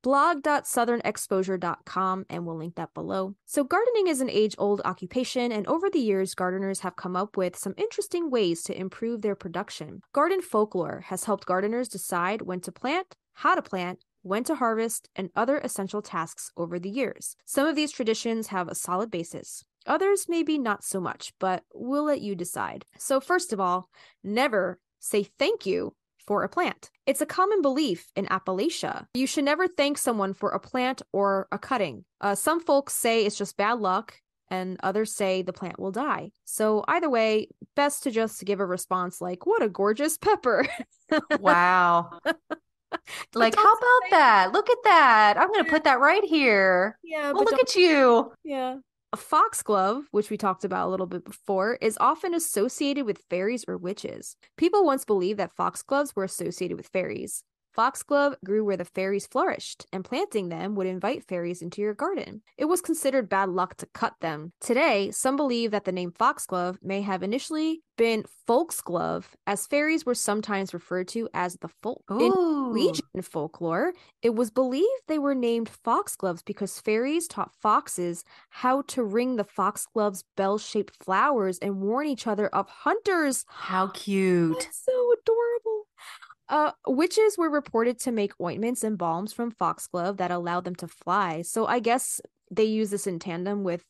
blog.southernexposure.com, and we'll link that below. So gardening is an age-old occupation, and over the years, gardeners have come up with some interesting ways to improve their production. Garden folklore has helped gardeners decide when to plant, how to plant, when to harvest, and other essential tasks over the years. Some of these traditions have a solid basis. Others maybe not so much, but we'll let you decide. So first of all, never say thank you for a plant. It's a common belief in Appalachia. You should never thank someone for a plant or a cutting. Some folks say it's just bad luck, and others say the plant will die. So either way, best to just give a response like, "What a gorgeous pepper." Wow. Like, how about that? Look at that. I'm going to put that right here. Yeah, but look at you. Yeah. A foxglove, which we talked about a little bit before, is often associated with fairies or witches. People once believed that foxgloves were associated with fairies. Foxglove grew where the fairies flourished, and planting them would invite fairies into your garden. It was considered bad luck to cut them. Today, some believe that the name foxglove may have initially been folksglove, as fairies were sometimes referred to as the folk. In Norwegian folklore, it was believed they were named foxgloves because fairies taught foxes how to ring the foxglove's bell-shaped flowers and warn each other of hunters. How cute. That's so adorable. Witches were reported to make ointments and balms from foxglove that allowed them to fly. So I guess they use this in tandem with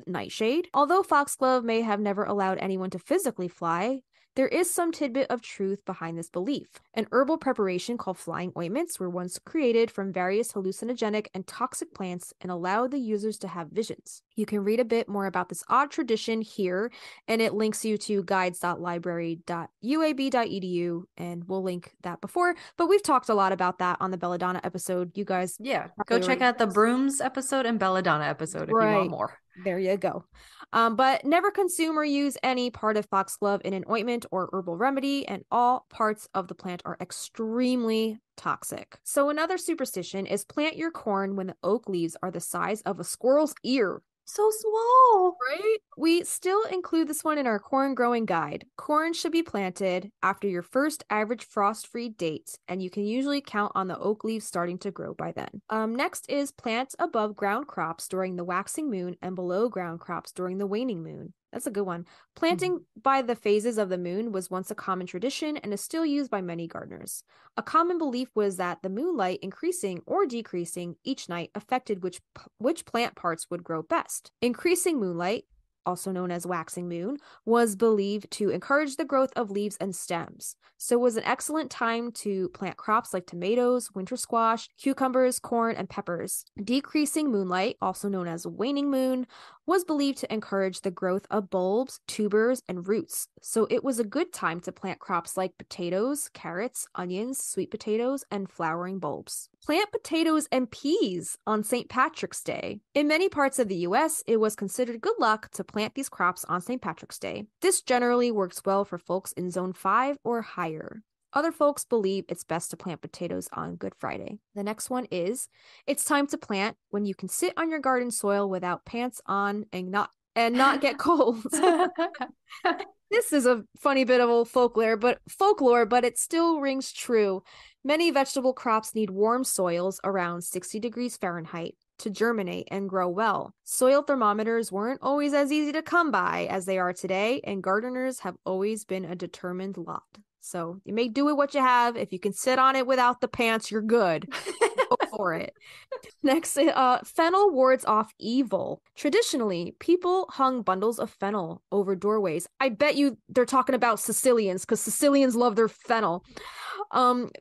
nightshade. Although foxglove may have never allowed anyone to physically fly, there is some tidbit of truth behind this belief. An herbal preparation called flying ointments were once created from various hallucinogenic and toxic plants and allowed the users to have visions. You can read a bit more about this odd tradition here, and it links you to guides.library.uab.edu, and we'll link that before. But we've talked a lot about that on the Belladonna episode. You guys, go check out the Brooms episode and Belladonna episode if you want more. There you go. But never consume or use any part of foxglove in an ointment or herbal remedy, and all parts of the plant are extremely toxic. So another superstition is plant your corn when the oak leaves are the size of a squirrel's ear. So small, right? We still include this one in our corn growing guide. Corn should be planted after your first average frost-free date, and you can usually count on the oak leaves starting to grow by then. Next is plant above ground crops during the waxing moon and below ground crops during the waning moon. That's a good one. Planting by the phases of the moon was once a common tradition and is still used by many gardeners. A common belief was that the moonlight increasing or decreasing each night affected which plant parts would grow best. Increasing moonlight, also known as waxing moon, was believed to encourage the growth of leaves and stems. So it was an excellent time to plant crops like tomatoes, winter squash, cucumbers, corn, and peppers. Decreasing moonlight, also known as waning moon, was believed to encourage the growth of bulbs, tubers, and roots. So it was a good time to plant crops like potatoes, carrots, onions, sweet potatoes, and flowering bulbs. Plant potatoes and peas on St. Patrick's Day. In many parts of the US, it was considered good luck to plant these crops on St. Patrick's Day. This generally works well for folks in Zone 5 or higher. Other folks believe it's best to plant potatoes on Good Friday. The next one is, it's time to plant when you can sit on your garden soil without pants on and not get cold. This is a funny bit of old folklore, but it still rings true. Many vegetable crops need warm soils around 60 degrees Fahrenheit to germinate and grow well. Soil thermometers weren't always as easy to come by as they are today, and gardeners have always been a determined lot. So you make do with what you have. If you can sit on it without the pants, you're good. Go for it. Next, fennel wards off evil. Traditionally, people hung bundles of fennel over doorways. I bet you they're talking about Sicilians because Sicilians love their fennel.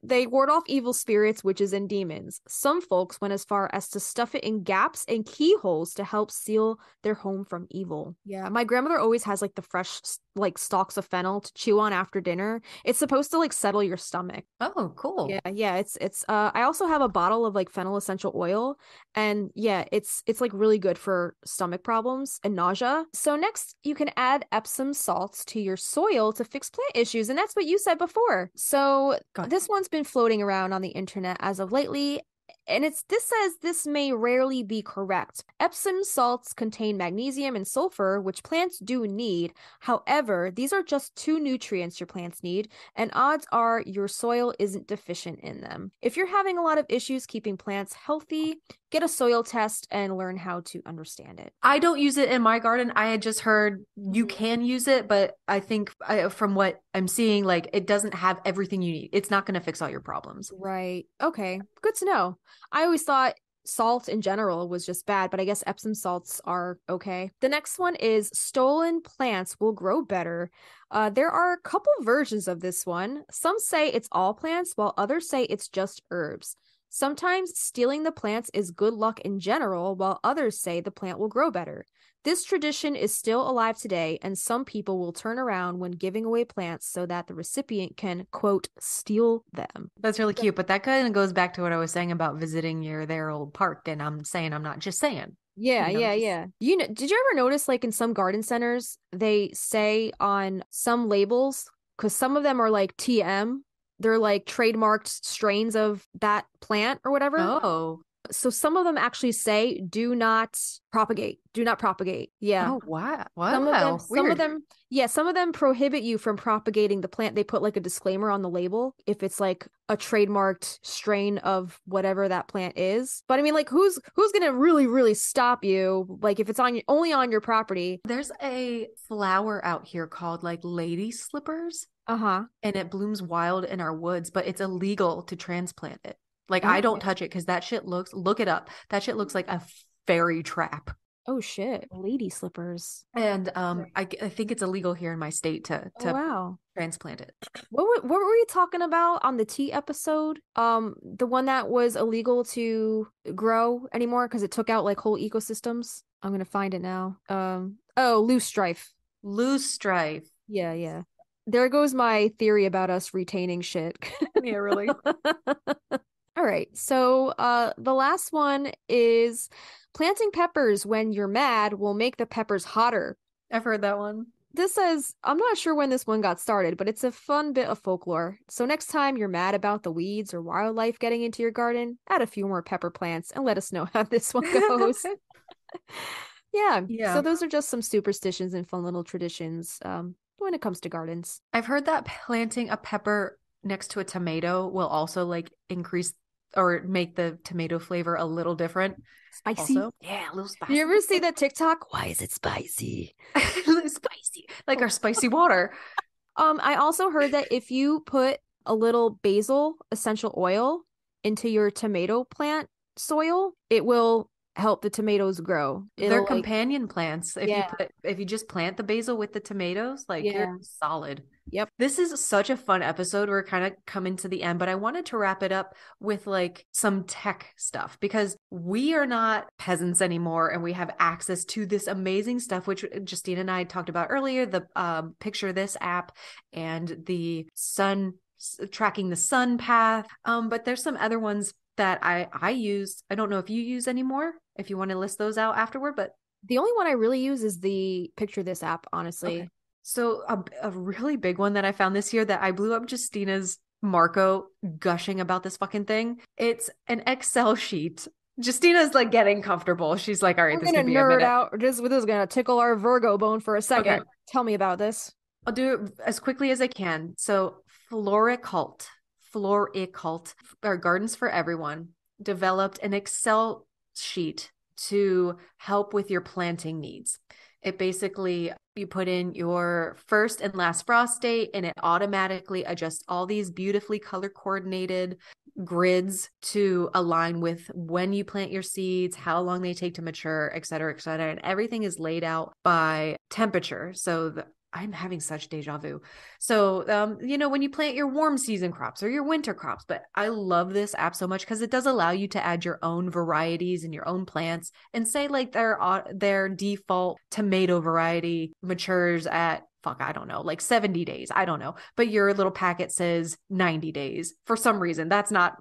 They ward off evil spirits, witches, and demons. Some folks went as far as to stuff it in gaps and keyholes to help seal their home from evil. Yeah, my grandmother always has like the fresh like stalks of fennel to chew on after dinner. It's supposed to like settle your stomach. Oh, cool. Yeah, it's I also have a bottle of like fennel essential oil, and yeah, it's like really good for stomach problems and nausea. So next you can add Epsom salts to your soil to fix plant issues, and that's what you said before. So this one's been floating around on the internet as of lately, and this says this may rarely be correct. Epsom salts contain magnesium and sulfur, which plants do need. However, these are just two nutrients your plants need, and odds are your soil isn't deficient in them. If you're having a lot of issues keeping plants healthy, get a soil test and learn how to understand it. I don't use it in my garden. I had just heard you can use it, but I think from what I'm seeing, like it doesn't have everything you need. It's not going to fix all your problems. Right. Okay. Good to know. I always thought salt in general was just bad, but I guess Epsom salts are okay. The next one is stolen plants will grow better. There are a couple versions of this one. Some say it's all plants, while others say it's just herbs. Sometimes stealing the plants is good luck in general, while others say the plant will grow better. This tradition is still alive today, and some people will turn around when giving away plants so that the recipient can, quote, steal them. That's really cute, but that kind of goes back to what I was saying about visiting their old park, and I'm not just saying. Yeah. You know, did you ever notice like in some garden centers, they say on some labels, because some of them are like TM, they're like trademarked strains of that plant or whatever. Oh. So some of them actually say do not propagate. Do not propagate. Yeah. Oh, wow. Some of them prohibit you from propagating the plant. They put like a disclaimer on the label if it's like a trademarked strain of whatever that plant is. But I mean, like who's going to really stop you like if it's only on your property? There's a flower out here called like lady slippers. Uh-huh. And it blooms wild in our woods, but it's illegal to transplant it. Like I don't touch it because that shit look it up. That shit looks like a fairy trap. Oh shit. Lady slippers. And I think it's illegal here in my state to transplant it. What were we talking about on the tea episode? The one that was illegal to grow anymore because it took out like whole ecosystems. I'm gonna find it now. Loose strife. Loose strife. Yeah. There goes my theory about us retaining shit. Yeah, really. All right. So the last one is planting peppers when you're mad will make the peppers hotter. I've heard that one. This says, I'm not sure when this one got started, but it's a fun bit of folklore. So next time you're mad about the weeds or wildlife getting into your garden, add a few more pepper plants and let us know how this one goes. Yeah. So those are just some superstitions and fun little traditions when it comes to gardens. I've heard that planting a pepper next to a tomato will also like increase or make the tomato flavor a little different. Spicy? Also. Yeah, a little spicy. You ever see that TikTok? Why is it spicy? A little spicy. Like our spicy water. I also heard that if you put a little basil essential oil into your tomato plant soil, it will help the tomatoes grow. They're companion plants. If you just plant the basil with the tomatoes, you're solid. Yep. This is such a fun episode. We're kind of coming to the end, but I wanted to wrap it up with like some tech stuff because we are not peasants anymore and we have access to this amazing stuff, which Justina and I talked about earlier, the Picture This app and the sun tracking the sun path. But there's some other ones that I use. I don't know if you use anymore, if you want to list those out afterward, but the only one I really use is the Picture This app, honestly. Okay. So a really big one that I found this year that I blew up Justina's Marco gushing about this fucking thing. It's an Excel sheet. Justina's like getting comfortable. She's like, all right, this is gonna be a minute. Out. This is gonna tickle our Virgo bone for a second. Okay. Tell me about this. I'll do it as quickly as I can. So Floricult, or Gardens for Everyone, developed an Excel sheet to help with your planting needs. It basically, you put in your first and last frost date and it automatically adjusts all these beautifully color coordinated grids to align with when you plant your seeds, how long they take to mature, et cetera, et cetera. And everything is laid out by temperature. So I'm having such deja vu. So, when you plant your warm season crops or your winter crops, but I love this app so much because it does allow you to add your own varieties and your own plants, and say like their default tomato variety matures at, fuck, I don't know, like 70 days. I don't know. But your little packet says 90 days. For some reason, that's not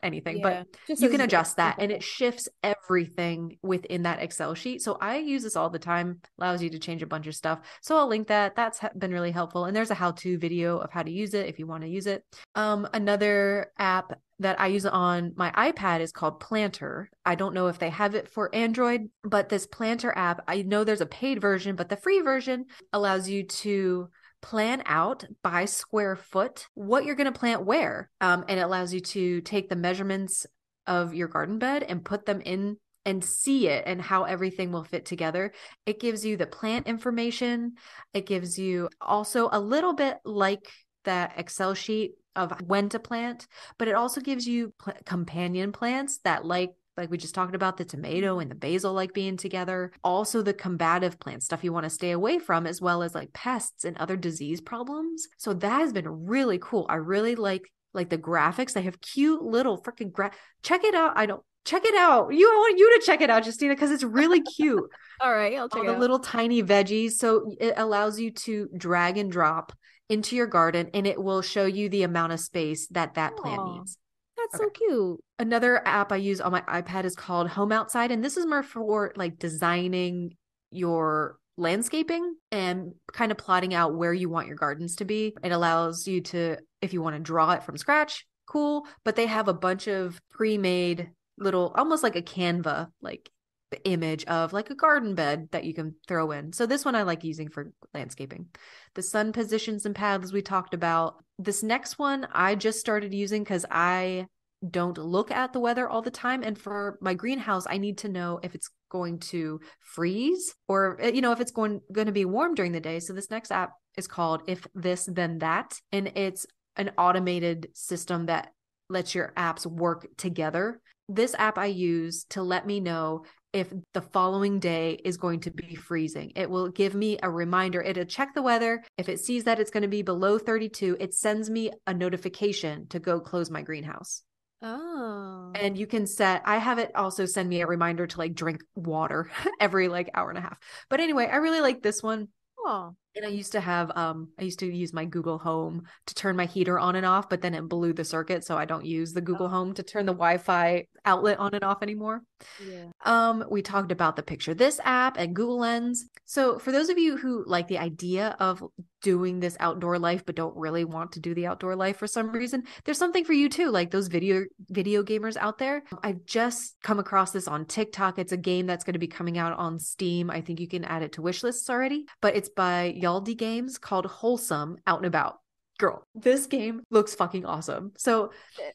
anything, but just you as can like adjust that and simple. it shifts everything within that Excel sheet. So I use this all the time, allows you to change a bunch of stuff. So I'll link that. That's been really helpful. And there's a how-to video of how to use it if you want to use it. Another app that I use on my iPad is called Planter. I don't know if they have it for Android, but this Planter app, I know there's a paid version, but the free version allows you to plan out by square foot what you're going to plant where. And it allows you to take the measurements of your garden bed and put them in and see it and how everything will fit together. It gives you the plant information. It gives you also a little bit like that Excel sheet of when to plant, but it also gives you companion plants that like we just talked about, the tomato and the basil like being together. Also the combative plant stuff you want to stay away from, as well as like pests and other disease problems. So that has been really cool. I really like the graphics. They have cute little freaking check it out. Check it out. I want you to check it out, Justina, because it's really cute. All right, I'll check all it the out. little tiny veggies. So it allows you to drag and drop into your garden and it will show you the amount of space that plant needs. That's so cute. Another app I use on my iPad is called Home Outside. And this is more for like designing your landscaping and kind of plotting out where you want your gardens to be. It allows you to, if you want to draw it from scratch, cool. But they have a bunch of pre-made little, almost like a Canva, like the image of like a garden bed that you can throw in. So this one I like using for landscaping. The sun positions and paths we talked about. This next one I just started using because I don't look at the weather all the time. And for my greenhouse, I need to know if it's going to freeze or, if it's going to be warm during the day. So this next app is called If This Then That. And it's an automated system that lets your apps work together. This app I use to let me know if the following day is going to be freezing. It will give me a reminder. It'll check the weather. If it sees that it's going to be below 32, it sends me a notification to go close my greenhouse. Oh. And you can I have it also send me a reminder to like drink water every like hour and a half. But anyway, I really like this one. Oh. And I used to use my Google Home to turn my heater on and off, but then it blew the circuit. So I don't use the Google Home to turn the Wi-Fi outlet on and off anymore. Yeah. We talked about the Picture This app and Google Lens. So for those of you who like the idea of doing this outdoor life, but don't really want to do the outdoor life for some reason, there's something for you too. Like those video gamers out there. I've just come across this on TikTok. It's a game that's going to be coming out on Steam. I think you can add it to wish lists already, but it's by Yaldi Games called Wholesome Out and About. Girl, this game looks fucking awesome. So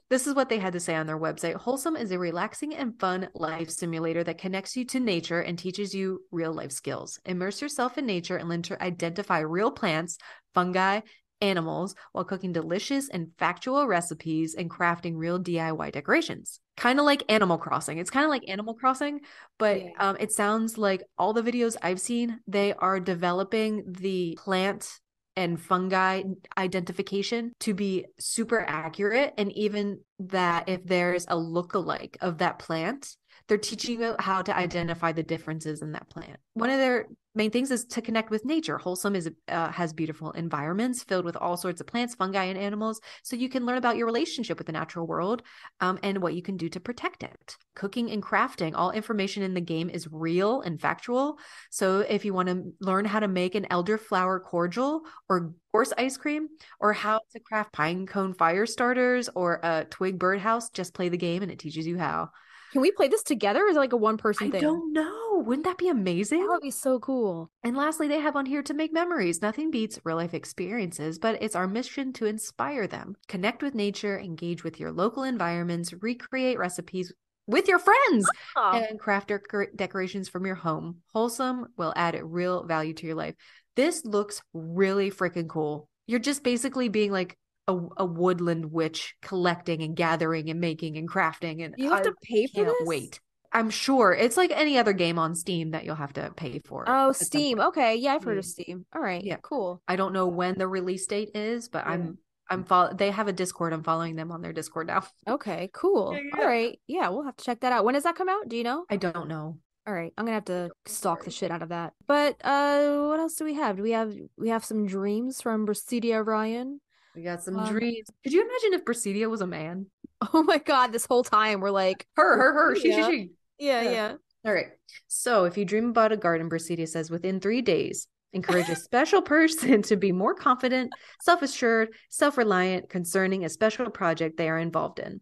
this is what they had to say on their website. Wholesome is a relaxing and fun life simulator that connects you to nature and teaches you real life skills. Immerse yourself in nature and learn to identify real plants, fungi, animals while cooking delicious and factual recipes and crafting real DIY decorations. Kind of like Animal Crossing. It's kind of like Animal Crossing, but it sounds like all the videos I've seen, they are developing the plant and fungi identification to be super accurate. And even that if there's a lookalike of that plant, they're teaching you how to identify the differences in that plant. One of their main things is to connect with nature. Wholesome has beautiful environments filled with all sorts of plants, fungi, and animals. So you can learn about your relationship with the natural world and what you can do to protect it. Cooking and crafting, all information in the game is real and factual. So if you want to learn how to make an elderflower cordial or horse ice cream, or how to craft pine cone fire starters or a twig birdhouse, just play the game and it teaches you how. Can we play this together or is it like a one-person thing? I don't know. Wouldn't that be amazing? That would be so cool. And lastly, they have on here to make memories. Nothing beats real life experiences, but it's our mission to inspire them. Connect with nature, engage with your local environments, recreate recipes with your friends Oh. and craft decorations from your home. Wholesome will add real value to your life. This looks really freaking cool. You're just basically being like a woodland witch, collecting and gathering and making and crafting. And You have to pay for can't this? wait. I'm sure it's like any other game on Steam that you'll have to pay for. Oh, at some Steam. point. Okay. Yeah, I've heard of Yeah. Steam. All right. Yeah. Cool. I don't know when the release date is, but Yeah. they have a Discord. I'm following them on their Discord now. Okay, cool. Yeah. All right. Yeah, we'll have to check that out. When does that come out? Do you know? I don't know. All right. I'm gonna have to stalk the shit out of that. But what else do we have? We have some dreams from Brasidia Ryan. We got some dreams. Could you imagine if Brasidia was a man? Oh my God, this whole time we're like Her, she. Yeah. All right. So if you dream about a garden, Brasidia says within 3 days, encourage a special person to be more confident, self-assured, self-reliant concerning a special project they are involved in.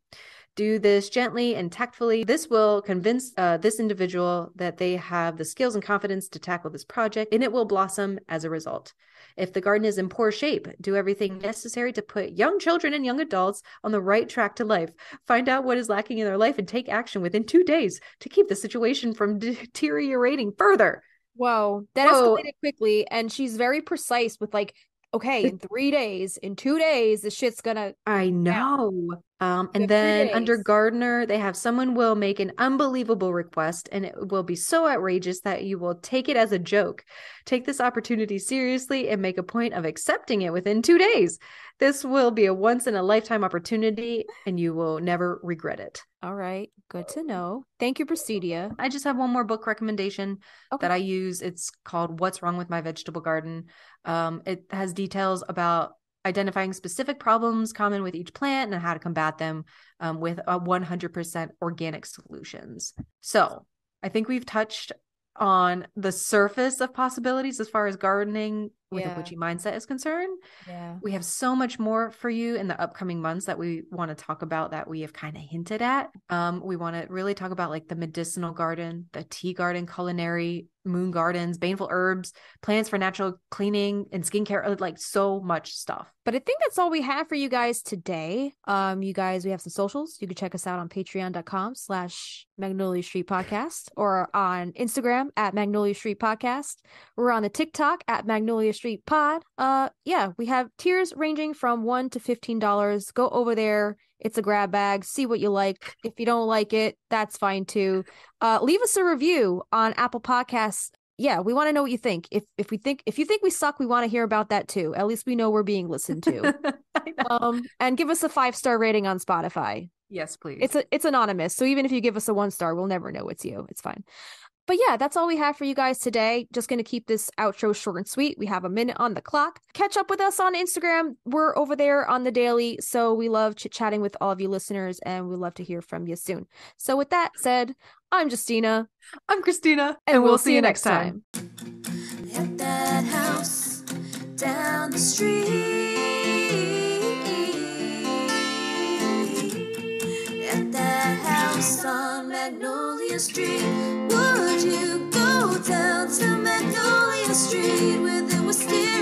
Do this gently and tactfully. This will convince this individual that they have the skills and confidence to tackle this project, and it will blossom as a result. If the garden is in poor shape, do everything necessary to put young children and young adults on the right track to life. Find out what is lacking in their life and take action within 2 days to keep the situation from deteriorating further. Whoa, that escalated quickly, and she's very precise with like, okay, in 3 days, in 2 days, the shit's gonna. I know. And then under gardener, they have someone will make an unbelievable request and it will be so outrageous that you will take it as a joke. Take this opportunity seriously and make a point of accepting it within 2 days. This will be a once in a lifetime opportunity and you will never regret it. All right. Good to know. Thank you, Brasidia. I just have one more book recommendation that I use. It's called What's Wrong with My Vegetable Garden. It has details about identifying specific problems common with each plant and how to combat them with 100% organic solutions. So I think we've touched on the surface of possibilities as far as gardening with a witchy mindset is concerned. Yeah. We have so much more for you in the upcoming months that we want to talk about that we have kind of hinted at. We want to really talk about like the medicinal garden, the tea garden, culinary, moon gardens, baneful herbs, plants for natural cleaning and skincare, like so much stuff. But I think that's all we have for you guys today. You guys, we have some socials. You can check us out on patreon.com/Magnolia Street Podcast or on Instagram at Magnolia Street Podcast. We're on the TikTok at Magnolia Street Pod. We have tiers ranging from $1 to $15. Go over there. It's a grab bag. See what you like. If you don't like it, that's fine too. Leave us a review on Apple Podcasts. Yeah, we want to know what you think. If you think we suck, we want to hear about that too. At least we know we're being listened to. And give us a 5-star rating on Spotify. Yes, please. It's anonymous, so even if you give us a 1 star, we'll never know it's you. It's fine. But yeah, that's all we have for you guys today. Just going to keep this outro short and sweet. We have a minute on the clock. Catch up with us on Instagram. We're over there on the daily. So we love chit-chatting with all of you listeners and we love to hear from you soon. So with that said, I'm Justina. I'm Kristina. And we'll see you next time. At that house down the street. At that house on Magnolia Street. Would you go down to Magnolia Street where there was still